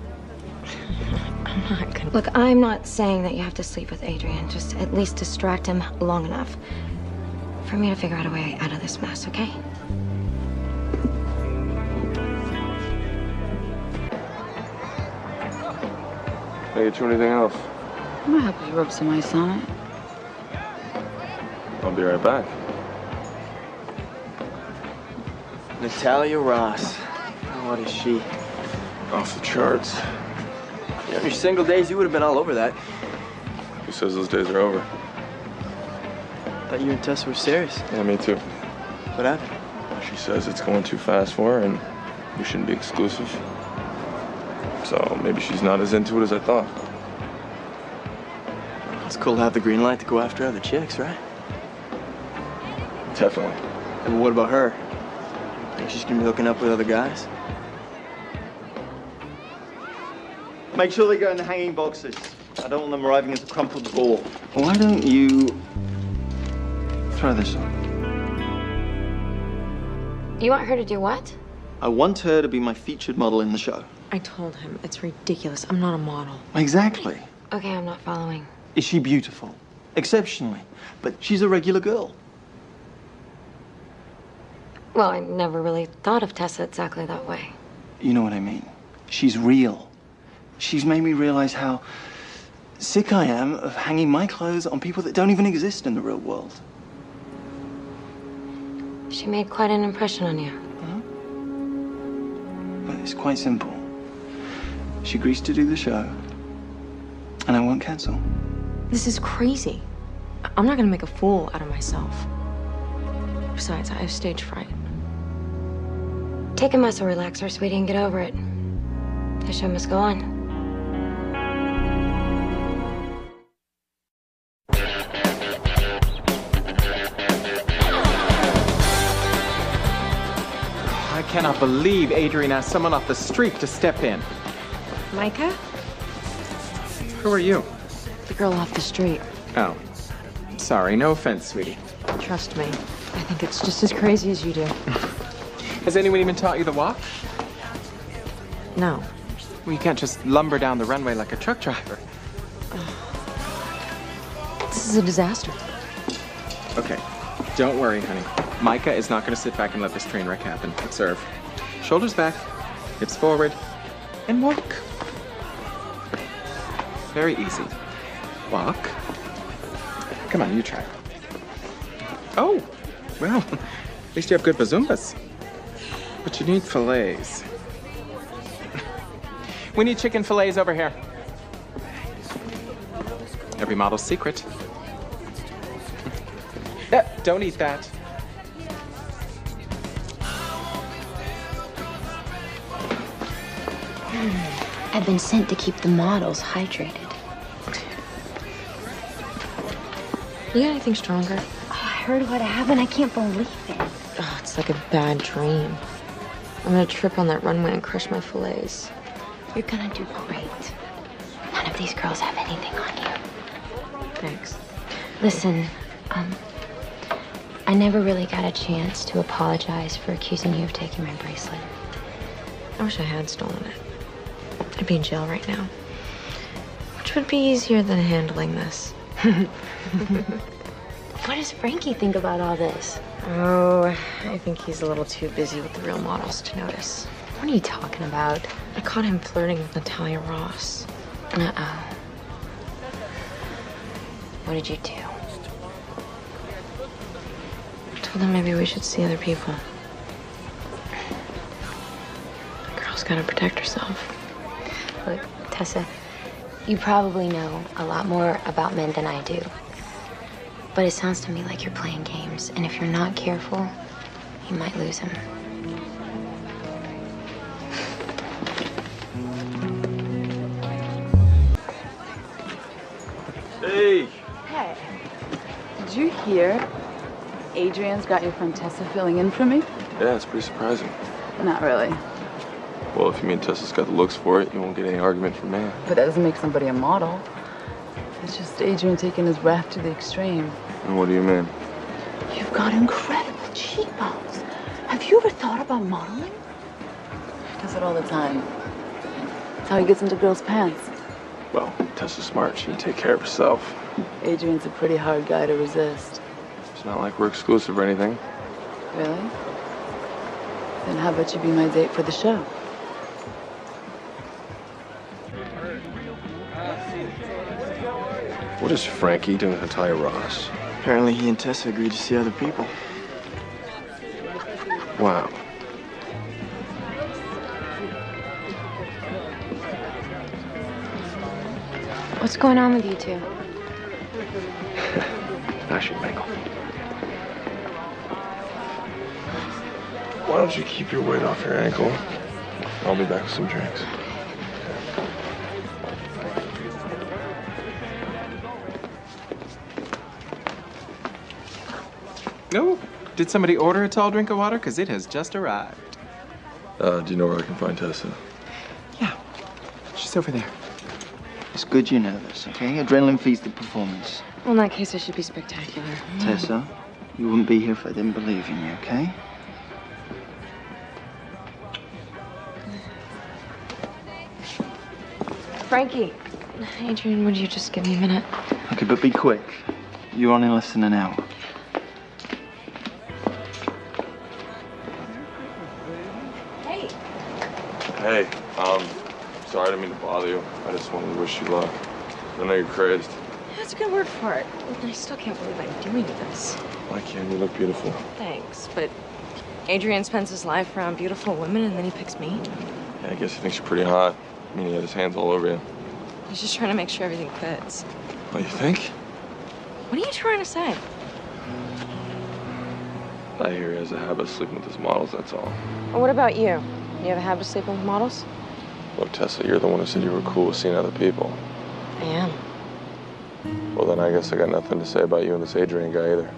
Speaker 9: I'm not gonna...
Speaker 5: Look, I'm not saying that you have to sleep with Adrian. Just at least distract him long enough for me to figure out a way out of this mess, okay?
Speaker 2: Can I get you anything else?
Speaker 20: I'm gonna help you rub some ice on it.
Speaker 2: I'll be right back.
Speaker 11: Natalia Ross. What is she?
Speaker 2: Off the charts.
Speaker 11: Yeah, in your single days, you would have been all over that.
Speaker 2: Who says those days are over?
Speaker 11: Thought you and Tessa were serious.
Speaker 2: Yeah, me too.
Speaker 11: What happened?
Speaker 2: She says it's going too fast for her and we shouldn't be exclusive. So maybe she's not as into it as I thought.
Speaker 11: It's cool to have the green light to go after other chicks, right?
Speaker 2: Definitely.
Speaker 11: And what about her? Think she's gonna be hooking up with other guys? Make sure they go in the hanging boxes. I don't want them arriving as a crumpled ball. Why don't you try this on?
Speaker 3: You want her to do what?
Speaker 11: I want her to be my featured model in the show.
Speaker 8: I told him it's ridiculous. I'm not a model.
Speaker 11: Exactly.
Speaker 3: Okay, I'm not following.
Speaker 11: Is she beautiful? Exceptionally. But she's a regular girl.
Speaker 3: Well, I never really thought of Tessa exactly that way.
Speaker 11: You know what I mean? She's real. She's made me realize how sick I am of hanging my clothes on people that don't even exist in the real world.
Speaker 3: She made quite an impression on you.
Speaker 11: But it's quite simple. She agrees to do the show, and I won't cancel.
Speaker 8: This is crazy. I'm not gonna make a fool out of myself. Besides, I have stage fright.
Speaker 3: Take a muscle relaxer, sweetie, and get over it. The show must go on.
Speaker 15: I cannot believe Adrian asked someone off the street to step in.
Speaker 8: Micah?
Speaker 15: Who are you?
Speaker 8: The girl off the street.
Speaker 15: Oh. Sorry, no offense, sweetie.
Speaker 8: Trust me, I think it's just as crazy as you do.
Speaker 15: Has anyone even taught you the walk?
Speaker 8: No.
Speaker 15: Well, you can't just lumber down the runway like a truck driver.
Speaker 8: This is a disaster.
Speaker 15: Okay, don't worry, honey. Micah is not going to sit back and let this train wreck happen. Observe. Shoulders back, hips forward, and walk. Very easy. Walk. Come on, you try. Oh, well, at least you have good bazoombas. But you need fillets. We need chicken fillets over here. Every model's secret. Don't eat that.
Speaker 3: I've been sent to keep the models hydrated.
Speaker 8: You got anything stronger?
Speaker 3: Oh, I heard what happened. I can't believe it.
Speaker 8: Oh, it's like a bad dream. I'm gonna trip on that runway and crush my fillets.
Speaker 3: You're gonna do great. None of these girls have anything on you.
Speaker 8: Thanks.
Speaker 3: Listen, I never really got a chance to apologize for accusing you of taking my bracelet.
Speaker 8: I wish I had stolen it. I'd be in jail right now. Which would be easier than handling this.
Speaker 3: What does Frankie think about all this?
Speaker 8: Oh, I think he's a little too busy with the real models to notice.
Speaker 3: What are you talking about?
Speaker 8: I caught him flirting with Natalia Ross.
Speaker 3: Uh-oh. What did you do?
Speaker 8: I told him maybe we should see other people. The girl's gotta protect herself.
Speaker 3: Look, Tessa, you probably know a lot more about men than I do. But it sounds to me like you're playing games, and if you're not careful, you might lose him.
Speaker 11: Hey!
Speaker 20: Hey, did you hear Adrian's got your friend Tessa filling in for me?
Speaker 2: Yeah, it's pretty surprising.
Speaker 20: Not really.
Speaker 2: Well, if you mean Tessa's got the looks for it, you won't get any argument from me.
Speaker 20: But that doesn't make somebody a model. It's just Adrian taking his raft to the extreme.
Speaker 2: And what do you mean?
Speaker 20: You've got incredible cheekbones. Have you ever thought about modeling? He does it all the time. That's how he gets into girls' pants.
Speaker 2: Well, Tessa's smart. She can take care of herself.
Speaker 20: Adrian's a pretty hard guy to resist.
Speaker 2: It's not like we're exclusive or anything.
Speaker 20: Really? Then how about you be my date for the show?
Speaker 6: What is Frankie doing with Natalia Ross?
Speaker 11: Apparently he and Tessa agreed to see other people.
Speaker 6: Wow.
Speaker 3: What's going on with you two?
Speaker 6: I should mingle.
Speaker 2: Why don't you keep your weight off your ankle? I'll be back with some drinks.
Speaker 15: No, Did somebody order a tall drink of water? Because it has just arrived.
Speaker 2: Do you know where I can find Tessa?
Speaker 15: She's over there.
Speaker 10: It's good you're nervous, okay? Adrenaline feeds the performance.
Speaker 9: Well, in that case, it should be spectacular.
Speaker 10: Tessa, you wouldn't be here if I didn't believe in you, okay?
Speaker 9: Frankie.
Speaker 8: Adrian, would you just give me a minute?
Speaker 10: Okay, but be quick. You're on in less than an hour.
Speaker 9: Hey.
Speaker 2: Hey, sorry I didn't mean to bother you. I just wanted to wish you luck. I know you're crazed.
Speaker 9: That's a good word for it. I still can't believe I'm doing this.
Speaker 2: Why can't you look beautiful?
Speaker 9: Thanks, but Adrian spends his life around beautiful women and then he picks me.
Speaker 2: Yeah, I guess he thinks you're pretty hot. I mean, he had his hands all over you.
Speaker 9: He's just trying to make sure everything fits.
Speaker 2: What, you think?
Speaker 9: What are you trying to say?
Speaker 2: I hear he has a habit of sleeping with his models, that's all.
Speaker 9: Well, what about you? You have a habit of sleeping with models?
Speaker 2: Look, Tessa, you're the one who said you were cool with seeing other people.
Speaker 9: I am.
Speaker 2: Well, then I guess I got nothing to say about you and this Adrian guy either.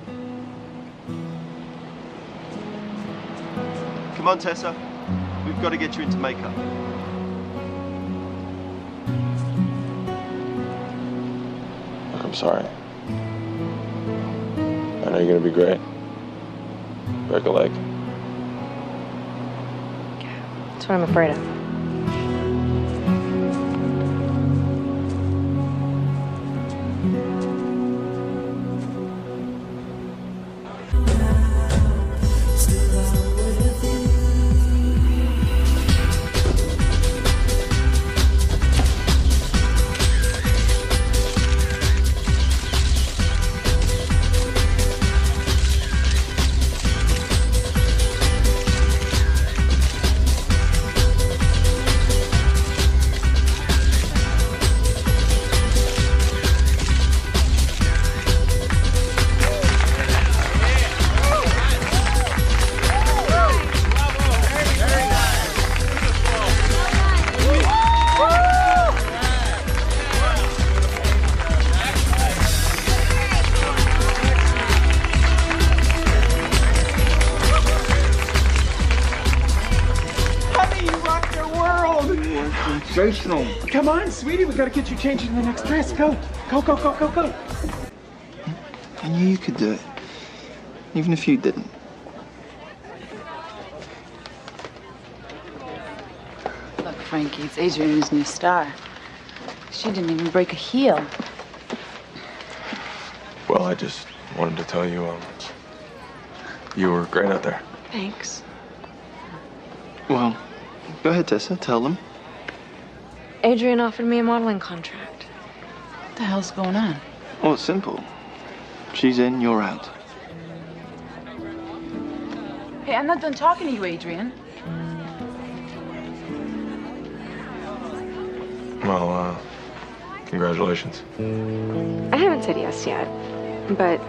Speaker 11: Come on, Tessa. We've got to get you into makeup.
Speaker 2: Look, I'm sorry. I know you're gonna be great. Break a leg.
Speaker 9: That's what I'm afraid of.
Speaker 15: Sensational. Come on, sweetie, we gotta get you changed in the next dress. Go. Go, go, go, go, go.
Speaker 10: I knew you could do it. Even if you didn't.
Speaker 20: Look, Frankie, it's Adrian's new star. She didn't even break a heel.
Speaker 2: Well, I just wanted to tell you, you were great out there.
Speaker 9: Thanks.
Speaker 10: Well, go ahead, Tessa. Tell them.
Speaker 9: Adrian offered me a modeling contract.
Speaker 20: What the hell's going on?
Speaker 10: Oh, it's simple. She's in, you're out.
Speaker 20: Hey, I'm not done talking to you, Adrian.
Speaker 2: Well, congratulations.
Speaker 9: I haven't said yes yet, but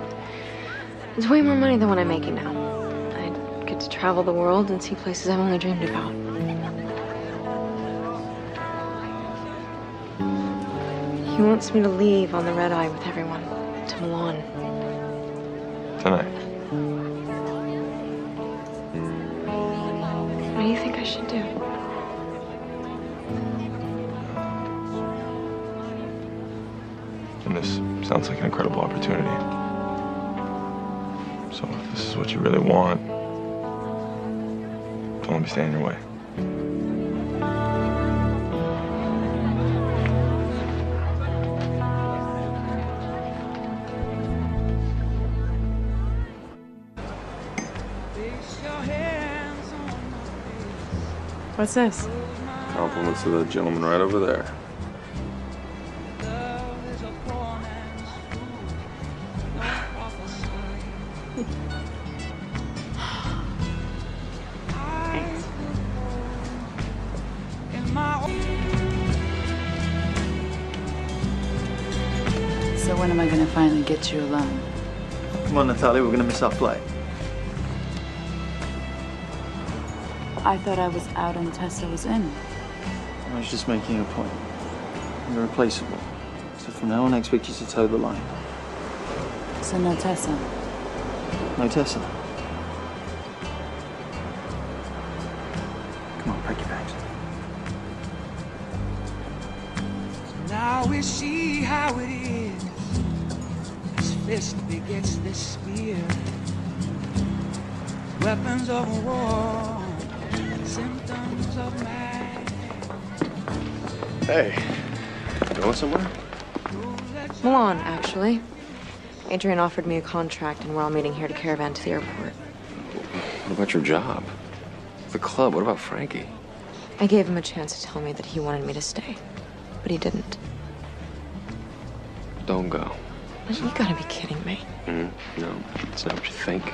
Speaker 9: it's way more money than what I'm making now. I get to travel the world and see places I've only dreamed about. He wants me to leave on the red eye with everyone to Milan.
Speaker 2: Tonight.
Speaker 9: What do you think I should do?
Speaker 2: And this sounds like an incredible opportunity. So if this is what you really want, don't let me stand in your way.
Speaker 8: What's this?
Speaker 2: Compliments to the gentleman right over there.
Speaker 20: So when am I gonna finally get you alone?
Speaker 10: Come on, Natalia, we're gonna miss our flight.
Speaker 20: I thought I was out and Tessa was in.
Speaker 10: I was just making a point. You're replaceable. So from now on, I expect you to toe the line.
Speaker 20: So no Tessa.
Speaker 10: No Tessa.
Speaker 15: Come on, pack your bags.
Speaker 22: Now we see how it is. This fist begets this spear. Weapons of war, symptoms of man.
Speaker 6: Hey, going somewhere?
Speaker 9: Milan, actually. Adrian offered me a contract, and we're all meeting here to caravan to the airport.
Speaker 6: What about your job? The club, what about Frankie?
Speaker 9: I gave him a chance to tell me that he wanted me to stay, but he didn't.
Speaker 6: Don't go.
Speaker 9: You gotta be kidding me.
Speaker 6: No, it's not what you think.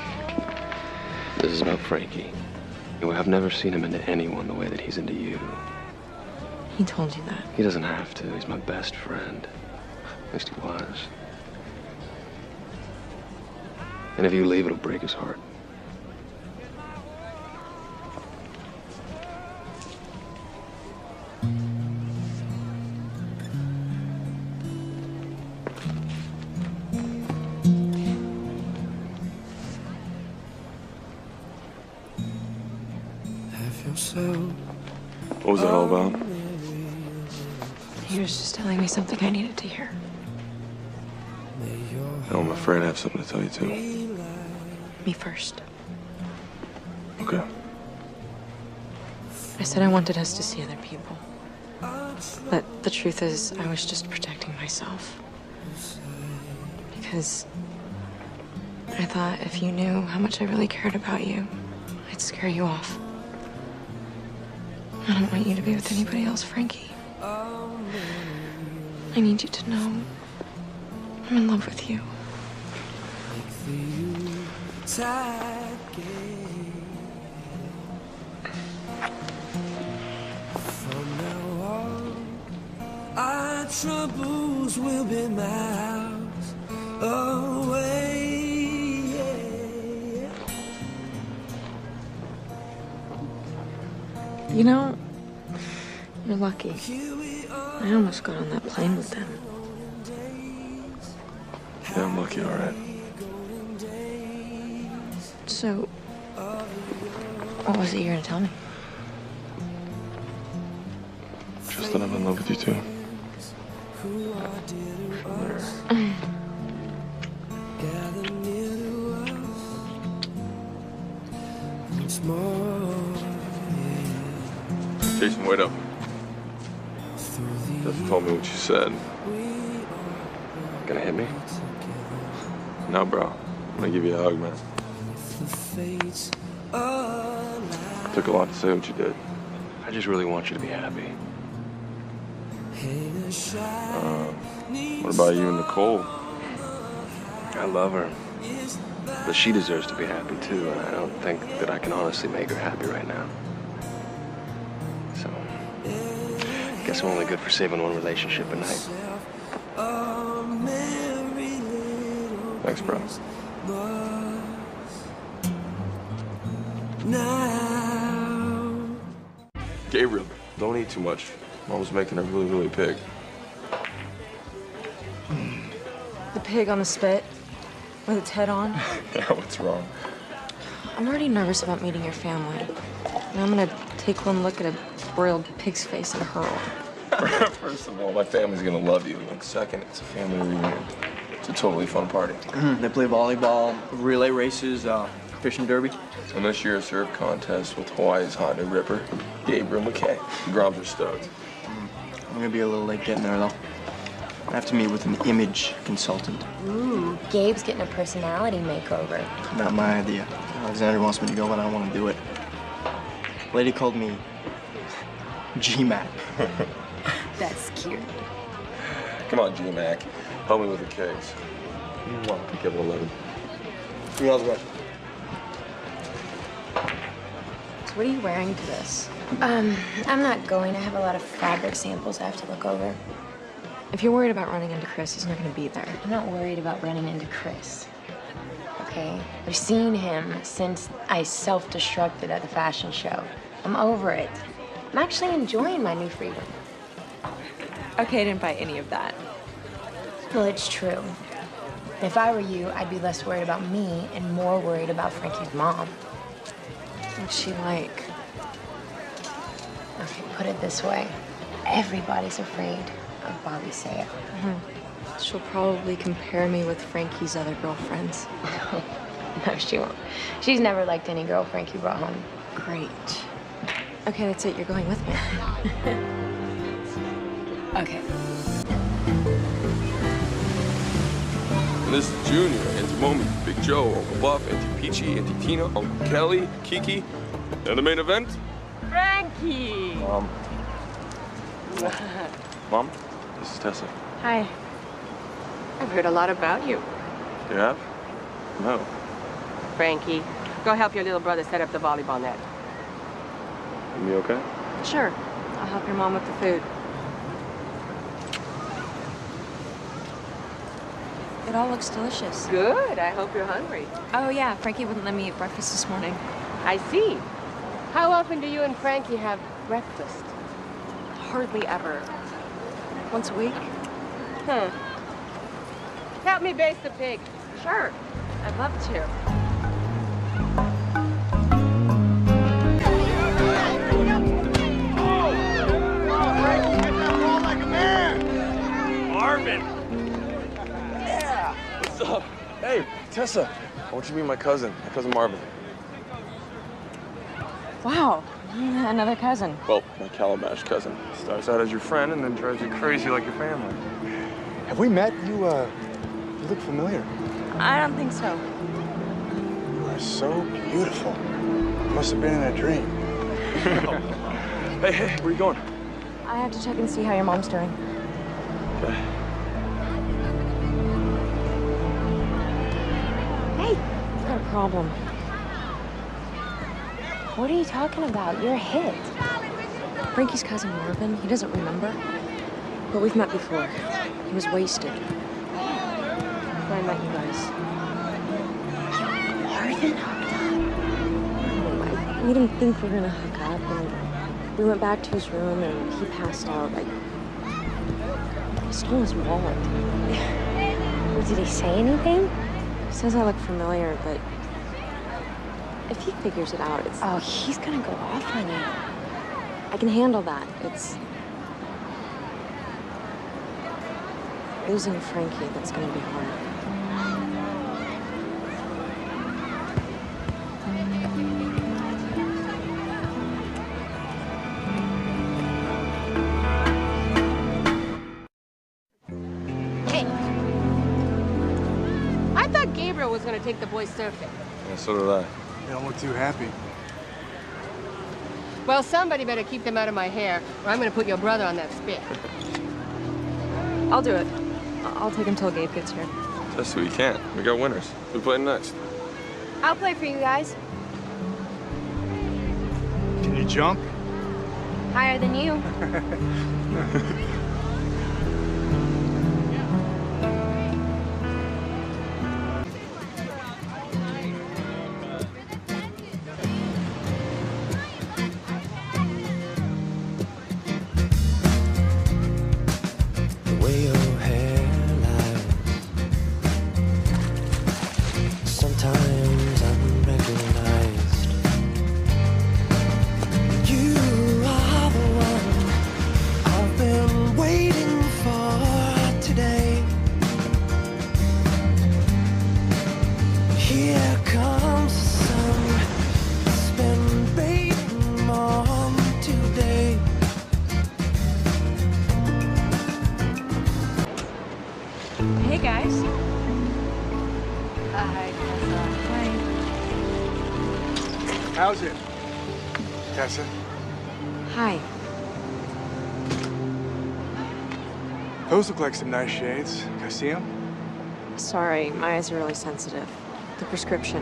Speaker 6: This is about Frankie. I've never seen him into anyone the way that he's into you.
Speaker 9: He told you that.
Speaker 6: He doesn't have to. He's my best friend. At least he was. And if you leave, it'll break his heart.
Speaker 2: What was that all about?
Speaker 9: He was just telling me something I needed to hear.
Speaker 2: No, I'm afraid I have something to tell you, too.
Speaker 9: Me first.
Speaker 2: Okay.
Speaker 9: I said I wanted us to see other people. But the truth is, I was just protecting myself. Because I thought if you knew how much I really cared about you, I'd scare you off. I don't want you to be with anybody else, Frankie. I need you to know I'm in love with you.
Speaker 22: From now on, our troubles will be miles away.
Speaker 9: You know, you're lucky. I almost got on that plane with them.
Speaker 2: Yeah, I'm lucky, all right.
Speaker 9: So, what was it you were gonna tell me?
Speaker 2: Just that I'm in love with you, too. Jason, wait up. Tessa told me what you said.
Speaker 6: Gonna hit me?
Speaker 2: No, bro. I'm gonna give you a hug, man. Took a lot to say what you did.
Speaker 6: I just really want you to be happy.
Speaker 2: What about you and Nicole?
Speaker 6: I love her. But she deserves to be happy, too, and I don't think that I can honestly make her happy right now. So, I guess I'm only good for saving one relationship a night.
Speaker 2: Thanks, bro. Gabriel, don't eat too much. Mom's making her really, really pig.
Speaker 9: The pig on the spit with its head on.
Speaker 2: Yeah, what's wrong?
Speaker 9: I'm already nervous about meeting your family. And I'm gonna take one look at a broiled pig's face and hurl.
Speaker 2: First of all, my family's gonna love you. And second, it's a family reunion. It's a totally fun party.
Speaker 10: They play volleyball, relay races, fishing derby.
Speaker 2: And this year's surf contest with Hawaii's hot new ripper, Gabriel McKay. The Groms are stoked.
Speaker 10: I'm gonna be a little late getting there, though. I have to meet with an image consultant.
Speaker 5: Ooh, Gabe's getting a personality makeover.
Speaker 10: Not my idea. Alexandra wants me to go, but I don't want to do it. Lady called me G-Mac.
Speaker 5: That's cute.
Speaker 2: Come on, G-Mac. Help me with the case. You want to pick up at 11.
Speaker 10: You know the rest.
Speaker 9: So what are you wearing to this?
Speaker 5: I'm not going. I have a lot of fabric samples I have to look over.
Speaker 9: If you're worried about running into Chris, he's not gonna be there.
Speaker 5: I'm not worried about running into Chris. Okay? I've seen him since I self-destructed at the fashion show. I'm over it. I'm actually enjoying my new freedom.
Speaker 9: Okay, I didn't buy any of that.
Speaker 5: Well, it's true. If I were you, I'd be less worried about me and more worried about Frankie's mom.
Speaker 9: What's she like?
Speaker 5: Okay, put it this way. Everybody's afraid of Bobby Sale.
Speaker 9: She'll probably compare me with Frankie's other girlfriends.
Speaker 5: No, she won't. She's never liked any girl Frankie brought home.
Speaker 9: Great. Okay, that's it. You're going with me.
Speaker 5: Okay.
Speaker 2: And this is Junior, Auntie Mommy, Big Joe, Uncle Buff, Auntie Peachy, Auntie Tina, Uncle Kelly, Kiki, and the main event,
Speaker 21: Frankie!
Speaker 2: Mom. Mom, this is Tessa.
Speaker 21: Hi. I've heard a lot about you.
Speaker 2: You have? No.
Speaker 21: Frankie, go help your little brother set up the volleyball net.
Speaker 2: You okay?
Speaker 9: Sure. I'll help your mom with the food. It all looks delicious.
Speaker 21: Good. I hope you're hungry.
Speaker 9: Oh, yeah. Frankie wouldn't let me eat breakfast this morning.
Speaker 21: I see. How often do you and Frankie have breakfast?
Speaker 9: Hardly ever. Once a week?
Speaker 21: Huh. Help me baste the pig.
Speaker 9: Sure. I'd love to.
Speaker 2: Marvin! Yeah! What's up? Hey, Tessa. I want you to meet my cousin Marvin.
Speaker 9: Wow. Another cousin.
Speaker 2: Well, my Calabash cousin. Starts out as your friend and then drives you crazy like your family.
Speaker 15: Have we met? You look familiar.
Speaker 9: I don't think so.
Speaker 15: You are so beautiful. Must have been in a dream.
Speaker 2: Hey, where you going?
Speaker 9: I have to check and see how your mom's doing.
Speaker 2: Okay.
Speaker 5: Hey,
Speaker 9: I've got a problem.
Speaker 5: what are you talking about? You're a hit.
Speaker 9: Frankie's cousin Marvin, he doesn't remember. But we've met before. He was wasted. Before I met you guys.
Speaker 5: Marvin hooked up.
Speaker 9: I made him think we were gonna hook up, and we went back to his room, and he passed out. I stole his wallet.
Speaker 5: Did he say anything?
Speaker 9: He says I look familiar, but if he figures it out, it's...
Speaker 5: Oh, he's gonna go off on you.
Speaker 9: I can handle that. It's losing Frankie that's gonna be hard.
Speaker 21: Hey. I thought Gabriel was gonna take the boys surfing.
Speaker 2: Yeah, so did I.
Speaker 15: They don't look too happy.
Speaker 21: Well, somebody better keep them out of my hair, or I'm gonna put your brother on that spit.
Speaker 9: I'll do it. I'll take him till Gabe gets here.
Speaker 2: Tessa, we can't. We got winners. Who playing next?
Speaker 5: I'll play for you guys.
Speaker 15: Can you jump?
Speaker 5: Higher than you.
Speaker 16: The way your hair lies, sometimes unrecognized. You are the one I've been waiting for today. Here comes the sun, it's been waiting on today.
Speaker 7: Hey, guys.
Speaker 5: Hi, Tessa.
Speaker 7: Hi.
Speaker 15: How's it, Tessa?
Speaker 9: Hi.
Speaker 15: Those look like some nice shades. Can I see them?
Speaker 9: Sorry, my eyes are really sensitive. The prescription.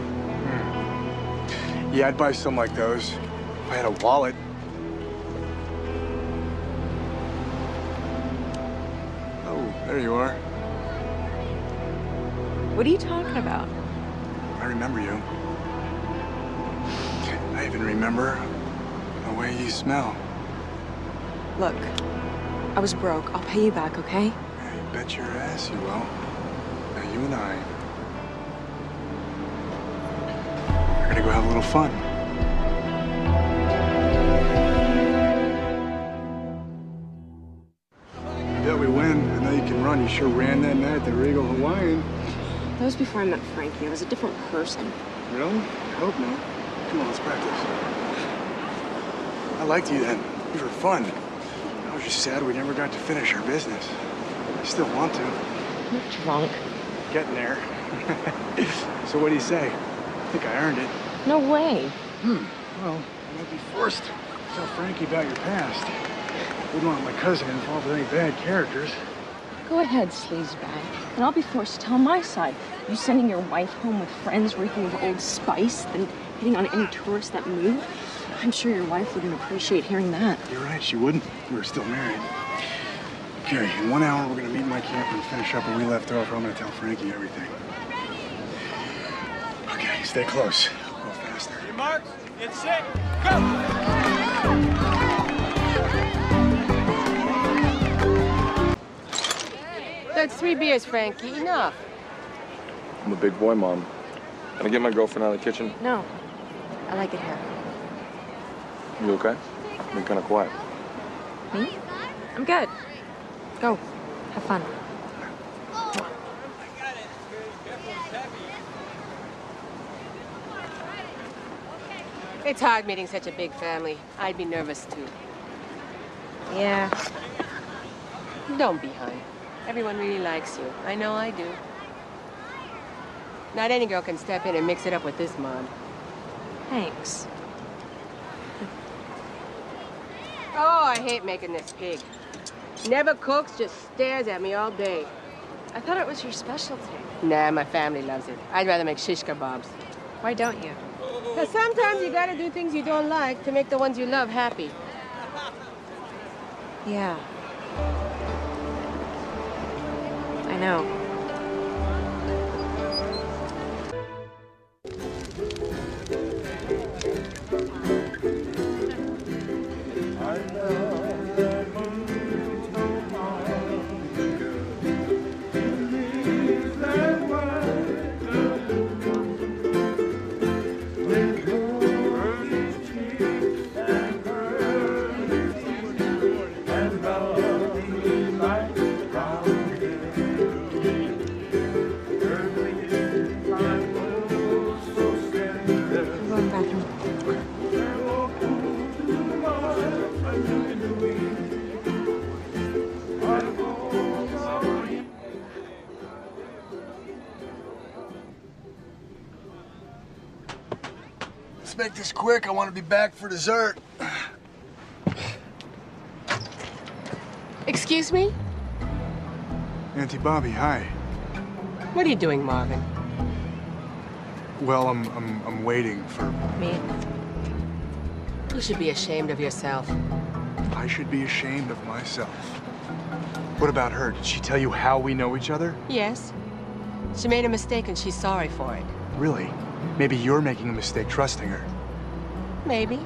Speaker 15: Yeah, I'd buy some like those if I had a wallet. Oh, there you are.
Speaker 9: What are you talking about?
Speaker 15: I remember you. I even remember the way you smell.
Speaker 9: Look, I was broke. I'll pay you back, okay?
Speaker 15: Yeah, you bet your ass you will. Now you and I are gonna go have a little fun. sure ran that night at the Regal Hawaiian.
Speaker 21: That was before I met Frankie. I was a different person.
Speaker 15: Really? I hope not. Come on, let's practice. I liked you then. You were fun. I was just sad we never got to finish our business. I still want to.
Speaker 21: You're drunk.
Speaker 15: Getting there. So what do you say? I think I earned it.
Speaker 21: No way.
Speaker 15: Well, I might be forced to tell Frankie about your past. Wouldn't want my cousin involved with any bad characters.
Speaker 21: Go ahead, sleazebag. And I'll be forced to tell my side. You sending your wife home with friends reeking of Old Spice, then hitting on any tourists that move? I'm sure your wife wouldn't appreciate hearing that.
Speaker 15: You're right, she wouldn't. We were still married. Okay, in 1 hour, we're gonna meet in my camp and finish up where we left off. I'm gonna tell Frankie everything. Okay, stay close. Go faster.
Speaker 18: Your marks, get set, go!
Speaker 19: That's 3 beers, Frankie. Enough.
Speaker 2: I'm a big boy, Mom. Can I get my girlfriend out of the kitchen?
Speaker 8: No. I like it here.
Speaker 2: You okay? You've been kind of quiet.
Speaker 8: Me? I'm good. Go. Have fun.
Speaker 19: It's hard meeting such a big family. I'd be nervous, too. Yeah. Don't be, hon. Everyone really likes you. I know I do. Not any girl can step in and mix it up with this mom.
Speaker 8: Thanks.
Speaker 19: Oh, I hate making this pig. Never cooks, just stares at me all day.
Speaker 8: I thought it was your specialty.
Speaker 19: Nah, my family loves it. I'd rather make shish kebabs.
Speaker 8: Why don't you?
Speaker 19: Because sometimes you gotta do things you don't like to make the ones you love happy.
Speaker 8: Yeah. I know.
Speaker 1: Let's make this quick. I want to be back for dessert.
Speaker 19: Excuse me?
Speaker 15: Auntie Bobby, hi.
Speaker 19: What are you doing, Marvin?
Speaker 15: Well, I'm waiting for...
Speaker 19: Me? You should be ashamed of yourself.
Speaker 15: I should be ashamed of myself. What about her? Did she tell you how we know each other?
Speaker 19: Yes. She made a mistake and she's sorry for it.
Speaker 15: Really? Maybe you're making a mistake trusting her.
Speaker 19: Maybe.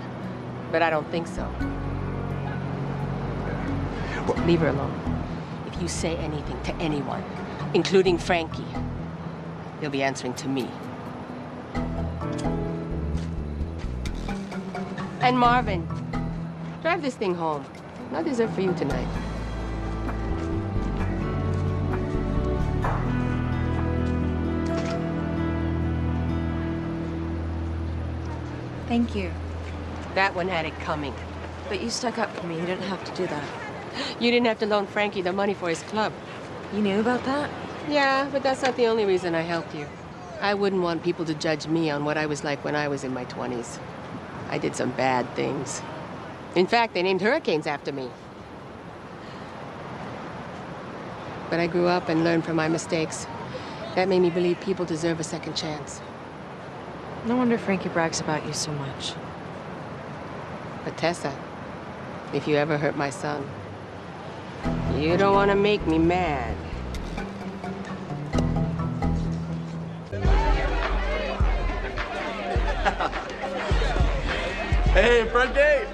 Speaker 19: But I don't think so. Well, leave her alone. If you say anything to anyone, including Frankie, you'll be answering to me. And Marvin, drive this thing home. No dessert for you tonight.
Speaker 8: Thank you.
Speaker 19: That one had it coming.
Speaker 8: But you stuck up for me. You didn't have to do that.
Speaker 19: You didn't have to loan Frankie the money for his club.
Speaker 8: You knew about that?
Speaker 19: Yeah, but that's not the only reason I helped you. I wouldn't want people to judge me on what I was like when I was in my 20s. I did some bad things. In fact, they named hurricanes after me. But I grew up and learned from my mistakes. That made me believe people deserve a second chance.
Speaker 8: No wonder Frankie brags about you so much.
Speaker 19: But Tessa, if you ever hurt my son, you don't want to make me mad.
Speaker 11: Hey, Frankie!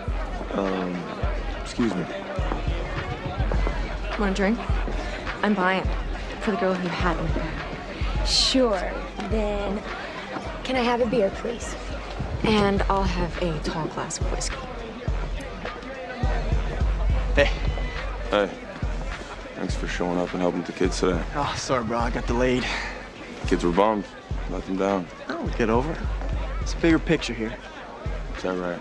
Speaker 2: Excuse me.
Speaker 8: Want a drink? I'm buying. For the girl who had me.
Speaker 3: Sure. Then, can I have a beer, please?
Speaker 8: And I'll have a tall glass of whiskey.
Speaker 11: Hey.
Speaker 2: Hey. Thanks for showing up and helping with the kids today.
Speaker 10: Oh, sorry, bro. I got delayed.
Speaker 2: Kids were bummed. Let them down.
Speaker 10: Oh, we'll get over it. It's a bigger picture here.
Speaker 2: Is that right?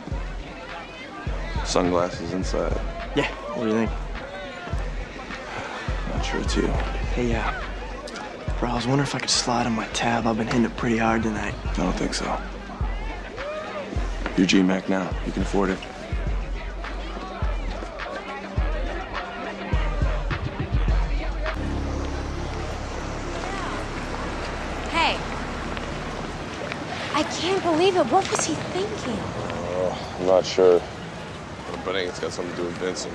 Speaker 2: Sunglasses inside.
Speaker 10: Yeah, what do you think?
Speaker 2: Not sure it's you.
Speaker 10: Hey, bro, I was wondering if I could slide on my tab. I've been hitting it pretty hard tonight.
Speaker 2: I don't think so. You're GMAC now. You can afford it.
Speaker 5: Hey. I can't believe it. What was he thinking?
Speaker 2: I'm not sure. But I think it's got something to do with Vincent.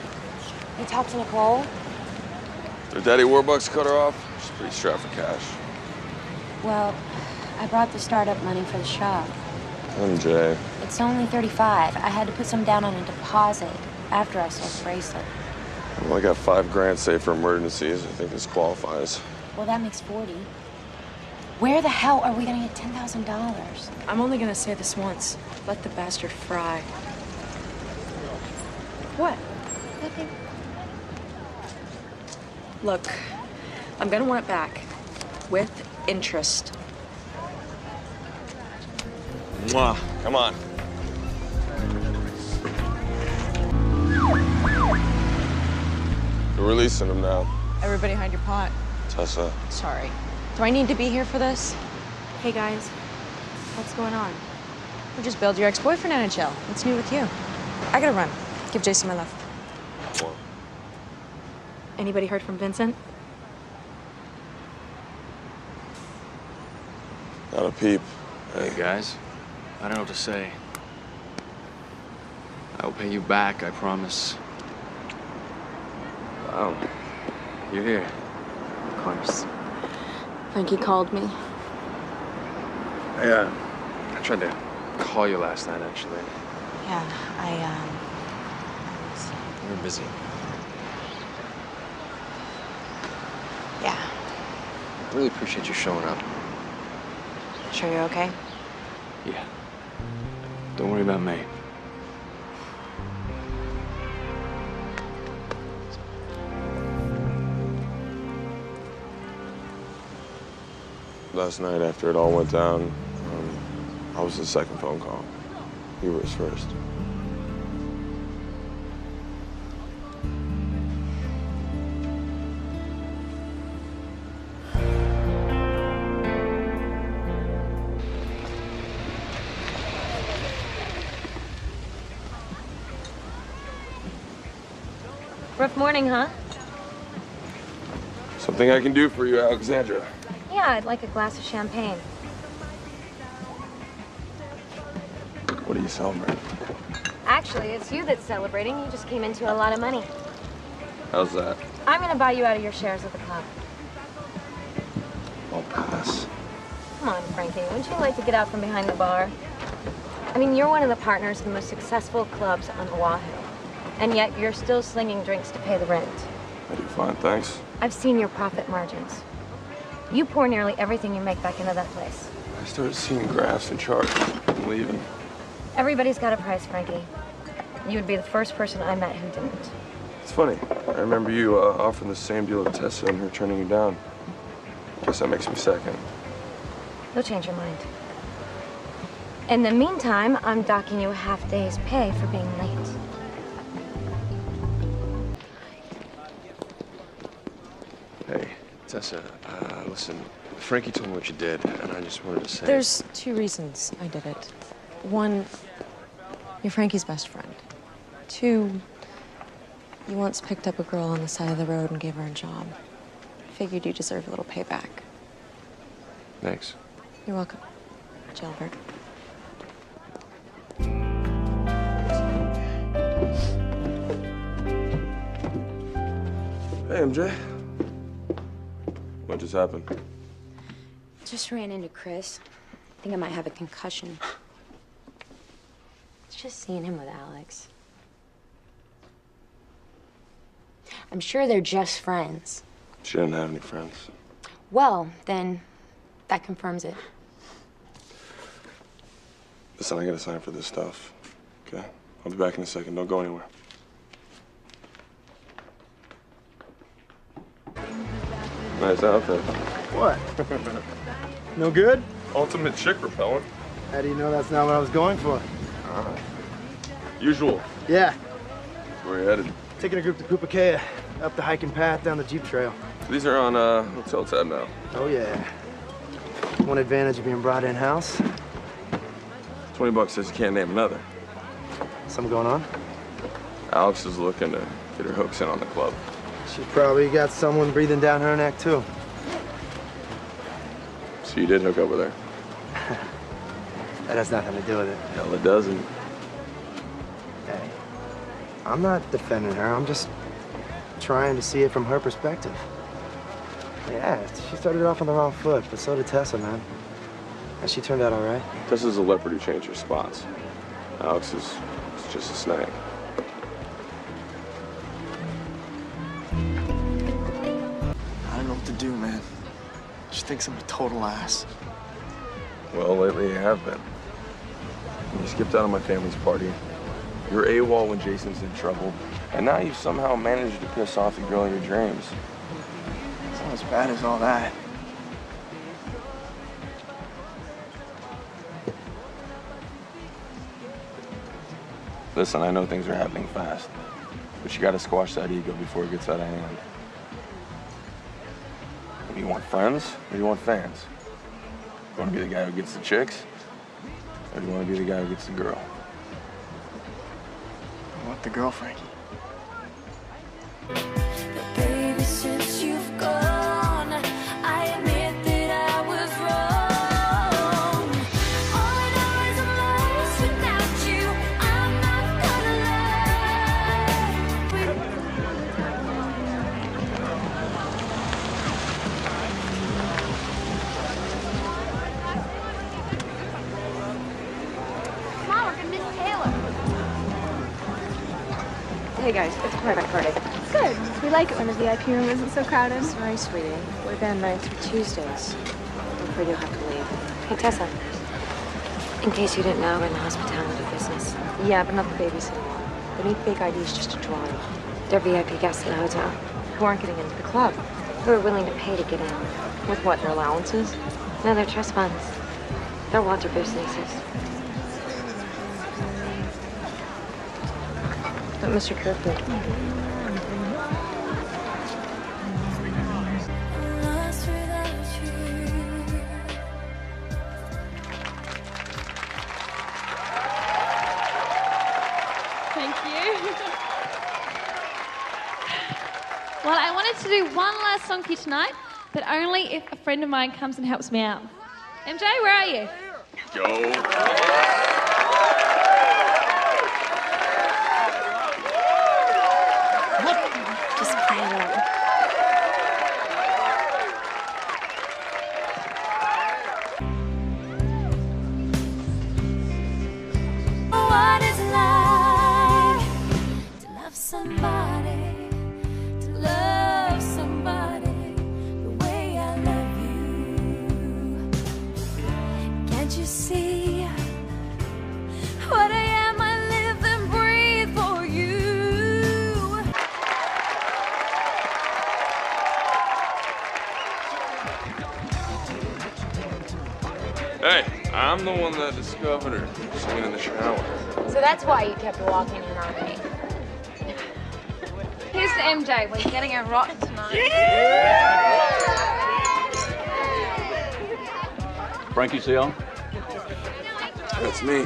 Speaker 5: You talked to Nicole?
Speaker 2: Their daddy Warbucks cut her off. She's pretty strapped for cash.
Speaker 5: Well, I brought the startup money for the shop.
Speaker 2: MJ.
Speaker 5: It's only 35. I had to put some down on a deposit after I sold the bracelet.
Speaker 2: Well, I got $5 grand saved for emergencies. I think this qualifies.
Speaker 5: Well, that makes 40. Where the hell are we gonna get $10,000?
Speaker 8: I'm only gonna say this once. Let the bastard fry. What?
Speaker 5: Nothing.
Speaker 8: Look, I'm gonna want it back. With interest.
Speaker 2: Mwah. Come on. We're releasing him now.
Speaker 8: Everybody hide your pot.
Speaker 2: Tessa.
Speaker 8: Sorry. Do I need to be here for this?
Speaker 21: Hey, guys. What's going on?
Speaker 8: Or just build your ex-boyfriend out of jail. What's new with you? I gotta run. Give Jason my love.
Speaker 21: Anybody heard from Vincent?
Speaker 2: Not a peep.
Speaker 6: Hey, guys. I don't know what to say. I'll pay you back, I promise. Wow. You're here.
Speaker 21: Of course. Frankie called me.
Speaker 6: I tried to call you last night, actually.
Speaker 8: Yeah,
Speaker 6: You were busy.
Speaker 8: yeah.
Speaker 6: I really appreciate you showing up.
Speaker 8: Sure you're okay?
Speaker 6: Yeah. Don't worry about me.
Speaker 2: Last night, after it all went down, I was his second phone call. You were his first.
Speaker 14: Rough morning, huh?
Speaker 2: Something I can do for you, Alexandra.
Speaker 14: Yeah, I'd like a glass of champagne.
Speaker 2: What are you celebrating?
Speaker 14: Actually, it's you that's celebrating. You just came into a lot of money.
Speaker 2: How's that?
Speaker 14: I'm gonna buy you out of your shares of the club.
Speaker 2: I'll pass.
Speaker 14: Come on, Frankie. Wouldn't you like to get out from behind the bar? I mean, you're one of the partners in the most successful clubs on Oahu. And yet, you're still slinging drinks to pay the rent.
Speaker 2: I do fine, thanks.
Speaker 14: I've seen your profit margins. You pour nearly everything you make back into that place.
Speaker 2: I started seeing graphs and charts. I'm leaving.
Speaker 14: Everybody's got a price, Frankie. You would be the first person I met who didn't.
Speaker 2: It's funny. I remember you offering the same deal to Tessa and her turning you down. Guess that makes me second.
Speaker 14: You'll change your mind. In the meantime, I'm docking you a half day's pay for being late.
Speaker 6: Hey, Tessa, listen, Frankie told me what you did, and I just wanted to say...
Speaker 8: There's two reasons I did it. One, you're Frankie's best friend. Two, you once picked up a girl on the side of the road and gave her a job. Figured you deserve a little payback.
Speaker 6: Thanks.
Speaker 8: You're welcome, Jailbird.
Speaker 2: Hey, MJ. What just happened?
Speaker 5: Just ran into Chris. I think I might have a concussion. It's just seeing him with Alex. I'm sure they're just friends.
Speaker 2: She didn't have any friends.
Speaker 5: Well, then that confirms it.
Speaker 2: Listen, I gotta sign for this stuff. Okay? I'll be back in a second. Don't go anywhere. Nice outfit.
Speaker 11: What? No good?
Speaker 2: Ultimate chick repellent.
Speaker 11: How do you know that's not what I was going for?
Speaker 2: Usual.
Speaker 11: Yeah.
Speaker 2: Where you headed?
Speaker 11: Taking a group to Pupakea, up the hiking path, down the Jeep Trail.
Speaker 2: These are on hotel tab now.
Speaker 11: Oh, yeah. One advantage of being brought in-house.
Speaker 2: $20 says you can't name another.
Speaker 11: Something going on?
Speaker 2: Alex is looking to get her hooks in on the club.
Speaker 11: She's probably got someone breathing down her neck, too.
Speaker 2: So you did hook up with her?
Speaker 11: That has nothing to do with it.
Speaker 2: Hell, it doesn't.
Speaker 11: Hey, I'm not defending her. I'm just trying to see it from her perspective. Yeah, she started off on the wrong foot, but so did Tessa, man. And she turned out all right.
Speaker 2: Tessa's a leopard who changed her spots. Alex is just a snake.
Speaker 10: I don't know what to do, man. She thinks I'm a total ass.
Speaker 2: Well, lately you have been. You skipped out on my family's party. You were AWOL when Jason's in trouble. And now you've somehow managed to piss off the girl of your dreams.
Speaker 10: It's not as bad as all that.
Speaker 2: Listen, I know things are happening fast, but you gotta squash that ego before it gets out of hand. Do you want friends or do you want fans? You wanna be the guy who gets the chicks? Or do you wanna be the guy who gets the girl?
Speaker 10: I want the girl, Frankie.
Speaker 16: Baby, since you've gone, I admit that I was wrong. All I know is I'm lost without you. I'm not gonna
Speaker 14: Mom, we're gonna miss Taylor.
Speaker 9: Hey guys, it's private party.
Speaker 21: Good. We like it when the VIP room isn't so crowded.
Speaker 5: Sorry, sweetie. Boy band nights are Tuesdays. I'm afraid you'll have to leave. Hey, Tessa. In case you didn't know, we're in the hospitality business.
Speaker 9: Yeah, but not the babysitting one. They need fake IDs just to draw you.
Speaker 5: They're VIP guests at the hotel.
Speaker 9: Who aren't getting into the club.
Speaker 5: Who are willing to pay to get in.
Speaker 9: With what, their allowances?
Speaker 5: No, they're trust funds. They're water businesses.
Speaker 9: But Mr. Kerfoot.
Speaker 16: lost without you.
Speaker 7: Thank you. Well, I wanted to do one last song for you tonight, but only if a friend of mine comes and helps me out. MJ, where are you?
Speaker 2: Go.
Speaker 5: Just play along.
Speaker 16: What it's like to love somebody, to love somebody the way I love you. Can't you see what I am? I live and breathe for you.
Speaker 2: Hey, I'm the one that discovered her singing in the shower.
Speaker 5: So that's why you kept walking in on me.
Speaker 7: Here's to MJ. We're getting a rotten tonight.
Speaker 4: Frankie Seal?
Speaker 2: That's me.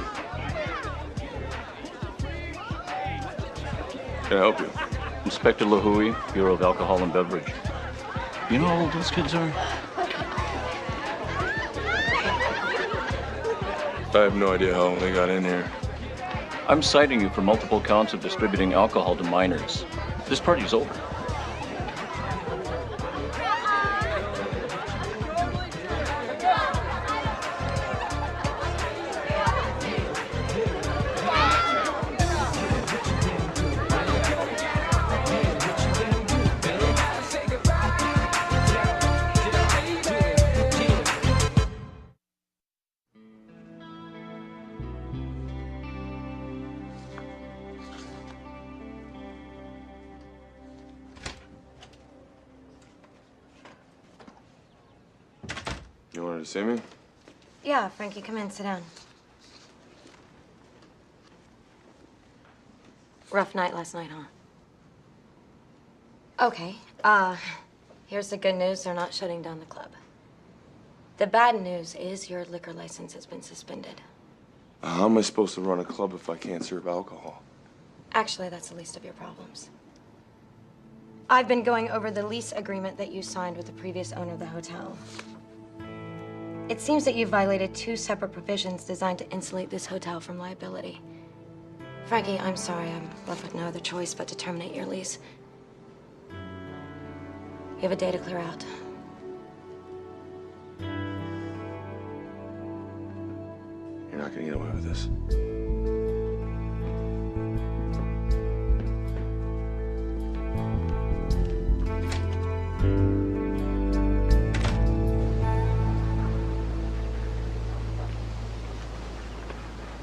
Speaker 2: Can I help you?
Speaker 4: Inspector LaHooey, Bureau of Alcohol and Beverage. You know how old those kids are?
Speaker 2: I have no idea how they got in here.
Speaker 4: I'm citing you for multiple counts of distributing alcohol to minors. This party's over.
Speaker 2: wanted to see me?
Speaker 5: Yeah, Frankie, come in, sit down. Rough night last night, huh? Okay, here's the good news. They're not shutting down the club. The bad news is your liquor license has been suspended.
Speaker 2: How am I supposed to run a club if I can't serve alcohol?
Speaker 5: Actually, that's the least of your problems. I've been going over the lease agreement that you signed with the previous owner of the hotel. It seems that you violated 2 separate provisions designed to insulate this hotel from liability. Frankie, I'm sorry. I'm left with no other choice but to terminate your lease. You have a day to clear out.
Speaker 2: You're not gonna get away with this.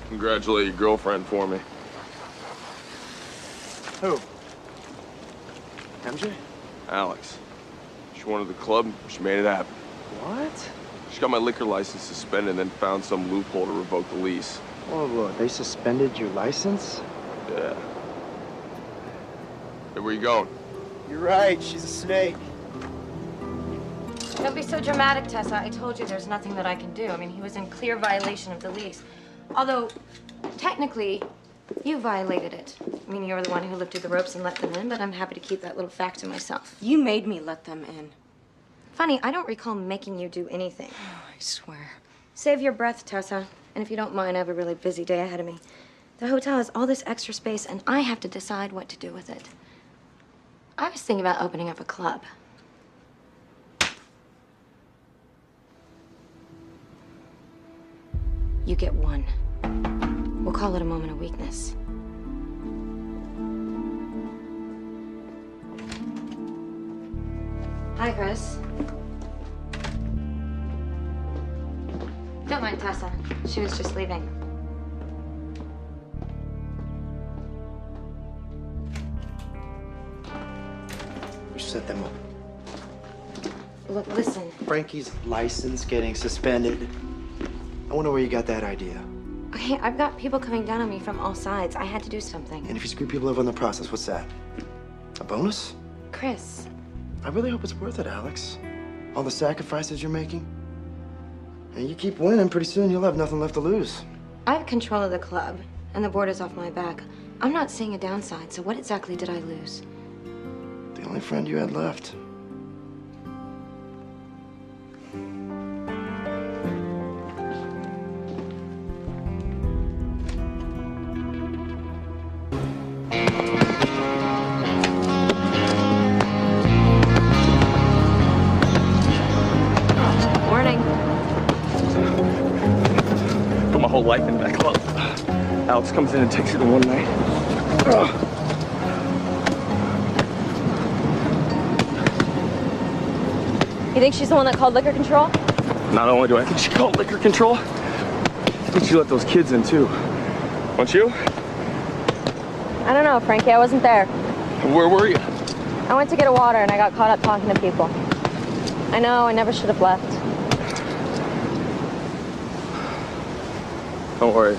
Speaker 2: Congratulate your girlfriend for me.
Speaker 11: Who? MJ?
Speaker 2: Alex. She wanted the club, she made it happen.
Speaker 11: What?
Speaker 2: She got my liquor license suspended and then found some loophole to revoke the lease.
Speaker 11: Oh, look, they suspended your license?
Speaker 2: Yeah. Hey, where you going?
Speaker 11: You're right, she's a snake.
Speaker 5: Don't be so dramatic, Tessa. I told you there's nothing that I can do. I mean, he was in clear violation of the lease. Although, technically, you violated it. I mean, you were the one who lifted the ropes and let them in, but I'm happy to keep that little fact to myself.
Speaker 8: You made me let them in.
Speaker 5: Funny, I don't recall making you do anything.
Speaker 8: I swear.
Speaker 5: Save your breath, Tessa. And if you don't mind, I have a really busy day ahead of me. The hotel has all this extra space, and I have to decide what to do with it. I was thinking about opening up a club. You get 1. We'll call it a moment of weakness. Hi, Chris. Don't mind Tessa. She was just leaving.
Speaker 11: You set them up.
Speaker 5: Look, listen.
Speaker 11: Frankie's license getting suspended. I wonder where you got that idea.
Speaker 5: Okay, I've got people coming down on me from all sides. I had to do something.
Speaker 11: And if you screw people over in the process, what's that? A bonus?
Speaker 5: Chris.
Speaker 11: I really hope it's worth it, Alex. All the sacrifices you're making. And you keep winning, pretty soon you'll have nothing left to lose.
Speaker 5: I have control of the club, and the board is off my back. I'm not seeing a downside, so what exactly did I lose?
Speaker 11: The only friend you had left.
Speaker 5: Morning.
Speaker 2: Put my whole life into that club. Alex comes in and takes it in one night.
Speaker 21: You think she's the one that called liquor control?
Speaker 2: Not only do I think she called liquor control, I think she let those kids in too. Weren't you?
Speaker 21: I don't know, Frankie. I wasn't there.
Speaker 2: Where were you?
Speaker 21: I went to get a water and I got caught up talking to people. I know, I never should have left.
Speaker 2: Don't worry.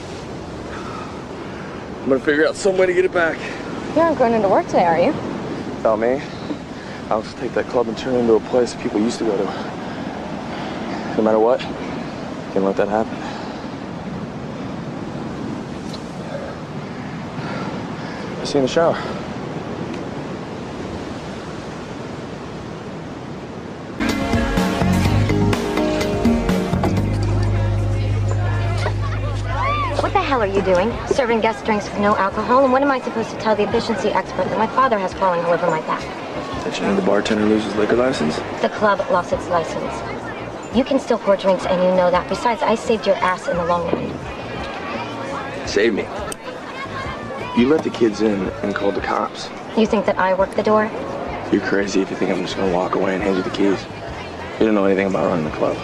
Speaker 2: I'm gonna figure out some way to get it back.
Speaker 21: You aren't going into work today, are you?
Speaker 2: Without me, I'll just take that club and turn it into a place people used to go to. No matter what, can't let that happen. I'll see you in the shower.
Speaker 5: What the hell are you doing? Serving guest drinks with no alcohol? And what am I supposed to tell the efficiency expert that my father has crawling all over my back?
Speaker 2: That you had the bartender lose his liquor license?
Speaker 5: The club lost its license. You can still pour drinks and you know that. Besides, I saved your ass in the long run.
Speaker 2: Save me. You let the kids in and called the cops.
Speaker 5: You think that I work the door?
Speaker 2: You're crazy if you think I'm just gonna walk away and hand you the keys. You don't know anything about running the club.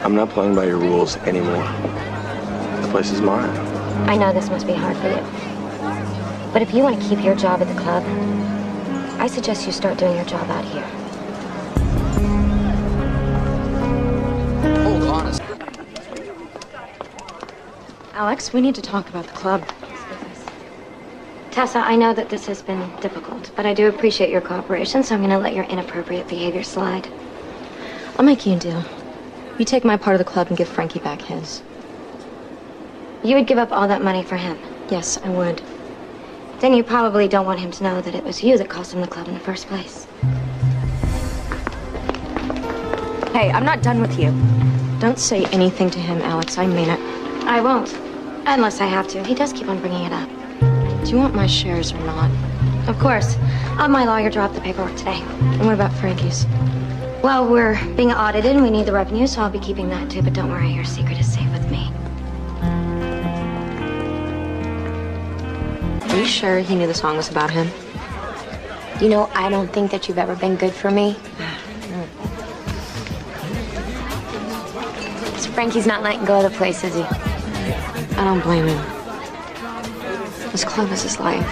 Speaker 2: I'm not playing by your rules anymore. The place is mine.
Speaker 5: I know this must be hard for you. But if you want to keep your job at the club, I suggest you start doing your job out here.
Speaker 12: Hold on a second.
Speaker 5: Alex, we need to talk about the club. Tessa, I know that this has been difficult, but I do appreciate your cooperation, so I'm going to let your inappropriate behavior slide.
Speaker 8: I'll make you a deal. You take my part of the club and give Frankie back his.
Speaker 5: You would give up all that money for him?
Speaker 8: Yes, I would.
Speaker 5: Then you probably don't want him to know that it was you that cost him the club in the first place.
Speaker 8: Hey, I'm not done with you. Don't say anything to him, Alex. I mean it.
Speaker 5: I won't. Unless I have to. He does keep on bringing it up.
Speaker 8: Do you want my shares or not?
Speaker 5: Of course. I'll have my lawyer draw up the paperwork today.
Speaker 8: And what about Frankie's?
Speaker 5: Well, we're being audited and we need the revenue, so I'll be keeping that too. But don't worry, your secret is safe with me.
Speaker 8: Are you sure he knew the song was about him?
Speaker 3: You know, I don't think that you've ever been good for me. Frankie's not letting go of the place, is he?
Speaker 8: I don't blame him. This club is his life.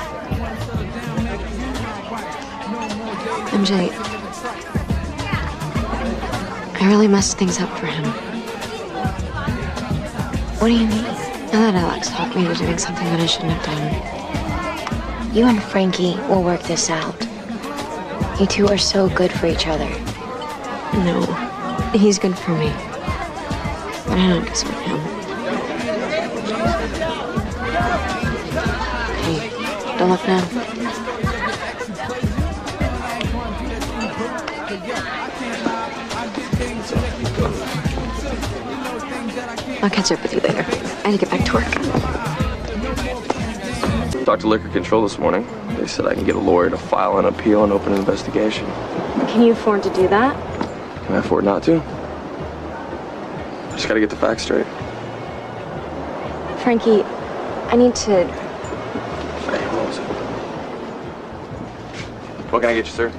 Speaker 8: MJ, I really messed things up for him.
Speaker 3: What do you mean?
Speaker 8: I let Alex talk me into doing something that I shouldn't have done.
Speaker 3: You and Frankie will work this out. You two are so good for each other.
Speaker 8: No, he's good for me. But I don't deserve him. Hey, don't look now. I'll catch up with you later. I need to get back to work.
Speaker 2: Talked to Liquor Control this morning. They said I can get a lawyer to file an appeal and open an investigation.
Speaker 8: Can you afford to do that?
Speaker 2: Can I afford not to? Just gotta get the facts straight.
Speaker 8: Frankie, I need to...
Speaker 2: Hey, what was it? What can I get you, sir?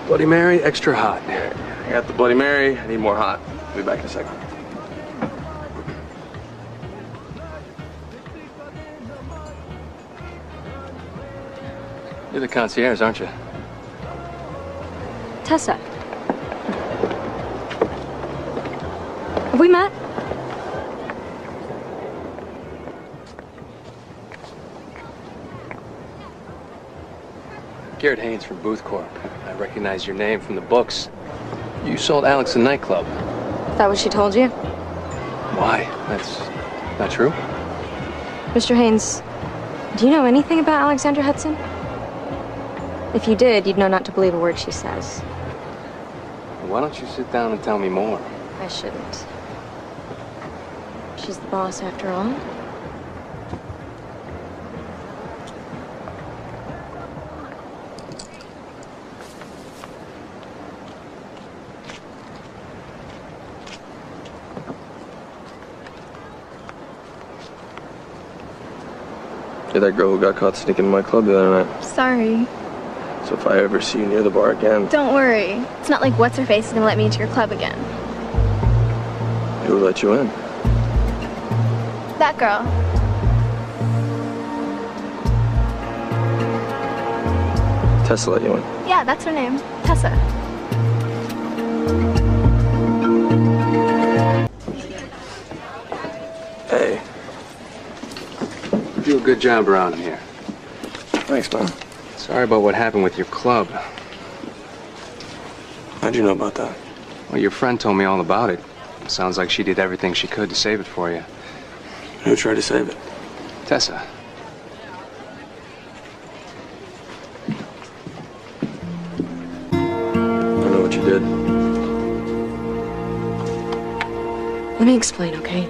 Speaker 6: Bloody Mary, extra hot.
Speaker 2: I got the Bloody Mary. I need more hot. I'll be back in a second.
Speaker 6: You're the concierge, aren't you?
Speaker 8: Tessa. Have we met?
Speaker 6: Garrett Haynes from Booth Corp. I recognize your name from the books. You sold Alex a nightclub.
Speaker 8: Is that what she told you?
Speaker 6: Why? That's not true.
Speaker 8: Mr. Haynes, do you know anything about Alexandra Hudson? If you did, you'd know not to believe a word she says.
Speaker 6: Why don't you sit down and tell me more?
Speaker 8: I shouldn't. She's the boss after all.
Speaker 2: You're that girl who got caught sneaking in my club the other night.
Speaker 17: Sorry.
Speaker 2: So if I ever see you near the bar again,
Speaker 17: Don't worry. It's not like what's-her-face is gonna let me into your club again.
Speaker 2: who will let you in?
Speaker 17: That girl.
Speaker 2: Tessa let you in.
Speaker 17: Yeah, that's her name. Tessa.
Speaker 2: Hey.
Speaker 6: You do a good job around here.
Speaker 2: Thanks, man.
Speaker 6: Sorry about what happened with your club.
Speaker 2: How'd you know about that?
Speaker 6: Well, your friend told me all about it. Sounds like she did everything she could to save it for you.
Speaker 2: Who tried to save it?
Speaker 6: Tessa.
Speaker 2: I know what you did.
Speaker 8: Let me explain, okay?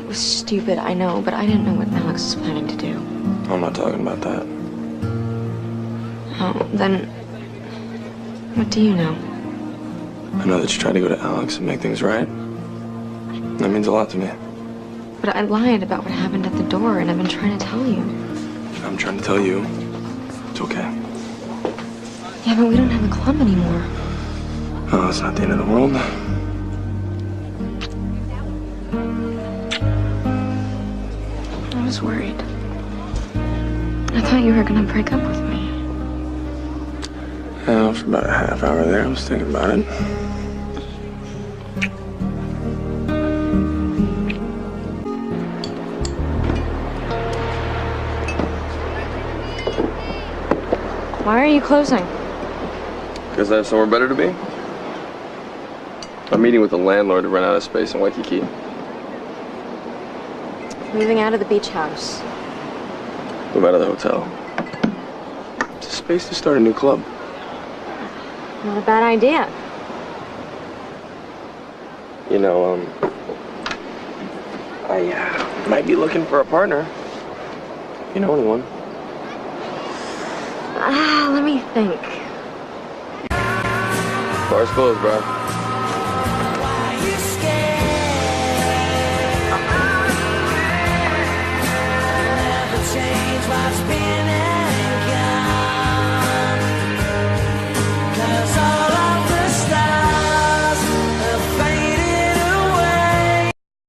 Speaker 8: It was stupid, I know, but I didn't know what Alex was planning to do.
Speaker 2: I'm not talking about that.
Speaker 8: Oh, then... what do you know?
Speaker 2: I know that you tried to go to Alex and make things right. That means a lot to me.
Speaker 8: But I lied about what happened at the door, and I've been trying to tell you.
Speaker 2: I'm trying to tell you, it's okay.
Speaker 8: Yeah, but we don't have a club anymore.
Speaker 2: Oh, it's not the end of the world.
Speaker 8: I was worried. I thought you were gonna break up with me.
Speaker 2: Yeah, for about a half hour there, I was thinking about it.
Speaker 9: Why are you closing?
Speaker 2: Because I have somewhere better to be. I'm meeting with the landlord to rent out a space in Waikiki.
Speaker 9: Moving out of the beach house.
Speaker 2: Move out of the hotel. It's a space to start a new club.
Speaker 9: Not a bad idea.
Speaker 2: You know, I might be looking for a partner. You know anyone?
Speaker 9: Let me think.
Speaker 2: Bar's closed, bro.